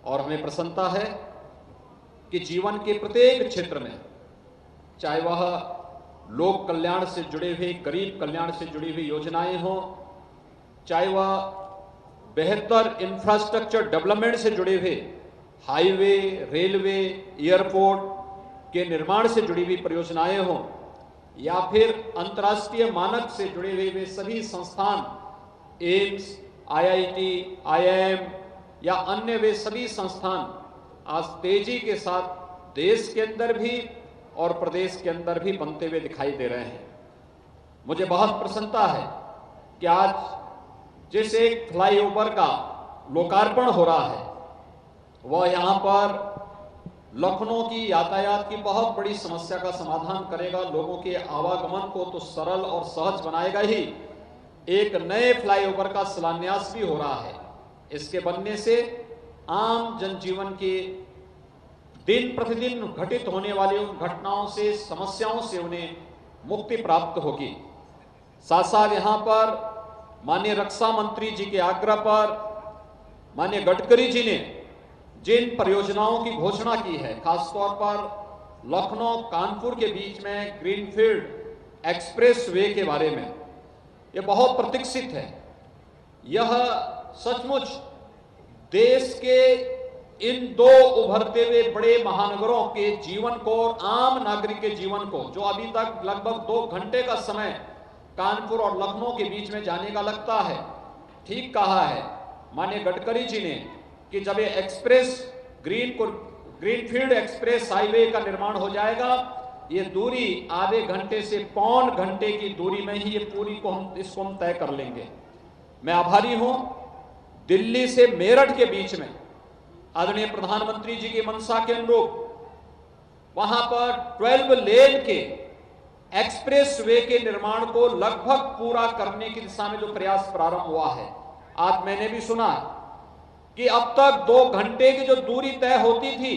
और हमें प्रसन्नता है कि जीवन के प्रत्येक क्षेत्र में, चाहे वह लोक कल्याण से जुड़े हुए, गरीब कल्याण से जुड़ी हुई योजनाएं हों, चाहे वह बेहतर इंफ्रास्ट्रक्चर डेवलपमेंट से जुड़े हुए हाईवे, रेलवे, एयरपोर्ट के निर्माण से जुड़ी हुई परियोजनाएं हों, या फिर अंतर्राष्ट्रीय मानक से जुड़े हुए वे सभी संस्थान, एम्स, IIT, IIM या अन्य वे सभी संस्थान आज तेजी के साथ देश के अंदर भी और प्रदेश के अंदर भी बनते हुए दिखाई दे रहे हैं। मुझे बहुत प्रसन्नता है कि आज जिस एक फ्लाईओवर का लोकार्पण हो रहा है वह यहाँ पर लखनऊ की यातायात की बहुत बड़ी समस्या का समाधान करेगा, लोगों के आवागमन को तो सरल और सहज बनाएगा ही, एक नए फ्लाईओवर का शिलान्यास भी हो रहा है। इसके बनने से आम जनजीवन के दिन प्रतिदिन घटित होने वाली उन घटनाओं से, समस्याओं से उन्हें मुक्ति प्राप्त होगी। साथ साथ यहाँ पर माननीय रक्षा मंत्री जी के आग्रह पर माननीय गडकरी जी ने जिन परियोजनाओं की घोषणा की है, खासतौर पर लखनऊ कानपुर के बीच में ग्रीनफील्ड एक्सप्रेस वे के बारे में, यह बहुत प्रतीक्षित है। यह सचमुच देश के इन दो उभरते हुए बड़े महानगरों के जीवन को और आम नागरिक के जीवन को, जो अभी तक लगभग 2 घंटे का समय कानपुर और लखनऊ के बीच में जाने का लगता है, ठीक कहा है माननीय गडकरी जी ने कि जब ये ग्रीनफील्ड एक्सप्रेस हाईवे का निर्माण हो जाएगा, ये दूरी आधे घंटे से पौन घंटे की दूरी में ही ये पूरी को इसको हम तय कर लेंगे। मैं आभारी हूं दिल्ली से मेरठ के बीच में आदरणीय प्रधानमंत्री जी की मंशा के अनुरूप वहां पर 12 लेन के एक्सप्रेस वे के निर्माण को लगभग पूरा करने की दिशा में जो प्रयास प्रारंभ हुआ है। आज मैंने भी सुना कि अब तक 2 घंटे की जो दूरी तय होती थी,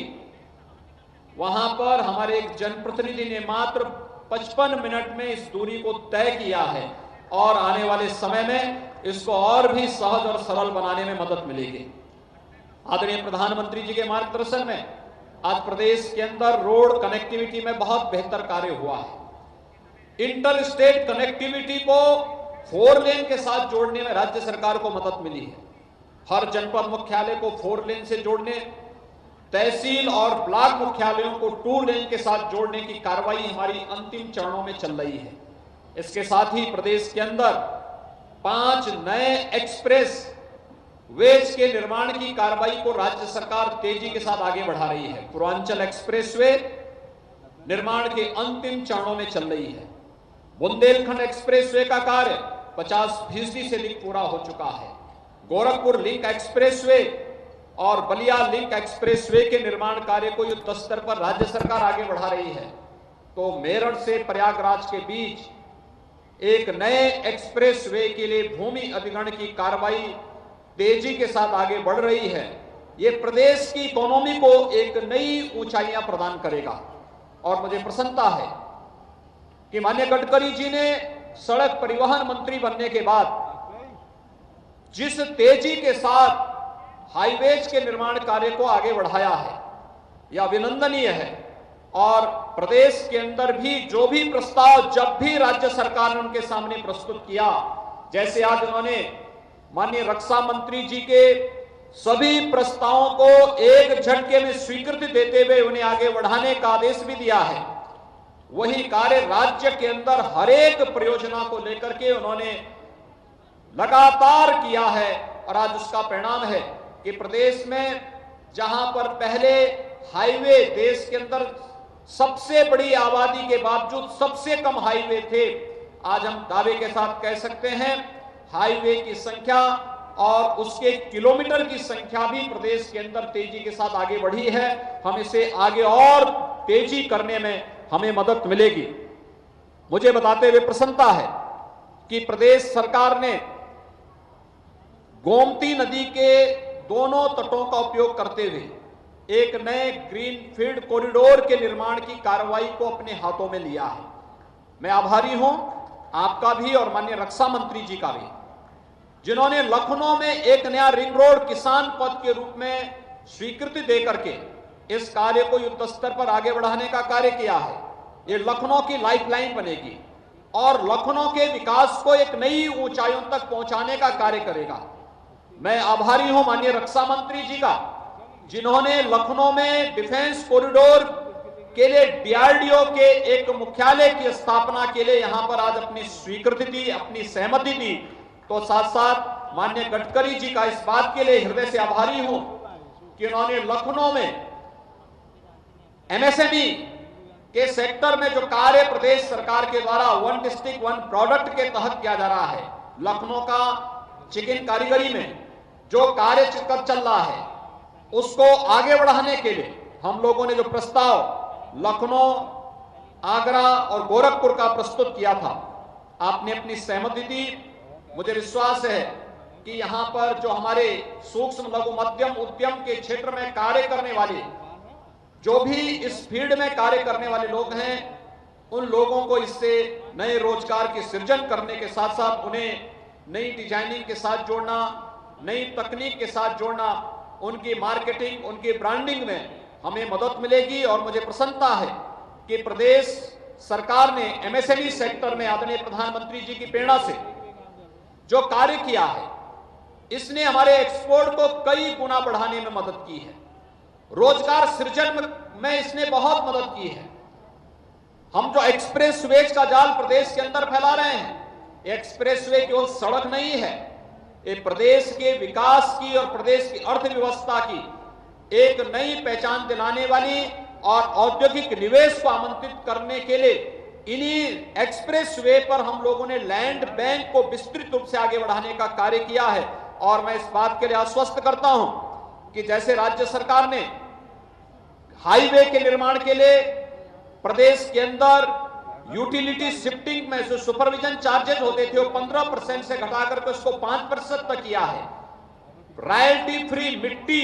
वहां पर हमारे एक जनप्रतिनिधि ने मात्र 55 मिनट में इस दूरी को तय किया है और आने वाले समय में इसको और भी सहज और सरल बनाने में मदद मिलेगी। आदरणीय प्रधानमंत्री जी के मार्गदर्शन में आज प्रदेश के अंदर रोड कनेक्टिविटी में बहुत बेहतर कार्य हुआ है। इंटर स्टेट कनेक्टिविटी को 4 लेन के साथ जोड़ने में राज्य सरकार को मदद मिली है। हर जनपद मुख्यालय को 4 लेन से जोड़ने, तहसील और ब्लॉक मुख्यालयों को 2 लेन के साथ जोड़ने की कार्रवाई हमारी अंतिम चरणों में चल रही है। इसके साथ ही प्रदेश के अंदर 5 नए एक्सप्रेस वेज के निर्माण की कार्रवाई को राज्य सरकार तेजी के साथ आगे बढ़ा रही है। पूर्वांचल एक्सप्रेसवे निर्माण के अंतिम चरणों में चल रही है। बुंदेलखंड एक्सप्रेसवे का कार्य 50% से अधिक पूरा हो चुका है। गोरखपुर लिंक एक्सप्रेसवे और बलिया लिंक एक्सप्रेसवे के निर्माण कार्य को युद्ध स्तर पर राज्य सरकार आगे बढ़ा रही है। तो मेरठ से प्रयागराज के बीच एक नए एक्सप्रेसवे के लिए भूमि अधिग्रहण की कार्रवाई तेजी के साथ आगे बढ़ रही है। यह प्रदेश की इकोनॉमी को एक नई ऊंचाइयां प्रदान करेगा और मुझे प्रसन्नता है कि माननीय गडकरी जी ने सड़क परिवहन मंत्री बनने के बाद जिस तेजी के साथ हाईवेज के निर्माण कार्य को आगे बढ़ाया है, यह अभिनंदनीय है। और प्रदेश के अंदर भी जो भी प्रस्ताव जब भी राज्य सरकार ने उनके सामने प्रस्तुत किया, जैसे आज उन्होंने माननीय रक्षा मंत्री जी के सभी प्रस्तावों को एक झटके में स्वीकृति देते हुए उन्हें आगे बढ़ाने का आदेश भी दिया है, वही कार्य राज्य के अंदर हर एक परियोजना को लेकर के उन्होंने लगातार किया है। और आज उसका परिणाम है कि प्रदेश में जहां पर पहले हाईवे देश के अंदर सबसे बड़ी आबादी के बावजूद सबसे कम हाईवे थे, आज हम दावे के साथ कह सकते हैं हाईवे की संख्या और उसके किलोमीटर की संख्या भी प्रदेश के अंदर तेजी के साथ आगे बढ़ी है। हम इसे आगे और तेजी करने में हमें मदद मिलेगी। मुझे बताते हुए प्रसन्नता है कि प्रदेश सरकार ने गोमती नदी के दोनों तटों का उपयोग करते हुए एक नए ग्रीनफील्ड कॉरिडोर के निर्माण की कार्रवाई को अपने हाथों में लिया है। मैं आभारी हूं आपका भी और माननीय रक्षा मंत्री जी का भी, जिन्होंने लखनऊ में एक नया रिंग रोड किसान पथ के रूप में स्वीकृति देकर के इस कार्य को युद्ध स्तर पर आगे बढ़ाने का कार्य किया है। ये लखनऊ की लाइफलाइन बनेगी और लखनऊ के विकास को एक नई ऊंचाइयों तक पहुंचाने का कार्य करेगा। मैं आभारी हूं माननीय रक्षा मंत्री जी का, जिन्होंने लखनऊ में डिफेंस कॉरिडोर के लिए डीआरडीओ के एक मुख्यालय की स्थापना के लिए यहां पर आज अपनी स्वीकृति दी, अपनी सहमति दी। तो साथ साथ माननीय गडकरी जी का इस बात के लिए हृदय से आभारी हूं कि उन्होंने लखनऊ में एमएसएमई के सेक्टर में जो कार्य प्रदेश सरकार के द्वारा 1 डिस्ट्रिक्ट 1 प्रोडक्ट के तहत किया जा रहा है, लखनऊ का चिकन कारीगरी में जो कार्य चल रहा है उसको आगे बढ़ाने के लिए हम लोगों ने जो प्रस्ताव लखनऊ, आगरा और गोरखपुर का प्रस्तुत किया था, आपने अपनी सहमति दी। मुझे विश्वास है कि यहां पर जो हमारे सूक्ष्म लघु मध्यम उद्यम के क्षेत्र में कार्य करने वाले, जो भी इस फील्ड में कार्य करने वाले लोग हैं, उन लोगों को इससे नए रोजगार की सृजन करने के साथ साथ उन्हें नई डिजाइनिंग के साथ जोड़ना, नई तकनीक के साथ जोड़ना, उनकी मार्केटिंग, उनकी ब्रांडिंग में हमें मदद मिलेगी। और मुझे प्रसन्नता है कि प्रदेश सरकार ने एमएसएमई सेक्टर में आदरणीय प्रधानमंत्री जी की प्रेरणा से जो कार्य किया है, इसने हमारे एक्सपोर्ट को कई गुना बढ़ाने में मदद की है। रोजगार सृजन में इसने बहुत मदद की है। हम जो एक्सप्रेस वेज का जाल प्रदेश के अंदर फैला रहे हैं, एक्सप्रेस वे केवल सड़क नहीं है, ये प्रदेश के विकास की और प्रदेश की अर्थव्यवस्था की एक नई पहचान दिलाने वाली और औद्योगिक निवेश को आमंत्रित करने के लिए इन्हीं एक्सप्रेस वे पर हम लोगों ने लैंड बैंक को विस्तृत रूप से आगे बढ़ाने का कार्य किया है। और मैं इस बात के लिए आश्वस्त करता हूं कि जैसे राज्य सरकार ने हाईवे के निर्माण के लिए प्रदेश के अंदर यूटिलिटी शिफ्टिंग में जो सुपरविजन चार्जेस होते थे वो 15% से घटाकर के उसको 5% तक किया है। रॉयल्टी फ्री मिट्टी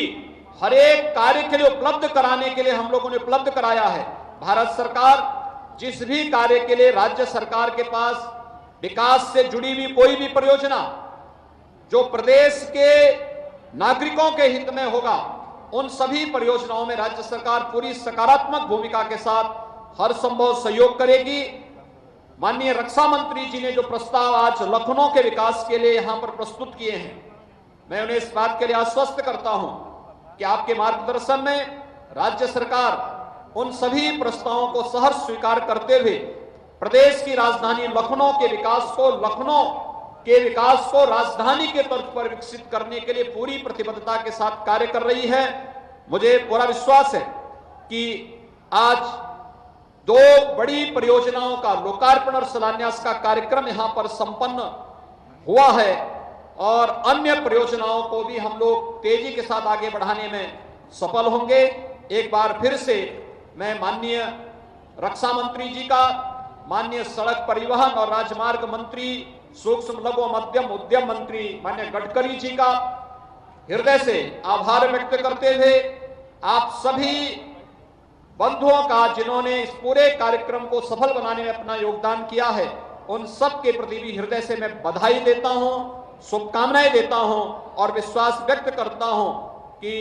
हर एक कार्य के लिए उपलब्ध कराने के लिए हम लोगों ने उपलब्ध कराया है। भारत सरकार जिस भी कार्य के लिए राज्य सरकार के पास विकास से जुड़ी हुई कोई भी परियोजना जो प्रदेश के नागरिकों के हित में होगा, उन सभी परियोजनाओं में राज्य सरकार पूरी सकारात्मक भूमिका के साथ हर संभव सहयोग करेगी। माननीय रक्षा मंत्री जी ने जो प्रस्ताव आज लखनऊ के विकास के लिए यहां पर प्रस्तुत किए हैं, मैं उन्हें इस बात के लिए आश्वस्त करता हूं कि आपके मार्गदर्शन में राज्य सरकार उन सभी प्रस्तावों को सहर्ष स्वीकार करते हुए प्रदेश की राजधानी लखनऊ के विकास को राजधानी के तर्ज पर विकसित करने के लिए पूरी प्रतिबद्धता के साथ कार्य कर रही है। मुझे पूरा विश्वास है कि आज दो बड़ी परियोजनाओं का लोकार्पण और शिलान्यास का कार्यक्रम यहां पर संपन्न हुआ है और अन्य परियोजनाओं को भी हम लोग तेजी के साथ आगे बढ़ाने में सफल होंगे। एक बार फिर से मैं माननीय रक्षा मंत्री जी का, माननीय सड़क परिवहन और राजमार्ग मंत्री, सूक्ष्म लघु मध्यम उद्यम मंत्री माननीय गडकरी जी का हृदय से आभार व्यक्त करते हुए आप सभी बंधुओं का जिन्होंने इस पूरे कार्यक्रम को सफल बनाने में अपना योगदान किया है, उन सब के प्रति भी हृदय से मैं बधाई देता हूं, शुभकामनाएं देता हूं और विश्वास व्यक्त करता हूं कि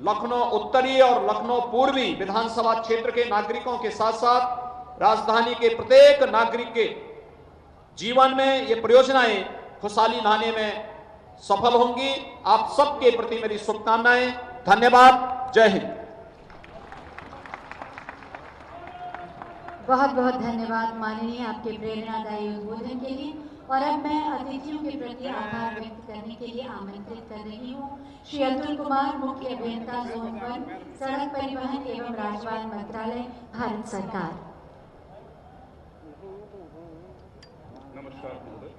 लखनऊ उत्तरी और लखनऊ पूर्वी विधानसभा क्षेत्र के नागरिकों के साथ साथ राजधानी के प्रत्येक नागरिक के जीवन में ये परियोजनाएं खुशहाली लाने में सफल होंगी। आप सबके प्रति मेरी शुभकामनाएं। धन्यवाद। जय हिंद। बहुत बहुत धन्यवाद माननीय आपके प्रेरणादायी उद्बोधन के लिए। और अब मैं अतिथियों के प्रति आभार व्यक्त करने के लिए आमंत्रित कर रही हूँ श्री अतुल कुमार, मुख्य अभियंता जोन 1, सड़क परिवहन एवं राजमार्ग मंत्रालय, भारत सरकार। नमस्कार महोदय।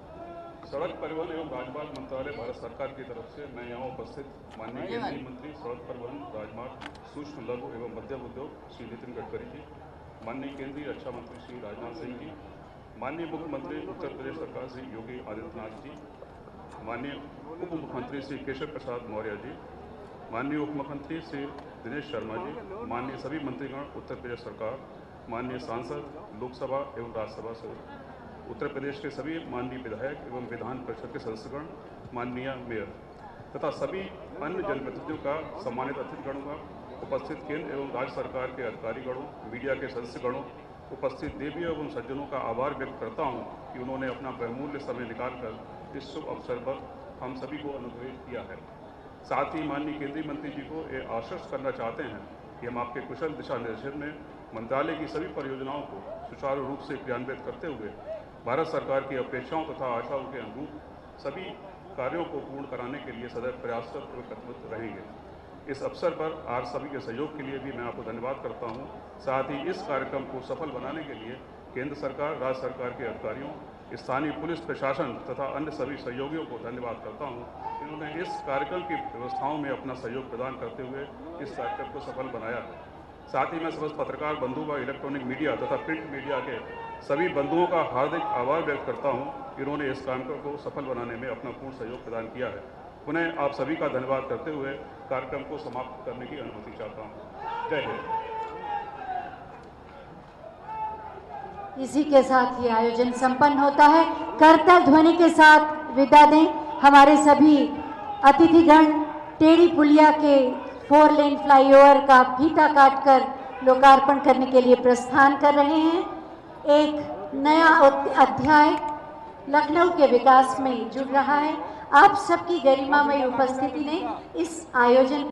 सड़क परिवहन एवं राजमार्ग मंत्रालय भारत सरकार की तरफ से मैं यहाँ उपस्थित माननीय केंद्रीय मंत्री सड़क परिवहन राजमार्ग सूक्ष्म लघु एवं मध्यम उद्योग श्री नितिन गडकरी जी, माननीय केंद्रीय रक्षा मंत्री श्री राजनाथ सिंह जी, माननीय मुख्यमंत्री उत्तर प्रदेश सरकार श्री योगी आदित्यनाथ जी, माननीय उप मुख्यमंत्री श्री केशव प्रसाद मौर्य जी, माननीय उप मुख्यमंत्री श्री दिनेश शर्मा जी, माननीय सभी मंत्रीगण उत्तर प्रदेश सरकार, माननीय सांसद लोकसभा एवं राज्यसभा से उत्तर प्रदेश के सभी माननीय विधायक एवं विधान परिषद के सदस्यगण, माननीय मेयर तथा सभी अन्य जनप्रतिनिधियों का सम्मानित अतिथिगणों का, उपस्थित केंद्र एवं राज्य सरकार के अधिकारीगणों, मीडिया के सदस्यगणों, उपस्थित देवियों एवं सज्जनों का आभार व्यक्त करता हूं कि उन्होंने अपना बहुमूल्य समय निकालकर इस शुभ अवसर पर हम सभी को अनुग्रहित किया है। साथ ही माननीय केंद्रीय मंत्री जी को ये आश्वस्त करना चाहते हैं कि हम आपके कुशल दिशा निर्देशन में मंत्रालय की सभी परियोजनाओं को सुचारू रूप से क्रियान्वित करते हुए भारत सरकार की अपेक्षाओं तथा आशाओं के अनुरूप सभी कार्यों को पूर्ण कराने के लिए सदैव प्रयासरत व प्रतिबद्ध रहेंगे। इस अवसर पर आप सभी के सहयोग के लिए भी मैं आपको धन्यवाद करता हूं। साथ ही इस कार्यक्रम को सफल बनाने के लिए केंद्र सरकार, राज्य सरकार के अधिकारियों, स्थानीय पुलिस प्रशासन तथा अन्य सभी सहयोगियों को धन्यवाद करता हूं। इन्होंने इस कार्यक्रम की व्यवस्थाओं में अपना सहयोग प्रदान करते हुए इस कार्यक्रम को सफल बनाया है। साथ ही मैं समस्त पत्रकार बंधु व इलेक्ट्रॉनिक मीडिया तथा प्रिंट मीडिया के सभी बंधुओं का हार्दिक आभार व्यक्त करता हूं। इन्होंने इस कार्यक्रम को सफल बनाने में अपना पूर्ण सहयोग प्रदान किया है। पुनः आप सभी का धन्यवाद करते हुए कार्यक्रम को समाप्त करने की अनुमति चाहता हूं। जय हिंद। इसी के साथ ये आयोजन संपन्न होता है। करताल ध्वनि के साथ विदा दें हमारे सभी अतिथिगण। टेढ़ी पुलिया के 4 लेन फ्लाईओवर का फीता काटकर लोकार्पण करने के लिए प्रस्थान कर रहे हैं। एक नया अध्याय लखनऊ के विकास में जुड़ रहा है। आप सबकी गरिमामय उपस्थिति ने इस आयोजन